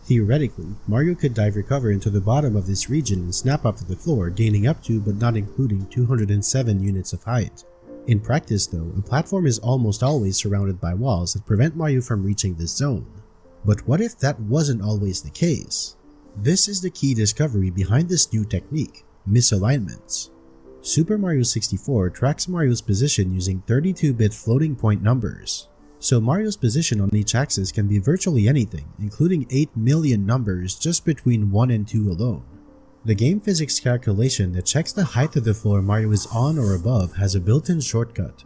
Theoretically, Mario could dive recover into the bottom of this region and snap up to the floor, gaining up to but not including 207 units of height. In practice though, a platform is almost always surrounded by walls that prevent Mario from reaching this zone. But what if that wasn't always the case? This is the key discovery behind this new technique: misalignments. Super Mario 64 tracks Mario's position using 32-bit floating point numbers. So Mario's position on each axis can be virtually anything, including 8 million numbers just between 1 and 2 alone. The game physics calculation that checks the height of the floor Mario is on or above has a built-in shortcut.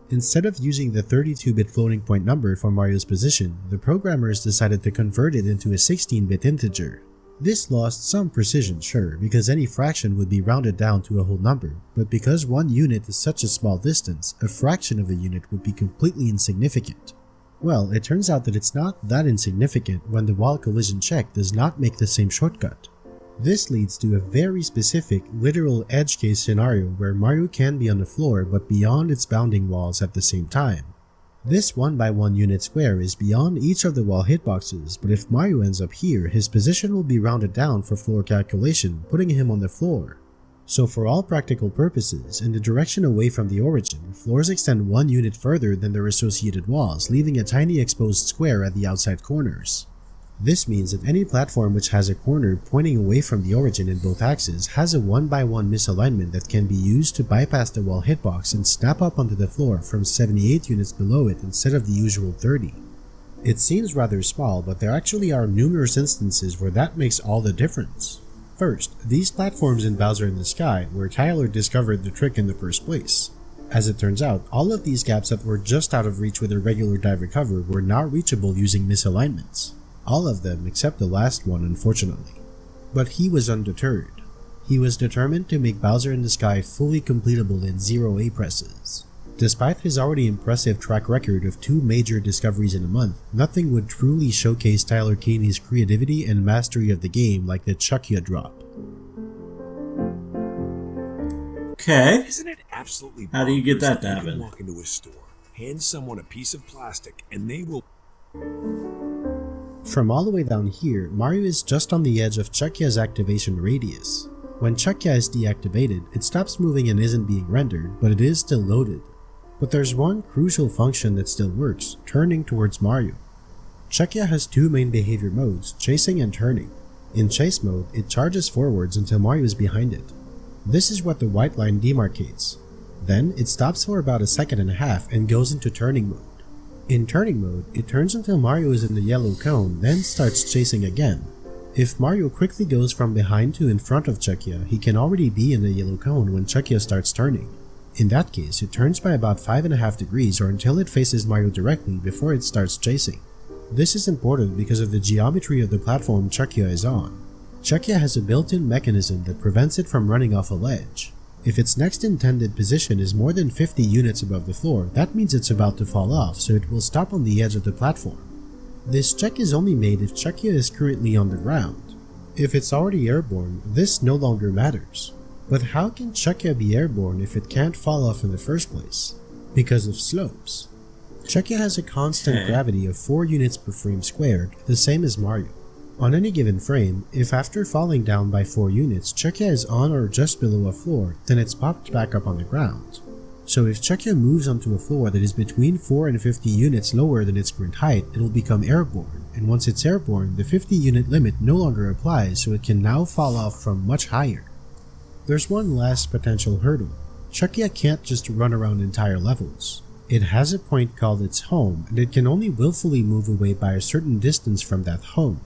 Instead of using the 32-bit floating point number for Mario's position, the programmers decided to convert it into a 16-bit integer. This lost some precision, sure, because any fraction would be rounded down to a whole number, but because 1 unit is such a small distance, a fraction of a unit would be completely insignificant. Well, it turns out that it's not that insignificant when the wall collision check does not make the same shortcut. This leads to a very specific, literal edge case scenario where Mario can be on the floor but beyond its bounding walls at the same time. This 1x1 unit square is beyond each of the wall hitboxes, but if Mario ends up here, his position will be rounded down for floor calculation, putting him on the floor. So for all practical purposes, in the direction away from the origin, floors extend 1 unit further than their associated walls, leaving a tiny exposed square at the outside corners. This means that any platform which has a corner pointing away from the origin in both axes has a 1x1 misalignment that can be used to bypass the wall hitbox and snap up onto the floor from 78 units below it instead of the usual 30. It seems rather small, but there actually are numerous instances where that makes all the difference. First, these platforms in Bowser in the Sky, where Tyler discovered the trick in the first place. As it turns out, all of these gaps that were just out of reach with a regular dive recover were now reachable using misalignments. All of them except the last one, unfortunately. But he was undeterred. He was determined to make Bowser in the Sky fully completable in 0 A presses. Despite his already impressive track record of 2 major discoveries in a month, nothing would truly showcase Tyler Caney's creativity and mastery of the game like the Chuckya drop. Okay. Isn't it absolutely How do you get that to you happen? can walk into a store, hand someone a piece of plastic, and they will... From all the way down here, Mario is just on the edge of Chuckya's activation radius. When Czechia is deactivated, it stops moving and isn't being rendered, but it is still loaded. But there's one crucial function that still works, turning towards Mario. Czechia has two main behavior modes, chasing and turning. In chase mode, it charges forwards until Mario is behind it. This is what the white line demarcates. Then, it stops for about a second and a half and goes into turning mode. In turning mode, it turns until Mario is in the yellow cone, then starts chasing again. If Mario quickly goes from behind to in front of Czechia, he can already be in the yellow cone when Czechia starts turning. In that case, it turns by about 5.5 degrees or until it faces Mario directly before it starts chasing. This is important because of the geometry of the platform Czechia is on. Czechia has a built-in mechanism that prevents it from running off a ledge. If its next intended position is more than 50 units above the floor, that means it's about to fall off, so it will stop on the edge of the platform. This check is only made if Czechia is currently on the ground. If it's already airborne, this no longer matters. But how can Czechia be airborne if it can't fall off in the first place? Because of slopes. Czechia has a constant gravity of 4 units per frame squared, the same as Mario. On any given frame, if after falling down by 4 units, Czechia is on or just below a floor, then it's popped back up on the ground. So if Czechia moves onto a floor that is between 4 and 50 units lower than its current height, it will become airborne, and once it's airborne, the 50 unit limit no longer applies, so it can now fall off from much higher. There's one last potential hurdle. Czechia can't just run around entire levels. It has a point called its home, and it can only willfully move away by a certain distance from that home.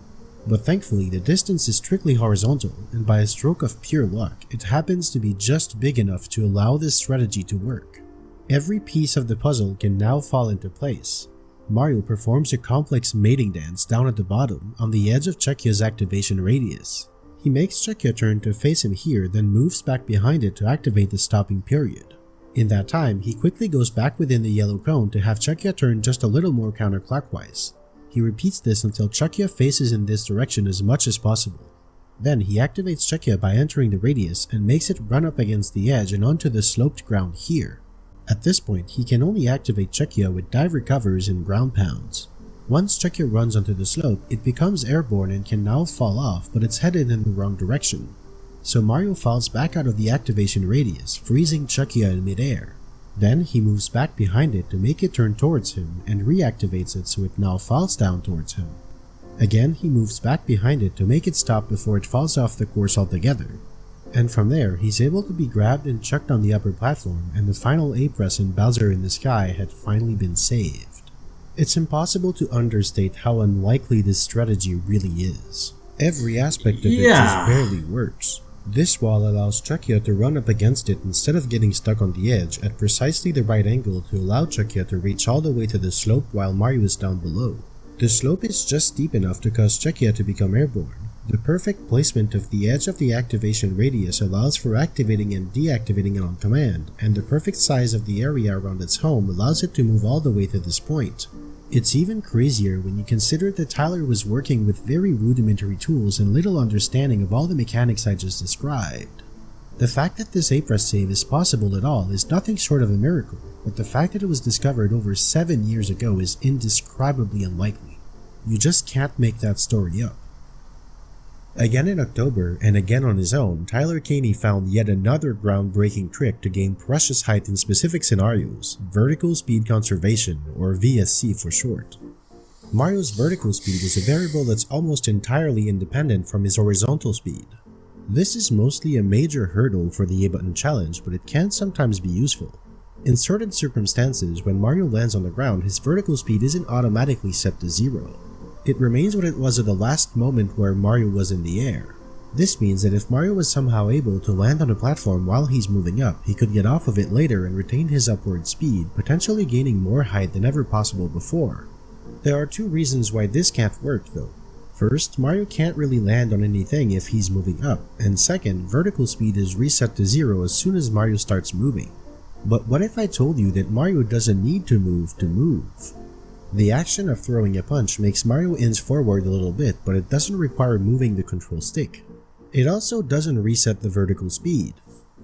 But thankfully, the distance is strictly horizontal, and by a stroke of pure luck, it happens to be just big enough to allow this strategy to work. Every piece of the puzzle can now fall into place. Mario performs a complex mating dance down at the bottom, on the edge of Czechia's activation radius. He makes Czechia turn to face him here, then moves back behind it to activate the stopping period. In that time, he quickly goes back within the yellow cone to have Czechia turn just a little more counterclockwise. He repeats this until Czechia faces in this direction as much as possible. Then he activates Czechia by entering the radius and makes it run up against the edge and onto the sloped ground here. At this point, he can only activate Czechia with dive recovers and ground pounds. Once Czechia runs onto the slope, it becomes airborne and can now fall off, but it's headed in the wrong direction. So Mario falls back out of the activation radius, freezing Czechia in midair. Then he moves back behind it to make it turn towards him and reactivates it so it now falls down towards him. Again, he moves back behind it to make it stop before it falls off the course altogether. And from there, he's able to be grabbed and chucked on the upper platform, and the final A-press in Bowser in the Sky had finally been saved. It's impossible to understate how unlikely this strategy really is. Every aspect of it just barely works. This wall allows Czechia to run up against it instead of getting stuck on the edge at precisely the right angle to allow Czechia to reach all the way to the slope while Mario is down below. The slope is just steep enough to cause Czechia to become airborne. The perfect placement of the edge of the activation radius allows for activating and deactivating it on command, and the perfect size of the area around its home allows it to move all the way to this point. It's even crazier when you consider that Tyler was working with very rudimentary tools and little understanding of all the mechanics I just described. The fact that this A-press save is possible at all is nothing short of a miracle, but the fact that it was discovered over 7 years ago is indescribably unlikely. You just can't make that story up. Again in October, and again on his own, Tyler Caney found yet another groundbreaking trick to gain precious height in specific scenarios, vertical speed conservation, or VSC for short. Mario's vertical speed is a variable that's almost entirely independent from his horizontal speed. This is mostly a major hurdle for the A-button challenge, but it can sometimes be useful. In certain circumstances, when Mario lands on the ground, his vertical speed isn't automatically set to 0. It remains what it was at the last moment where Mario was in the air. This means that if Mario was somehow able to land on a platform while he's moving up, he could get off of it later and retain his upward speed, potentially gaining more height than ever possible before. There are 2 reasons why this can't work though. First, Mario can't really land on anything if he's moving up, and second, vertical speed is reset to 0 as soon as Mario starts moving. But what if I told you that Mario doesn't need to move? The action of throwing a punch makes Mario inch forward a little bit, but it doesn't require moving the control stick. It also doesn't reset the vertical speed.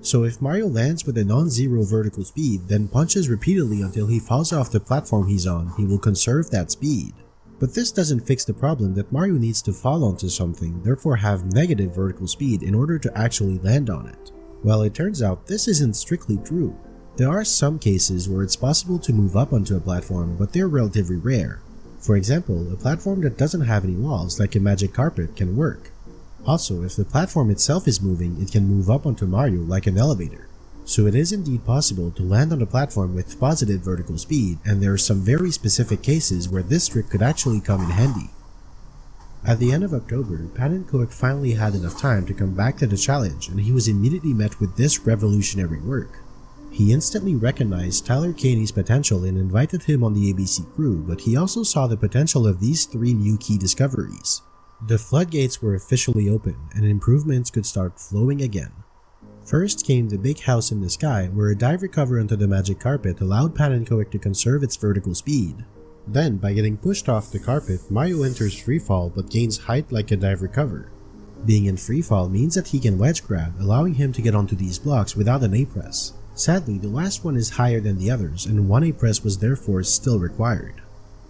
So if Mario lands with a non-zero vertical speed, then punches repeatedly until he falls off the platform he's on, he will conserve that speed. But this doesn't fix the problem that Mario needs to fall onto something, therefore have negative vertical speed in order to actually land on it. Well, it turns out this isn't strictly true. There are some cases where it's possible to move up onto a platform, but they're relatively rare. For example, a platform that doesn't have any walls, like a magic carpet, can work. Also, if the platform itself is moving, it can move up onto Mario like an elevator. So it is indeed possible to land on a platform with positive vertical speed, and there are some very specific cases where this trick could actually come in handy. At the end of October, Pan & Cook finally had enough time to come back to the challenge, and he was immediately met with this revolutionary work. He instantly recognized Tyler Caney's potential and invited him on the ABC crew, but he also saw the potential of these 3 new key discoveries. The floodgates were officially open, and improvements could start flowing again. First came the big house in the sky, where a dive recover onto the magic carpet allowed Pan & Cook to conserve its vertical speed. Then, by getting pushed off the carpet, Mario enters freefall but gains height like a dive recover. Being in freefall means that he can wedge grab, allowing him to get onto these blocks without an A-press. Sadly, the last one is higher than the others, and one A-press was therefore still required.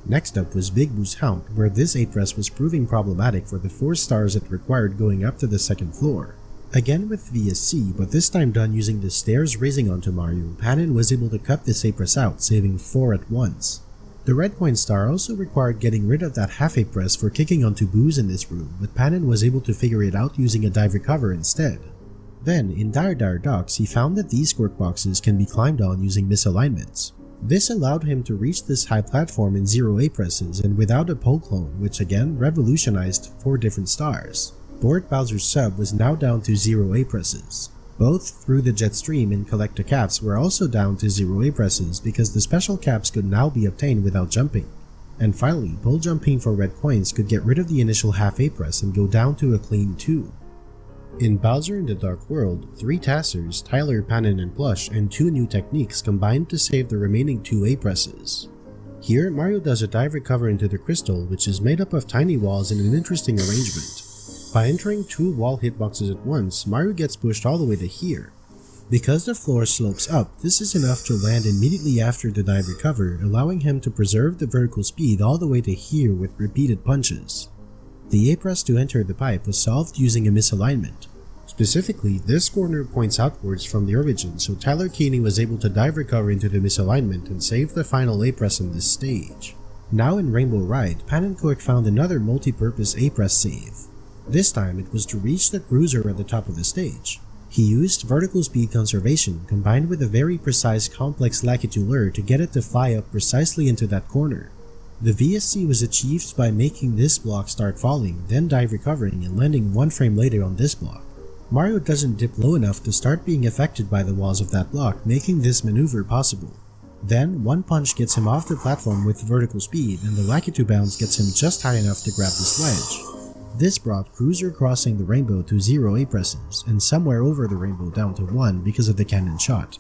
Next up was Big Boo's Haunt, where this A-press was proving problematic for the 4 stars it required going up to the 2nd floor. Again with VSC, but this time done using the stairs raising onto Mario, Pan was able to cut this A-press out, saving 4 at once. The red coin star also required getting rid of that half A-press for kicking onto Boos in this room, but Pan was able to figure it out using a dive recover instead. Then, in Dire Dire Docks, he found that these squirt boxes can be climbed on using misalignments. This allowed him to reach this high platform in 0 A-presses and without a pole clone, which again revolutionized 4 different stars. Board Bowser's sub was now down to 0 A-presses. Both Through the Jet Stream and Collector Caps were also down to 0 A-presses because the special caps could now be obtained without jumping. And finally, pole jumping for red coins could get rid of the initial half A-press and go down to a clean 2. In Bowser in the Dark World, 3 Tassers, Tyler, Panin, and Plush, and 2 new techniques combined to save the remaining 2 A-presses. Here, Mario does a dive recover into the crystal, which is made up of tiny walls in an interesting arrangement. By entering 2 wall hitboxes at once, Mario gets pushed all the way to here. Because the floor slopes up, this is enough to land immediately after the dive recover, allowing him to preserve the vertical speed all the way to here with repeated punches. The A-press to enter the pipe was solved using a misalignment. Specifically, this corner points outwards from the origin, so Tyler Keeney was able to dive recover into the misalignment and save the final A-press on this stage. Now in Rainbow Ride, Pan & Cook found another multi-purpose A-press save. This time it was to reach the cruiser at the top of the stage. He used vertical speed conservation combined with a very precise complex Lakitu lure to get it to fly up precisely into that corner. The VSC was achieved by making this block start falling, then dive recovering and landing 1 frame later on this block. Mario doesn't dip low enough to start being affected by the walls of that block, making this maneuver possible. Then, 1 punch gets him off the platform with vertical speed, and the Lakitu bounce gets him just high enough to grab the sledge. This brought Cruiser crossing the rainbow to 0 A-presses, and somewhere over the rainbow down to 1 because of the cannon shot.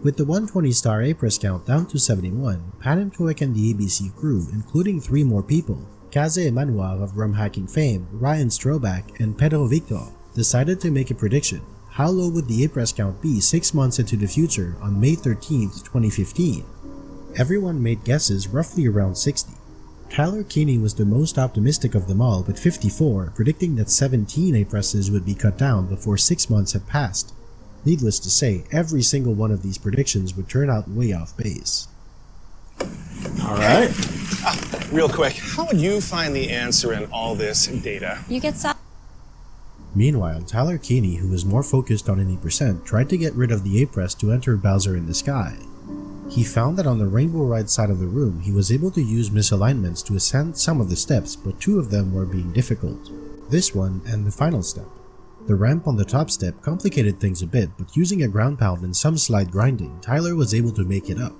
With the 120 star A-press count down to 71, Pan & Cook and the ABC crew, including 3 more people, Kaze Emmanuel of rum hacking fame, Ryan Stroback, and Pedro Victor, decided to make a prediction. How low would the A-press count be 6 months into the future on May 13th, 2015? Everyone made guesses roughly around 60. Tyler Keeney was the most optimistic of them all with 54, predicting that 17 A-presses would be cut down before 6 months had passed. Needless to say, every single one of these predictions would turn out way off base. Alright. Real quick, how would you find the answer in all this data? You get some. Meanwhile, Tyler Keeney, who was more focused on any percent, tried to get rid of the A-press to enter Bowser in the Sky. He found that on the Rainbow Ride side of the room, he was able to use misalignments to ascend some of the steps, but 2 of them were being difficult. This one and the final step. The ramp on the top step complicated things a bit, but using a ground pound and some slide grinding, Tyler was able to make it up.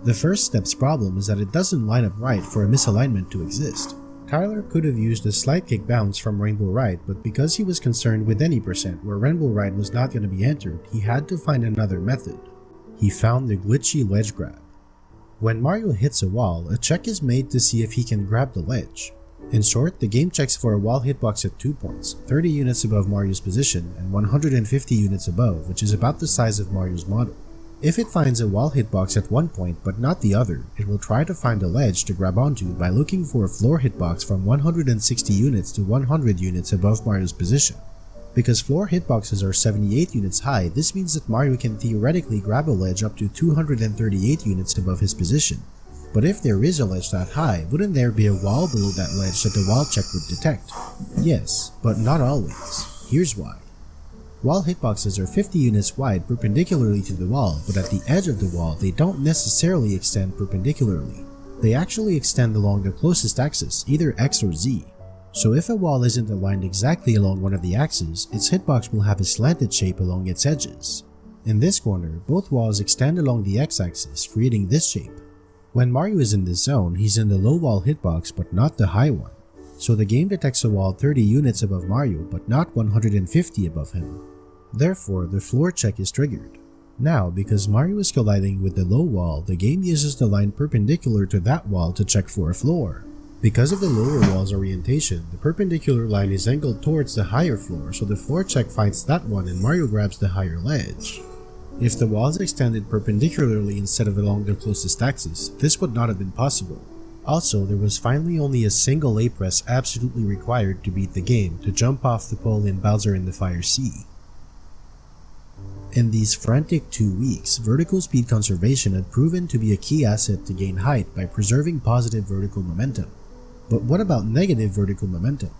The first step's problem is that it doesn't line up right for a misalignment to exist. Tyler could have used a slight kick bounce from Rainbow Ride, but because he was concerned with any percent where Rainbow Ride was not going to be entered, he had to find another method. He found the glitchy ledge grab. When Mario hits a wall, a check is made to see if he can grab the ledge. In short, the game checks for a wall hitbox at 2 points, 30 units above Mario's position and 150 units above, which is about the size of Mario's model. If it finds a wall hitbox at one point but not the other, it will try to find a ledge to grab onto by looking for a floor hitbox from 160 units to 100 units above Mario's position. Because floor hitboxes are 78 units high, this means that Mario can theoretically grab a ledge up to 238 units above his position. But if there is a ledge that high, wouldn't there be a wall below that ledge that the wall check would detect? Yes, but not always. Here's why. Wall hitboxes are 50 units wide perpendicularly to the wall, but at the edge of the wall they don't necessarily extend perpendicularly. They actually extend along the closest axis, either X or Z. So if a wall isn't aligned exactly along one of the axes, its hitbox will have a slanted shape along its edges. In this corner, both walls extend along the X-axis, creating this shape. When Mario is in this zone, he's in the low wall hitbox but not the high one. So the game detects a wall 30 units above Mario but not 150 above him. Therefore, the floor check is triggered. Now, because Mario is colliding with the low wall, the game uses the line perpendicular to that wall to check for a floor. Because of the lower wall's orientation, the perpendicular line is angled towards the higher floor, so the floor check finds that one and Mario grabs the higher ledge. If the wall is extended perpendicularly instead of along the closest axis, this would not have been possible. Also, there was finally only a single A press absolutely required to beat the game, to jump off the pole in Bowser in the Fire Sea. In these frantic 2 weeks, vertical speed conservation had proven to be a key asset to gain height by preserving positive vertical momentum. But what about negative vertical momentum?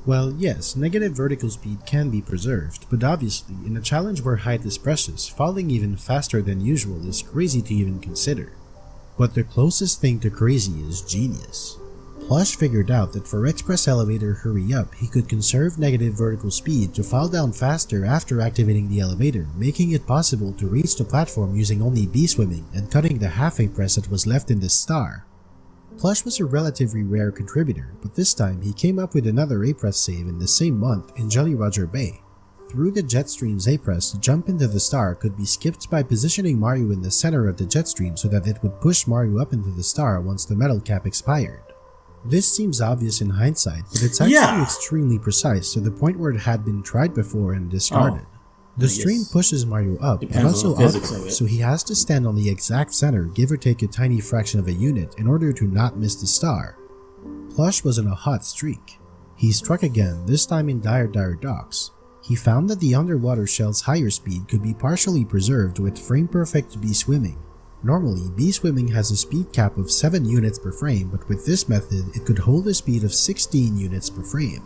Well, yes, negative vertical speed can be preserved, but obviously, in a challenge where height is precious, falling even faster than usual is crazy to even consider. But the closest thing to crazy is genius. Plush figured out that for Express Elevator Hurry Up, he could conserve negative vertical speed to fall down faster after activating the elevator, making it possible to reach the platform using only B-swimming and cutting the half A press that was left in the star. Plush was a relatively rare contributor, but this time he came up with another A-press save in the same month in Jolly Roger Bay. Through the Jetstream's A-press, the jump into the star could be skipped by positioning Mario in the center of the Jetstream so that it would push Mario up into the star once the metal cap expired. This seems obvious in hindsight, but it's actually extremely precise to the point where it had been tried before and discarded. The stream pushes Mario up, but also outward, so he has to stand on the exact center, give or take a tiny fraction of a unit, in order to not miss the star. Plush was on a hot streak. He struck again, this time in Dire Docks. He found that the underwater shell's higher speed could be partially preserved with frame-perfect B-swimming. Normally, B-swimming has a speed cap of 7 units per frame, but with this method, it could hold a speed of 16 units per frame.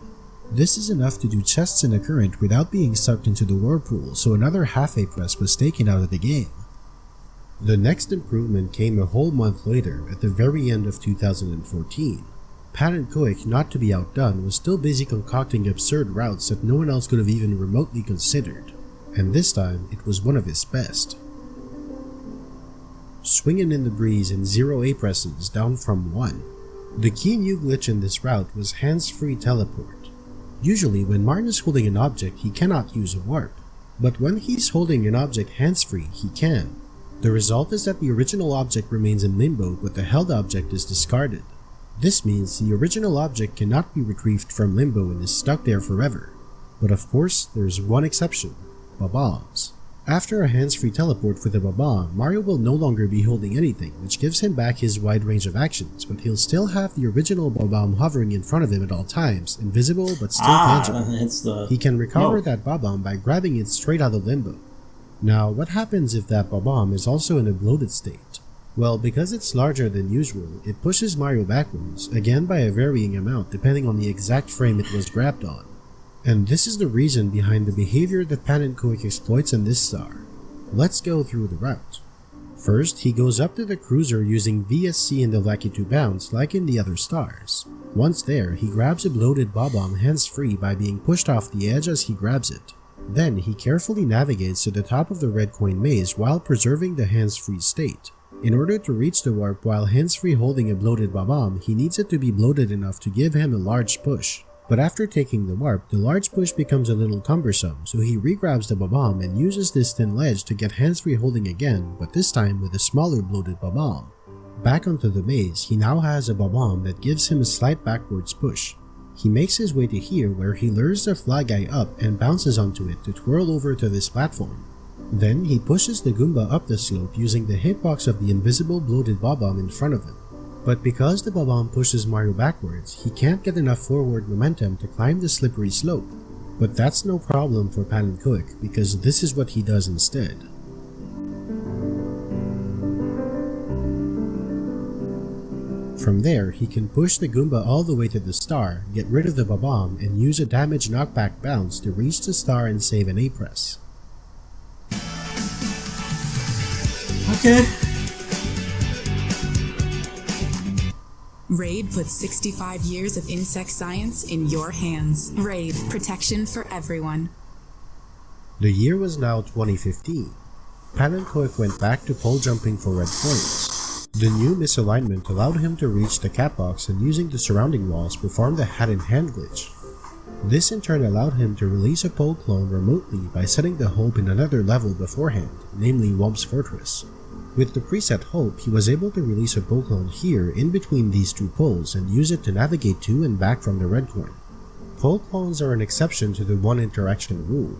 This is enough to do chests in a current without being sucked into the whirlpool, so another half A press was taken out of the game. The next improvement came a whole month later, at the very end of 2014. Pat and Koic, not to be outdone, was still busy concocting absurd routes that no one else could have even remotely considered. And this time, it was one of his best. Swingin' in the breeze in 0 A presses down from 1. The key new glitch in this route was hands-free teleport. Usually when Martin is holding an object, he cannot use a warp. But when he's holding an object hands-free, he can. The result is that the original object remains in limbo, but the held object is discarded. This means the original object cannot be retrieved from limbo and is stuck there forever. But of course, there's one exception: Bob-ombs. After a hands-free teleport with a Bob-omb, Mario will no longer be holding anything, which gives him back his wide range of actions, but he'll still have the original Bob-omb hovering in front of him at all times, invisible but still tangible. He can recover that Bob-omb by grabbing it straight out of limbo. Now, what happens if that Bob-omb is also in a bloated state? Well, because it's larger than usual, it pushes Mario backwards, again by a varying amount depending on the exact frame it was grabbed on. And this is the reason behind the behavior that Pat and Koic exploits in this star. Let's go through the route. First, he goes up to the cruiser using VSC and the Lucky 2 bounce like in the other stars. Once there, he grabs a bloated Bob-omb hands-free by being pushed off the edge as he grabs it. Then, he carefully navigates to the top of the red coin maze while preserving the hands-free state. In order to reach the warp while hands-free holding a bloated Bob-omb, he needs it to be bloated enough to give him a large push. But after taking the warp, the large push becomes a little cumbersome, so he regrabs the Bob-omb and uses this thin ledge to get hands-free holding again, but this time with a smaller bloated Bob-omb. Back onto the maze, he now has a Bob-omb that gives him a slight backwards push. He makes his way to here where he lures the fly guy up and bounces onto it to twirl over to this platform. Then he pushes the Goomba up the slope using the hitbox of the invisible bloated Bob-omb in front of him. But because the Bob-omb pushes Mario backwards, he can't get enough forward momentum to climb the slippery slope. But that's no problem for Panenkoek because this is what he does instead. From there, he can push the Goomba all the way to the star, get rid of the Bob-omb, and use a damage knockback bounce to reach the star and save an A-press. Okay. Raid puts 65 years of insect science in your hands. Raid, protection for everyone. The year was now 2015. Panenkoek went back to pole jumping for red coins. The new misalignment allowed him to reach the cap box and using the surrounding walls perform the hat-in-hand glitch. This in turn allowed him to release a pole clone remotely by setting the Hope in another level beforehand, namely Womp's Fortress. With the preset Hope, he was able to release a pole clone here in between these two poles and use it to navigate to and back from the red coin. Pole clones are an exception to the one interaction rule.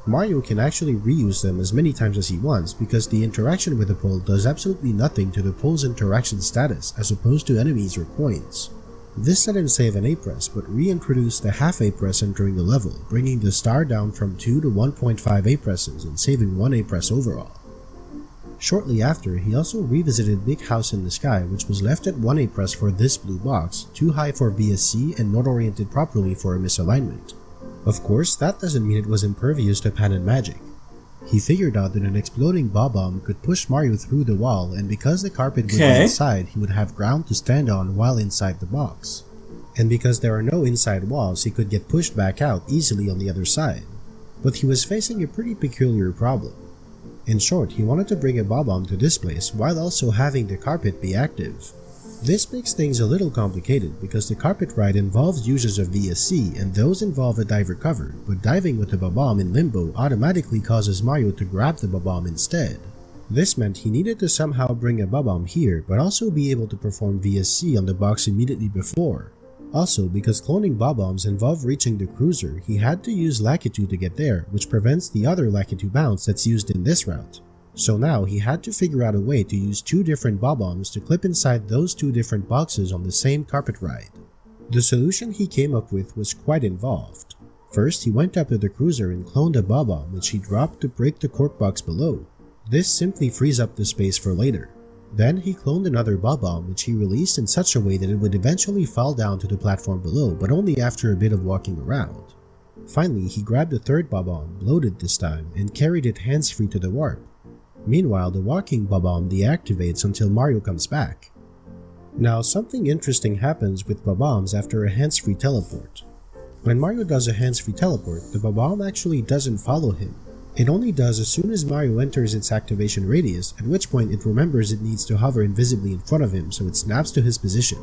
Mario can actually reuse them as many times as he wants because the interaction with the pole does absolutely nothing to the pole's interaction status as opposed to enemies or coins. This let him save an A-press but reintroduced the half A-press entering the level, bringing the star down from 2 to 1.5 A-presses and saving 1 A-press overall. Shortly after, he also revisited Big House in the Sky, which was left at 1 A-press for this blue box, too high for VSC and not oriented properly for a misalignment. Of course, that doesn't mean it was impervious to Pan and Magic. He figured out that an exploding Bob-omb could push Mario through the wall, and because the carpet would be inside, he would have ground to stand on while inside the box. And because there are no inside walls, he could get pushed back out easily on the other side. But he was facing a pretty peculiar problem. In short, he wanted to bring a Bob-omb to this place while also having the carpet be active. This makes things a little complicated because the carpet ride involves uses of VSC and those involve a dive recover, but diving with the Bob-omb in limbo automatically causes Mario to grab the Bob-omb instead. This meant he needed to somehow bring a Bob-omb here but also be able to perform VSC on the box immediately before. Also, because cloning Bob-ombs involve reaching the cruiser, he had to use Lakitu to get there, which prevents the other Lakitu bounce that's used in this route. So now he had to figure out a way to use 2 different Bob-ombs to clip inside those 2 different boxes on the same carpet ride. The solution he came up with was quite involved. First, he went up to the cruiser and cloned a Bob-omb which he dropped to break the cork box below. This simply frees up the space for later. Then he cloned another Bob-omb which he released in such a way that it would eventually fall down to the platform below, but only after a bit of walking around. Finally, he grabbed a third Bob-omb, bloated this time, and carried it hands-free to the warp. Meanwhile, the walking Bob-omb deactivates until Mario comes back. Now, something interesting happens with Bob-ombs after a hands-free teleport. When Mario does a hands-free teleport, the Bob-omb actually doesn't follow him. It only does as soon as Mario enters its activation radius, at which point it remembers it needs to hover invisibly in front of him so it snaps to his position.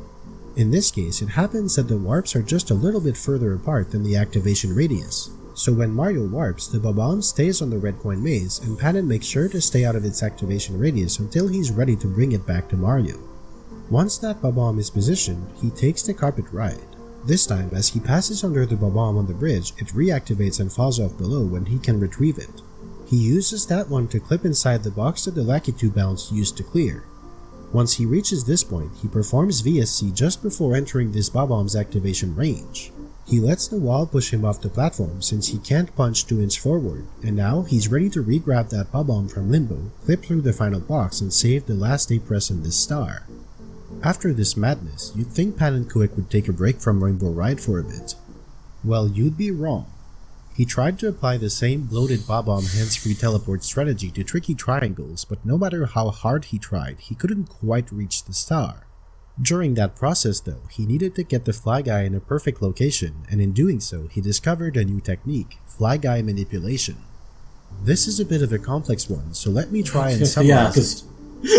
In this case, it happens that the warps are just a little bit further apart than the activation radius. So when Mario warps, the Bob-omb stays on the red coin maze, and Panen makes sure to stay out of its activation radius until he's ready to bring it back to Mario. Once that Bob-omb is positioned, he takes the carpet ride. This time, as he passes under the Bob-omb on the bridge, it reactivates and falls off below when he can retrieve it. He uses that one to clip inside the box that the Lakitu bounce used to clear. Once he reaches this point, he performs VSC just before entering this Bob-omb's activation range. He lets the wall push him off the platform since he can't punch 2 inches forward, and now he's ready to re-grab that Bob-omb from limbo, clip through the final box, and save the last A-press in this star. After this madness, you'd think Panenkoek would take a break from Rainbow Ride for a bit. Well, you'd be wrong. He tried to apply the same bloated Bob-omb hands-free teleport strategy to tricky triangles, but no matter how hard he tried, he couldn't quite reach the star. During that process though, he needed to get the Fly Guy in a perfect location, and in doing so, he discovered a new technique, Fly Guy manipulation. This is a bit of a complex one, so let me try and summarize it.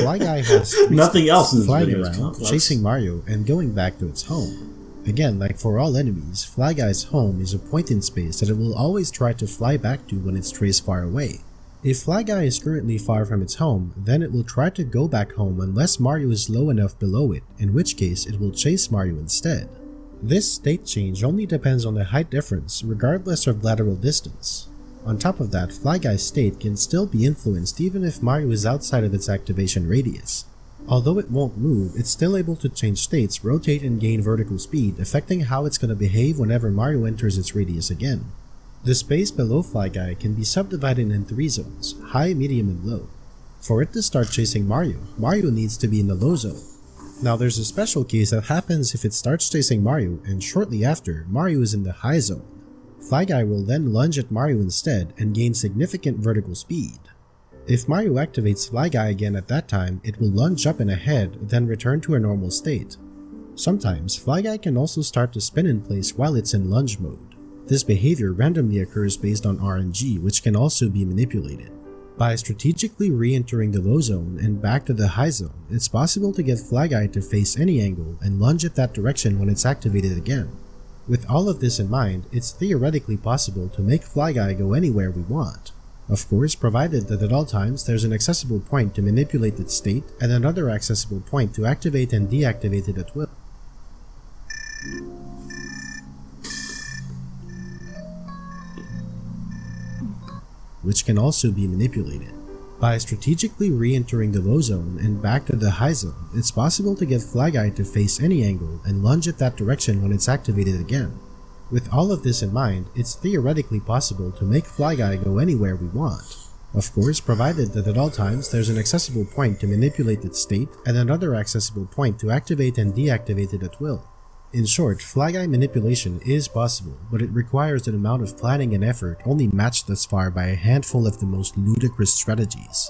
Fly Guy has nothing else in this flying video around, is complex. chasing Mario, and going back to its home. Again, like for all enemies, Fly Guy's home is a point in space that it will always try to fly back to when it strays far away. If Fly Guy is currently far from its home, then it will try to go back home unless Mario is low enough below it, in which case it will chase Mario instead. This state change only depends on the height difference, regardless of lateral distance. On top of that, Fly Guy's state can still be influenced even if Mario is outside of its activation radius. Although it won't move, it's still able to change states, rotate and gain vertical speed, affecting how it's going to behave whenever Mario enters its radius again. The space below Fly Guy can be subdivided in 3 zones, high, medium, and low. For it to start chasing Mario, Mario needs to be in the low zone. Now there's a special case that happens if it starts chasing Mario and shortly after, Mario is in the high zone. Fly Guy will then lunge at Mario instead and gain significant vertical speed. If Mario activates Fly Guy again at that time, it will lunge up and ahead, then return to a normal state. Sometimes, Fly Guy can also start to spin in place while it's in lunge mode. This behavior randomly occurs based on RNG, which can also be manipulated. By strategically re-entering the low zone and back to the high zone, it's possible to get Fly Guy to face any angle and lunge at that direction when it's activated again. With all of this in mind, it's theoretically possible to make Fly Guy go anywhere we want. Of course, provided that at all times there's an accessible point to manipulate its state and another accessible point to activate and deactivate it at will. Which can also be manipulated. By strategically re-entering the low zone and back to the high zone, it's possible to get Fly Guy to face any angle and lunge at that direction when it's activated again. With all of this in mind, it's theoretically possible to make Fly Guy go anywhere we want. Of course, provided that at all times there's an accessible point to manipulate its state and another accessible point to activate and deactivate it at will. In short, Fly Guy manipulation is possible, but it requires an amount of planning and effort only matched thus far by a handful of the most ludicrous strategies.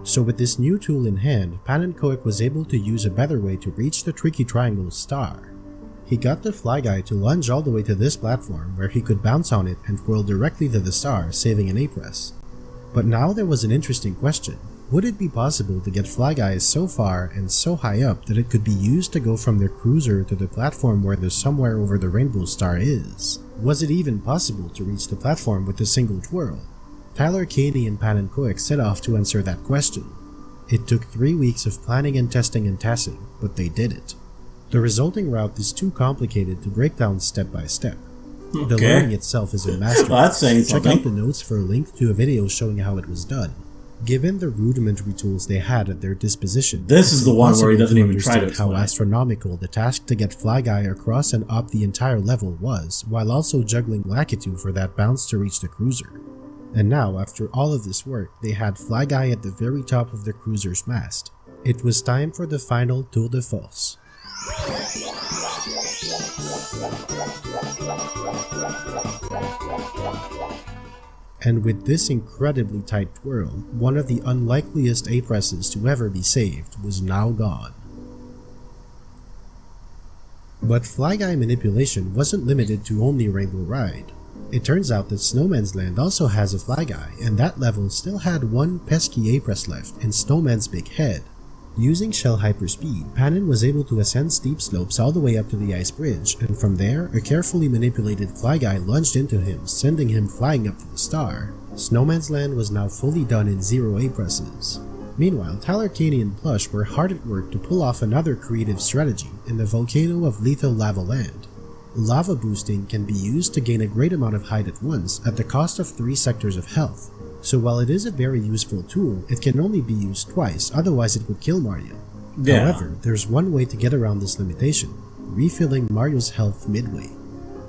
So with this new tool in hand, Pan&Koek was able to use a better way to reach the tricky triangle star. He got the Fly Guy to lunge all the way to this platform where he could bounce on it and whirl directly to the star, saving an A-press. But now there was an interesting question. Would it be possible to get Fly Guys so far and so high up that it could be used to go from their cruiser to the platform where the somewhere over the rainbow star is? Was it even possible to reach the platform with a single twirl? Tyler Caney and Pan&Koek set off to answer that question. It took 3 weeks of planning and testing and tasking, but they did it. The resulting route is too complicated to break down step by step. The learning itself is a masterpiece. Well, that's saying Check something. out the notes for a link to a video showing how it was done. Given the rudimentary tools they had at their disposition, This is the one where he doesn't even try to understand how explain. astronomical the task to get Fly Guy across and up the entire level was, while also juggling Lakitu for that bounce to reach the cruiser. And now, after all of this work, they had Fly Guy at the very top of the cruiser's mast. It was time for the final tour de force. And with this incredibly tight twirl, one of the unlikeliest A-presses to ever be saved was now gone. But Fly Guy manipulation wasn't limited to only Rainbow Ride. It turns out that Snowman's Land also has a Fly Guy, and that level still had one pesky A-press left in Snowman's big head. Using shell hyperspeed, Panin was able to ascend steep slopes all the way up to the ice bridge, and from there, a carefully manipulated Fly Guy lunged into him, sending him flying up to the star. Snowman's Land was now fully done in 0 A-presses. Meanwhile, Tyler Caney and Plush were hard at work to pull off another creative strategy in the volcano of Lethal Lava Land. Lava boosting can be used to gain a great amount of height at once at the cost of 3 sectors of health. So while it is a very useful tool, it can only be used twice, otherwise it would kill Mario. Yeah. However, there's one way to get around this limitation: refilling Mario's health midway.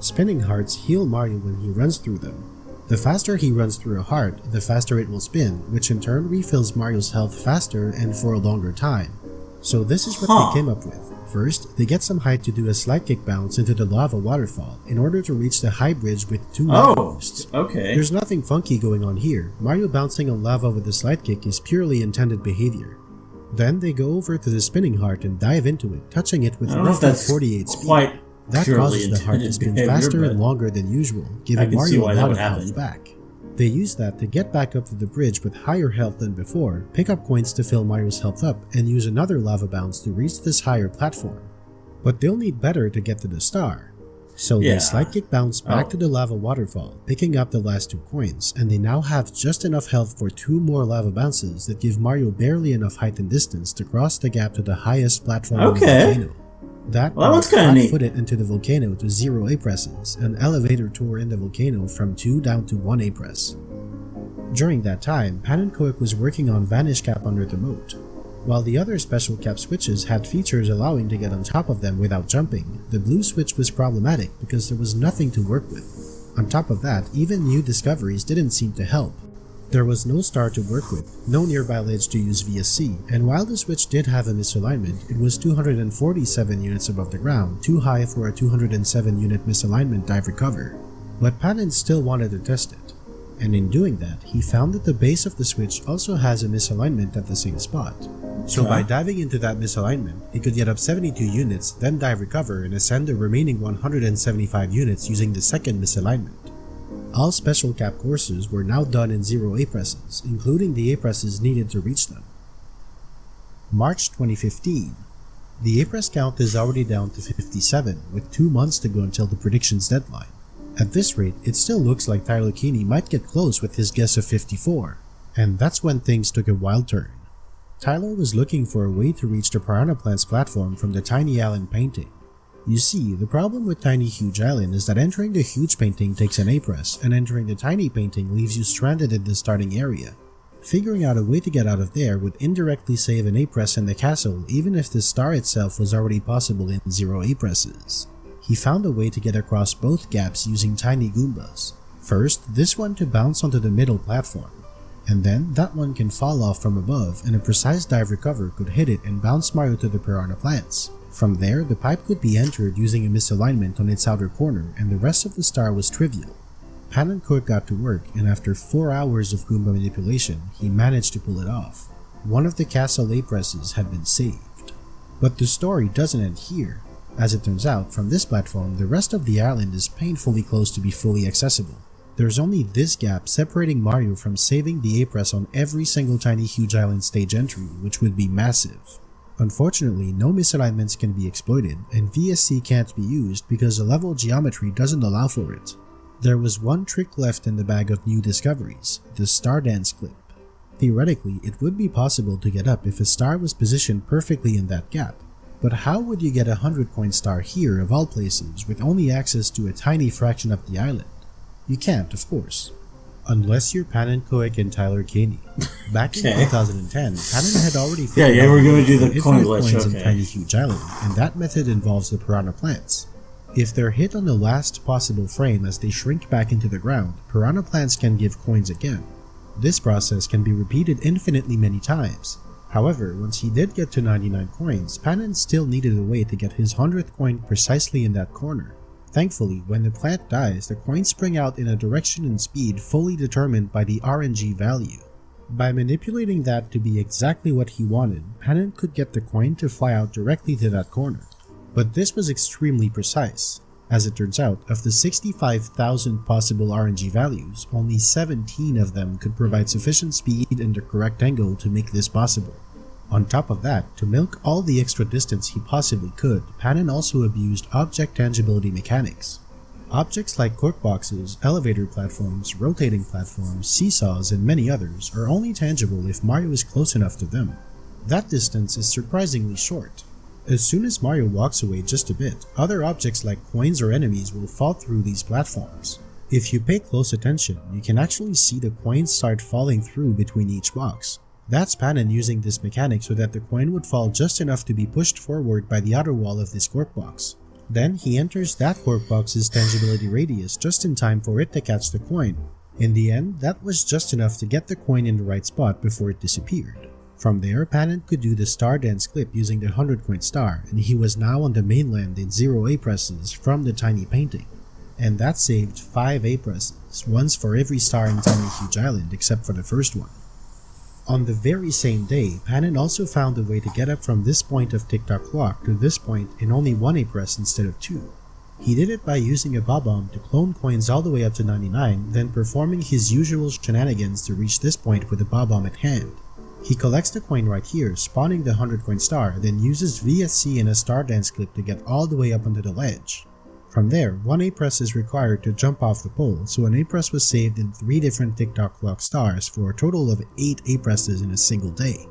Spinning hearts heal Mario when he runs through them. The faster he runs through a heart, the faster it will spin, which in turn refills Mario's health faster and for a longer time. So this is what they came up with. First, they get some height to do a slide kick bounce into the lava waterfall in order to reach the high bridge with 2 lava boosts. Okay. There's nothing funky going on here. Mario bouncing on lava with a slide kick is purely intended behavior. Then they go over to the spinning heart and dive into it, touching it with I don't know if roughly that's 48 speed. quite That purely causes the heart to intended spin behavior, faster but and longer than usual, I giving can see Mario why a that lot would of health happen. back. They use that to get back up to the bridge with higher health than before, pick up coins to fill Mario's health up, and use another lava bounce to reach this higher platform. But they'll need better to get to the star. So Yeah. they slide kick bounce back to the lava waterfall, picking up the last 2 coins, and they now have just enough health for 2 more lava bounces that give Mario barely enough height and distance to cross the gap to the highest platform in the volcano. That Well, that one's kinda neat. footed into the volcano to 0 A-presses, an elevator tour in the volcano from 2 down to 1 A-press. During that time, Pan and Koic was working on Vanish Cap under the moat. While the other special cap switches had features allowing to get on top of them without jumping, the blue switch was problematic because there was nothing to work with. On top of that, even new discoveries didn't seem to help. There was no star to work with, no nearby ledge to use VSC, and while the switch did have a misalignment, it was 247 units above the ground, too high for a 207 unit misalignment dive recover. But Panin still wanted to test it, and in doing that, he found that the base of the switch also has a misalignment at the same spot. So by diving into that misalignment, he could get up 72 units, then dive recover and ascend the remaining 175 units using the second misalignment. All special cap courses were now done in 0 A-presses, including the A-presses needed to reach them. March 2015. The A-press count is already down to 57, with 2 months to go until the predictions deadline. At this rate, it still looks like Tyler Keeney might get close with his guess of 54, and that's when things took a wild turn. Tyler was looking for a way to reach the Piranha Plants platform from the Tiny Island painting. You see, the problem with Tiny Huge Island is that entering the huge painting takes an A-press, and entering the tiny painting leaves you stranded in the starting area. Figuring out a way to get out of there would indirectly save an A-press in the castle even if the star itself was already possible in 0 A-presses. He found a way to get across both gaps using tiny Goombas. First, this one to bounce onto the middle platform, and then that one can fall off from above and a precise dive recover could hit it and bounce Mario to the Piranha Plants. From there, the pipe could be entered using a misalignment on its outer corner and the rest of the star was trivial. Pan and Koic got to work and after 4 hours of Goomba manipulation, he managed to pull it off. One of the castle A-presses had been saved. But the story doesn't end here. As it turns out, from this platform, the rest of the island is painfully close to be fully accessible. There's only this gap separating Mario from saving the A-press on every single Tiny Huge Island stage entry, which would be massive. Unfortunately, no misalignments can be exploited, and VSC can't be used because the level geometry doesn't allow for it. There was one trick left in the bag of new discoveries, the Star Dance clip. Theoretically, it would be possible to get up if a star was positioned perfectly in that gap, but how would you get a 100-coin star here of all places with only access to a tiny fraction of the island? You can't, of course. Unless you're Pan and Koic and Tyler Keeney. Back in 2010, Panin had already figured out we're going to do the coin coins glitch, in Tiny Huge Island, and that method involves the Piranha Plants. If they're hit on the last possible frame as they shrink back into the ground, Piranha Plants can give coins again. This process can be repeated infinitely many times. However, once he did get to 99 coins, Panin still needed a way to get his 100th coin precisely in that corner. Thankfully, when the plant dies, the coins spring out in a direction and speed fully determined by the RNG value. By manipulating that to be exactly what he wanted, Panin could get the coin to fly out directly to that corner. But this was extremely precise. As it turns out, of the 65,000 possible RNG values, only 17 of them could provide sufficient speed and the correct angle to make this possible. On top of that, to milk all the extra distance he possibly could, Panin also abused object tangibility mechanics. Objects like cork boxes, elevator platforms, rotating platforms, seesaws, and many others are only tangible if Mario is close enough to them. That distance is surprisingly short. As soon as Mario walks away just a bit, other objects like coins or enemies will fall through these platforms. If you pay close attention, you can actually see the coins start falling through between each box. That's Panin using this mechanic so that the coin would fall just enough to be pushed forward by the outer wall of this cork box. Then he enters that cork box's tangibility radius just in time for it to catch the coin. In the end, that was just enough to get the coin in the right spot before it disappeared. From there, Panin could do the Star Dance clip using the 100-coin star, and he was now on the mainland in 0 A-presses from the tiny painting. And that saved 5 A-presses, once for every star in Tiny Huge Island except for the first one. On the very same day, Panin also found a way to get up from this point of Tick-Tock Clock to this point in only 1 A-press instead of 2. He did it by using a Bob-omb to clone coins all the way up to 99, then performing his usual shenanigans to reach this point with the Bob-omb at hand. He collects the coin right here, spawning the 100-coin star, then uses VSC and a Star Dance clip to get all the way up onto the ledge. From there, 1 A-press is required to jump off the pole, so an A-press was saved in 3 different Tick-Tock Clock stars for a total of 8 A-presses in a single day.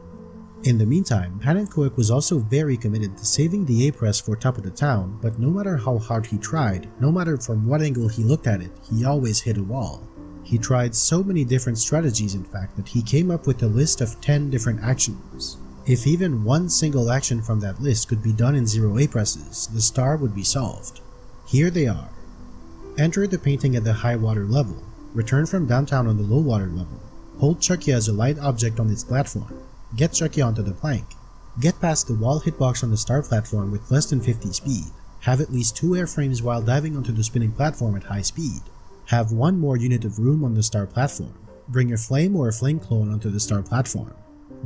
In the meantime, Pan and Koek was also very committed to saving the A-Press for top of the town, but no matter how hard he tried, no matter from what angle he looked at it, he always hit a wall. He tried so many different strategies in fact that he came up with a list of 10 different actions. If even one single action from that list could be done in 0 A-Presses, the star would be solved. Here they are. Enter the painting at the high water level, return from downtown on the low water level, hold Chucky as a light object on its platform, get Chucky onto the plank, get past the wall hitbox on the star platform with less than 50 speed, have at least 2 airframes while diving onto the spinning platform at high speed, have 1 more unit of room on the star platform, bring a flame or a flame clone onto the star platform,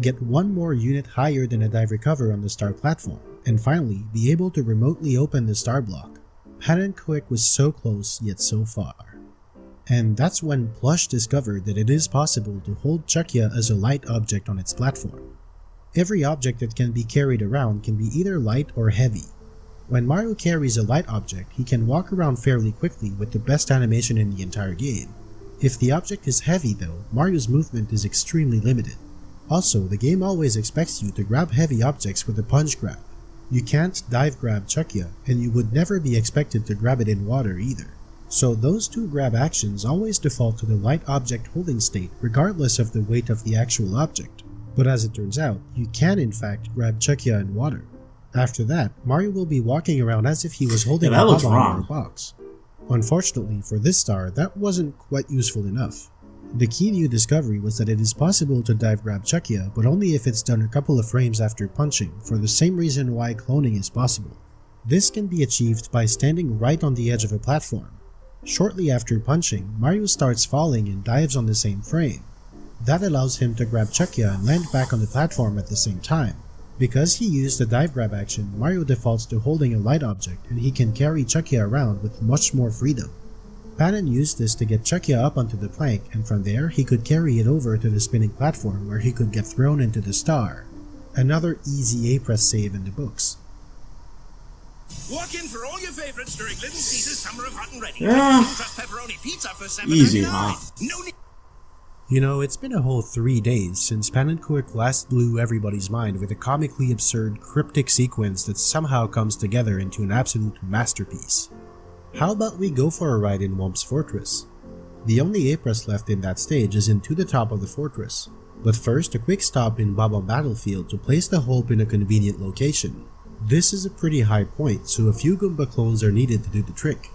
get 1 more unit higher than a dive recover on the star platform, and finally be able to remotely open the star block. Pan and Koek was so close yet so far. And that's when Plush discovered that it is possible to hold Chuckya as a light object on its platform. Every object that can be carried around can be either light or heavy. When Mario carries a light object, he can walk around fairly quickly with the best animation in the entire game. If the object is heavy though, Mario's movement is extremely limited. Also, the game always expects you to grab heavy objects with a punch grab. You can't dive grab Chuckya, and you would never be expected to grab it in water either. So those 2 grab actions always default to the light object holding state regardless of the weight of the actual object. But as it turns out, you can in fact grab Chuckya in water. After that, Mario will be walking around as if he was holding a bomb or a box. Unfortunately for this star, that wasn't quite useful enough. The key new discovery was that it is possible to dive grab Chuckya, but only if it's done a couple of frames after punching, for the same reason why cloning is possible. This can be achieved by standing right on the edge of a platform. Shortly after punching, Mario starts falling and dives on the same frame. That allows him to grab Chuckya and land back on the platform at the same time. Because he used the dive grab action, Mario defaults to holding a light object and he can carry Chuckya around with much more freedom. Panon used this to get Chuckya up onto the plank, and from there he could carry it over to the spinning platform where he could get thrown into the star. Another easy A-Press save in the books. Walk in for all your favorites during Little Caesar's Summer of Hot and Ready. Yeah. Crust pepperoni pizza for Easy, $7.99. huh? No need. You know, it's been a whole 3 days since Pan and Koek last blew everybody's mind with a comically absurd, cryptic sequence that somehow comes together into an absolute masterpiece. How about we go for a ride in Womp's Fortress? The only A-Press left in that stage is into the top of the fortress. But first, a quick stop in Bob-omb Battlefield to place the Hope in a convenient location. This is a pretty high point, so a few Goomba clones are needed to do the trick.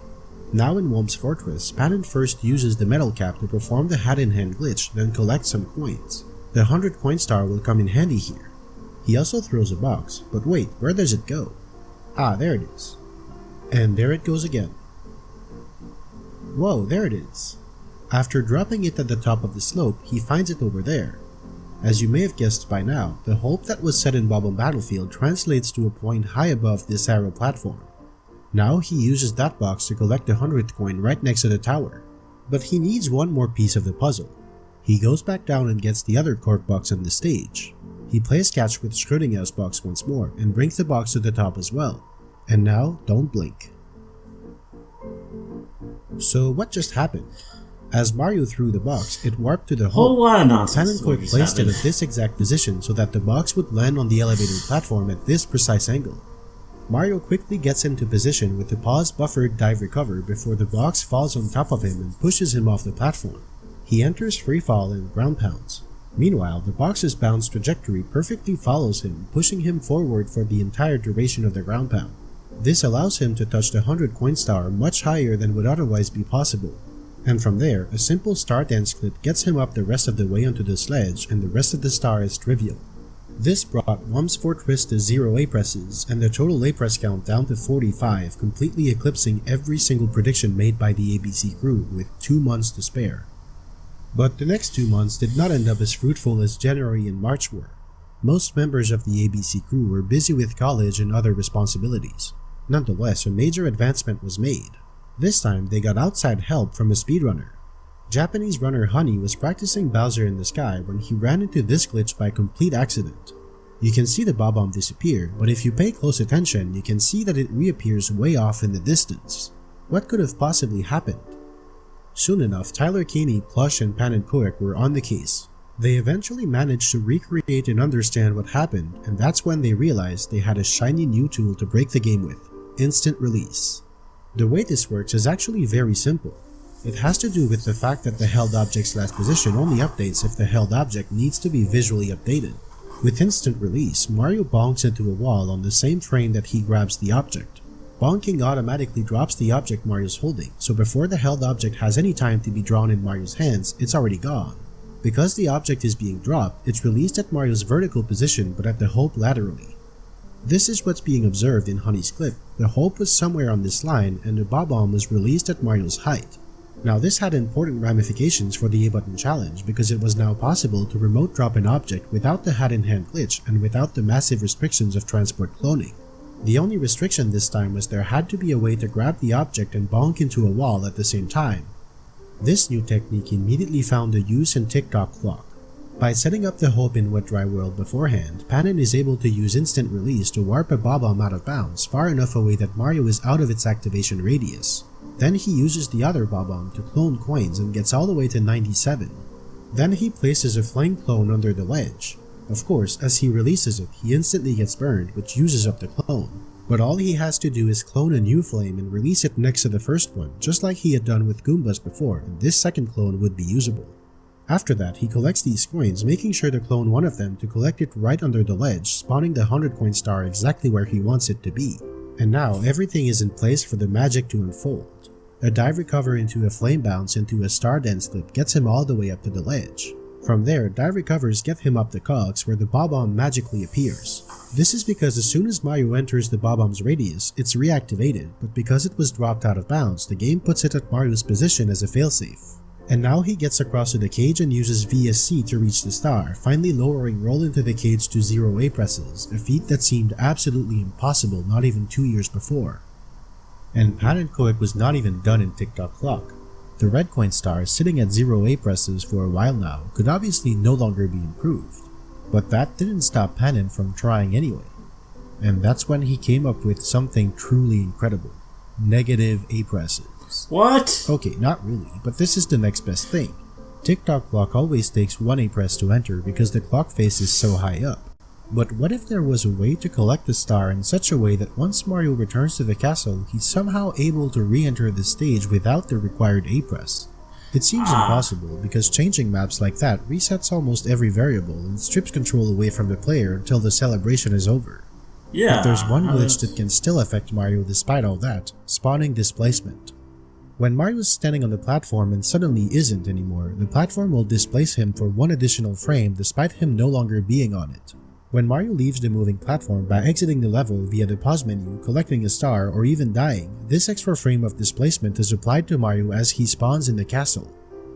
Now in Womp's Fortress, Panon first uses the metal cap to perform the hat-in-hand glitch, then collects some coins. The 100 coin star will come in handy here. He also throws a box, but wait, where does it go? Ah, there it is. And there it goes again. Whoa, there it is. After dropping it at the top of the slope, he finds it over there. As you may have guessed by now, the hope that was set in Bob-omb Battlefield translates to a point high above this arrow platform. Now he uses that box to collect the 100th coin right next to the tower. But he needs one more piece of the puzzle. He goes back down and gets the other cork box on the stage. He plays catch with Schrödinger's box once more and brings the box to the top as well. And now, don't blink. So what just happened? As Mario threw the box, it warped to the hole. Whole lot of nonsense. Pan and Koek placed it at this exact position so that the box would land on the elevator platform at this precise angle. Mario quickly gets into position with the pause buffered dive recover before the box falls on top of him and pushes him off the platform. He enters freefall and ground pounds. Meanwhile, the box's bounce trajectory perfectly follows him, pushing him forward for the entire duration of the ground pound. This allows him to touch the 100 coin star much higher than would otherwise be possible. And from there, a simple star dance clip gets him up the rest of the way onto the sledge, and the rest of the star is trivial. This brought Womp's Fortress to 0 A-Presses, and the total A-Press count down to 45, completely eclipsing every single prediction made by the ABC crew, with 2 months to spare. But the next 2 months did not end up as fruitful as January and March were. Most members of the ABC crew were busy with college and other responsibilities. Nonetheless, a major advancement was made. This time, they got outside help from a speedrunner. Japanese runner Honey was practicing Bowser in the sky when he ran into this glitch by complete accident. You can see the bob-omb disappear, but if you pay close attention, you can see that it reappears way off in the distance. What could have possibly happened? Soon enough, Tyler Keeney, Plush, and Pan and Koek were on the case. They eventually managed to recreate and understand what happened, and that's when they realized they had a shiny new tool to break the game with: instant release. The way this works is actually very simple. It has to do with the fact that the held object's last position only updates if the held object needs to be visually updated. With instant release, Mario bonks into a wall on the same frame that he grabs the object. Bonking automatically drops the object Mario's holding, so before the held object has any time to be drawn in Mario's hands, it's already gone. Because the object is being dropped, it's released at Mario's vertical position but at the hope laterally. This is what's being observed in Honey's clip. The hope was somewhere on this line and the bob-omb was released at Mario's height. Now this had important ramifications for the A-button challenge because it was now possible to remote drop an object without the hat-in-hand glitch and without the massive restrictions of transport cloning. The only restriction this time was there had to be a way to grab the object and bonk into a wall at the same time. This new technique immediately found a use in Tick-Tock Clock. By setting up the hope in Wet Dry World beforehand, Panin is able to use instant release to warp a bob-omb out of bounds far enough away that Mario is out of its activation radius. Then he uses the other bob-omb to clone coins and gets all the way to 97. Then he places a flame clone under the ledge. Of course, as he releases it, he instantly gets burned, which uses up the clone. But all he has to do is clone a new flame and release it next to the first one, just like he had done with Goombas before, and this second clone would be usable. After that, he collects these coins, making sure to clone one of them to collect it right under the ledge, spawning the 100 coin star exactly where he wants it to be. And now, everything is in place for the magic to unfold. A dive recover into a flame bounce into a star dance clip gets him all the way up to the ledge. From there, dive recovers get him up the cogs where the bob-omb magically appears. This is because as soon as Mario enters the bob-omb's radius, it's reactivated, but because it was dropped out of bounds, the game puts it at Mario's position as a failsafe. And now he gets across to the cage and uses VSC to reach the star, finally lowering roll into the cage to 0 A presses, a feat that seemed absolutely impossible not even 2 years before. And Pan and Koek was not even done in Tick-Tock Clock. The red coin star, sitting at 0 A presses for a while now, could obviously no longer be improved. But that didn't stop Panin from trying anyway. And that's when he came up with something truly incredible. Negative A presses. What? Okay, not really, but this is the next best thing. Tick-Tock Clock always takes 1 A press to enter because the clock face is so high up. But what if there was a way to collect the star in such a way that once Mario returns to the castle, he's somehow able to re-enter the stage without the required A press? It seems impossible because changing maps like that resets almost every variable and strips control away from the player until the celebration is over. Yeah. But there's one glitch that can still affect Mario despite all that: spawning displacement. When Mario is standing on the platform and suddenly isn't anymore, the platform will displace him for 1 additional frame despite him no longer being on it. When Mario leaves the moving platform by exiting the level via the pause menu, collecting a star, or even dying, this extra frame of displacement is applied to Mario as he spawns in the castle.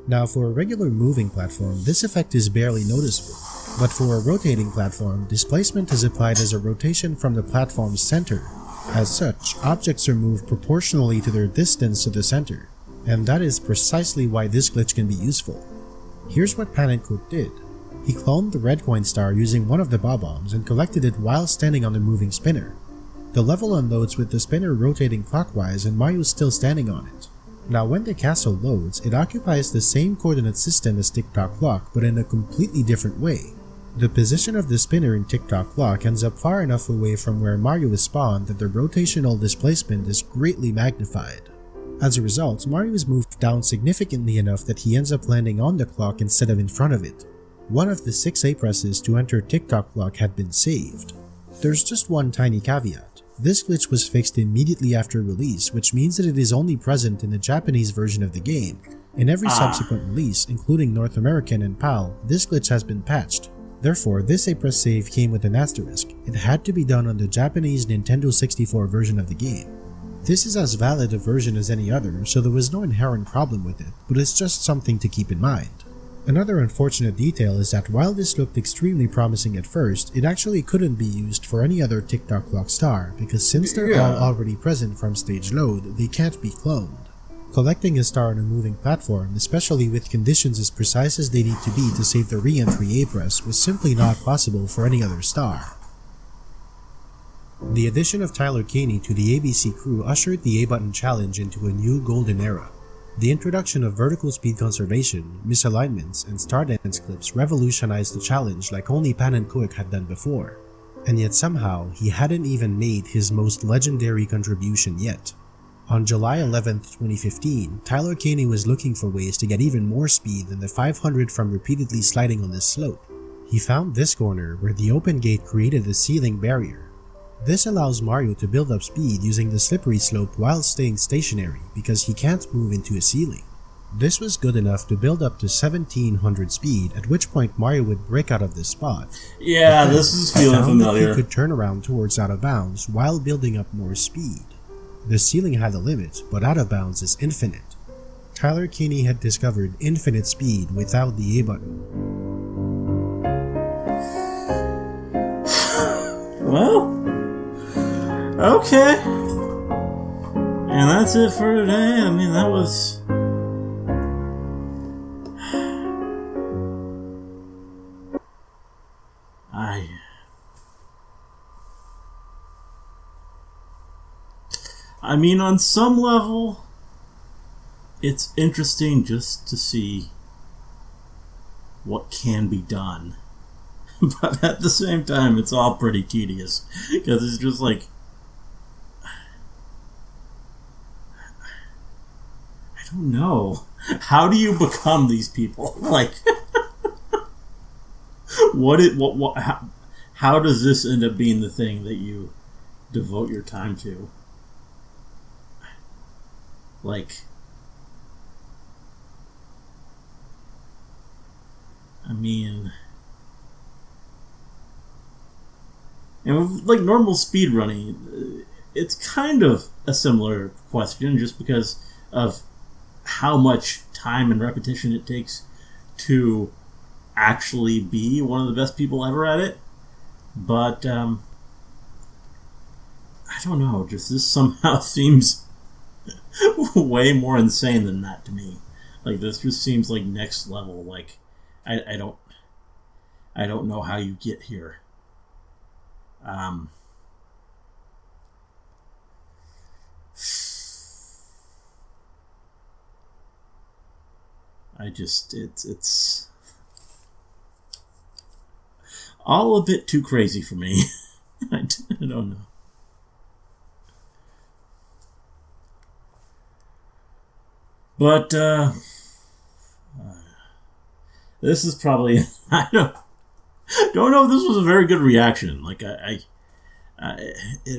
Now for a regular moving platform, this effect is barely noticeable, but for a rotating platform, displacement is applied as a rotation from the platform's center. As such, objects are moved proportionally to their distance to the center, and that is precisely why this glitch can be useful. Here's what Pan and Koek did. He cloned the red coin star using one of the bob-ombs and collected it while standing on the moving spinner. The level unloads with the spinner rotating clockwise and Mario still standing on it. Now when the castle loads, it occupies the same coordinate system as Tick-Tock Clock but in a completely different way. The position of the spinner in Tick-Tock Clock ends up far enough away from where Mario is spawned that the rotational displacement is greatly magnified. As a result, Mario is moved down significantly enough that he ends up landing on the clock instead of in front of it. One of the 6 A presses to enter Tick-Tock Clock had been saved. There's just one tiny caveat. This glitch was fixed immediately after release, which means that it is only present in the Japanese version of the game. In every subsequent release, including North American and PAL, this glitch has been patched. Therefore, this A press save came with an asterisk. It had to be done on the Japanese Nintendo 64 version of the game. This is as valid a version as any other, so there was no inherent problem with it, but it's just something to keep in mind. Another unfortunate detail is that while this looked extremely promising at first, it actually couldn't be used for any other Tick-Tock Clock star, because since they're all already present from stage load, they can't be cloned. Collecting a star on a moving platform, especially with conditions as precise as they need to be to save the re-entry A press, was simply not possible for any other star. The addition of Tyler Caney to the ABC crew ushered the A-Button challenge into a new golden era. The introduction of vertical speed conservation, misalignments, and star dance clips revolutionized the challenge like only Pan and Koek had done before. And yet somehow, he hadn't even made his most legendary contribution yet. On July 11, 2015, Tyler Caney was looking for ways to get even more speed than the 500 from repeatedly sliding on this slope. He found this corner where the open gate created a ceiling barrier. This allows Mario to build up speed using the slippery slope while staying stationary because he can't move into a ceiling. This was good enough to build up to 1700 speed, at which point Mario would break out of this spot. Yeah, this is feeling familiar. He could turn around towards out of bounds while building up more speed. The ceiling had a limit, but out of bounds is infinite. Tyler Caney had discovered infinite speed without the A button. Well, okay. And that's it for today. I mean, that was... I mean, on some level, it's interesting just to see what can be done. But at the same time, it's all pretty tedious. Because it's just like... I don't know. How do you become these people? Like... how does this end up being the thing that you devote your time to? Like... I mean... And with, like, normal speedrunning, it's kind of a similar question just because of how much time and repetition it takes to actually be one of the best people ever at it. But, I don't know, just this somehow seems way more insane than that to me. Like, this just seems like next level. Like, I don't know how you get here. It's all a bit too crazy for me. I don't know. But, this is probably, I don't know if this was a very good reaction. Like, it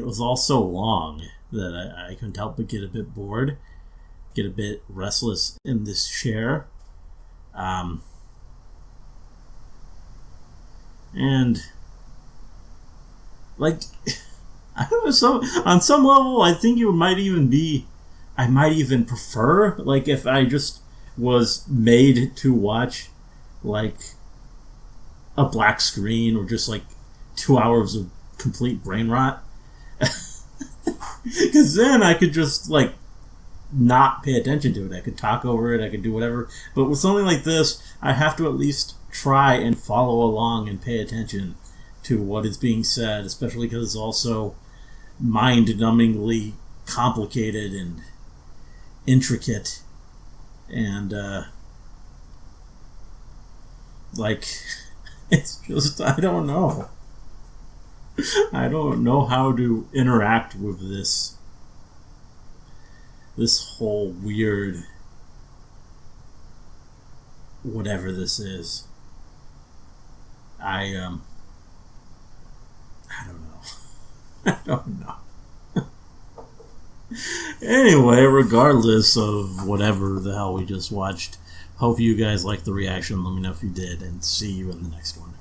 was all so long that I couldn't help but get a bit bored, get a bit restless in this chair. And, like, I don't know, on some level, I think I might even prefer, like, if I just was made to watch, like, a black screen or just, like, 2 hours of complete brain rot. Because then I could just, like, not pay attention to it. I could talk over it, I could do whatever. But with something like this, I have to at least try and follow along and pay attention to what is being said, especially because it's also mind-numbingly complicated and intricate. And, like, it's just, I don't know. I don't know how to interact with this whole weird whatever this is. I don't know. I don't know. Anyway, regardless of whatever the hell we just watched, hope you guys liked the reaction. Let me know if you did, and see you in the next one.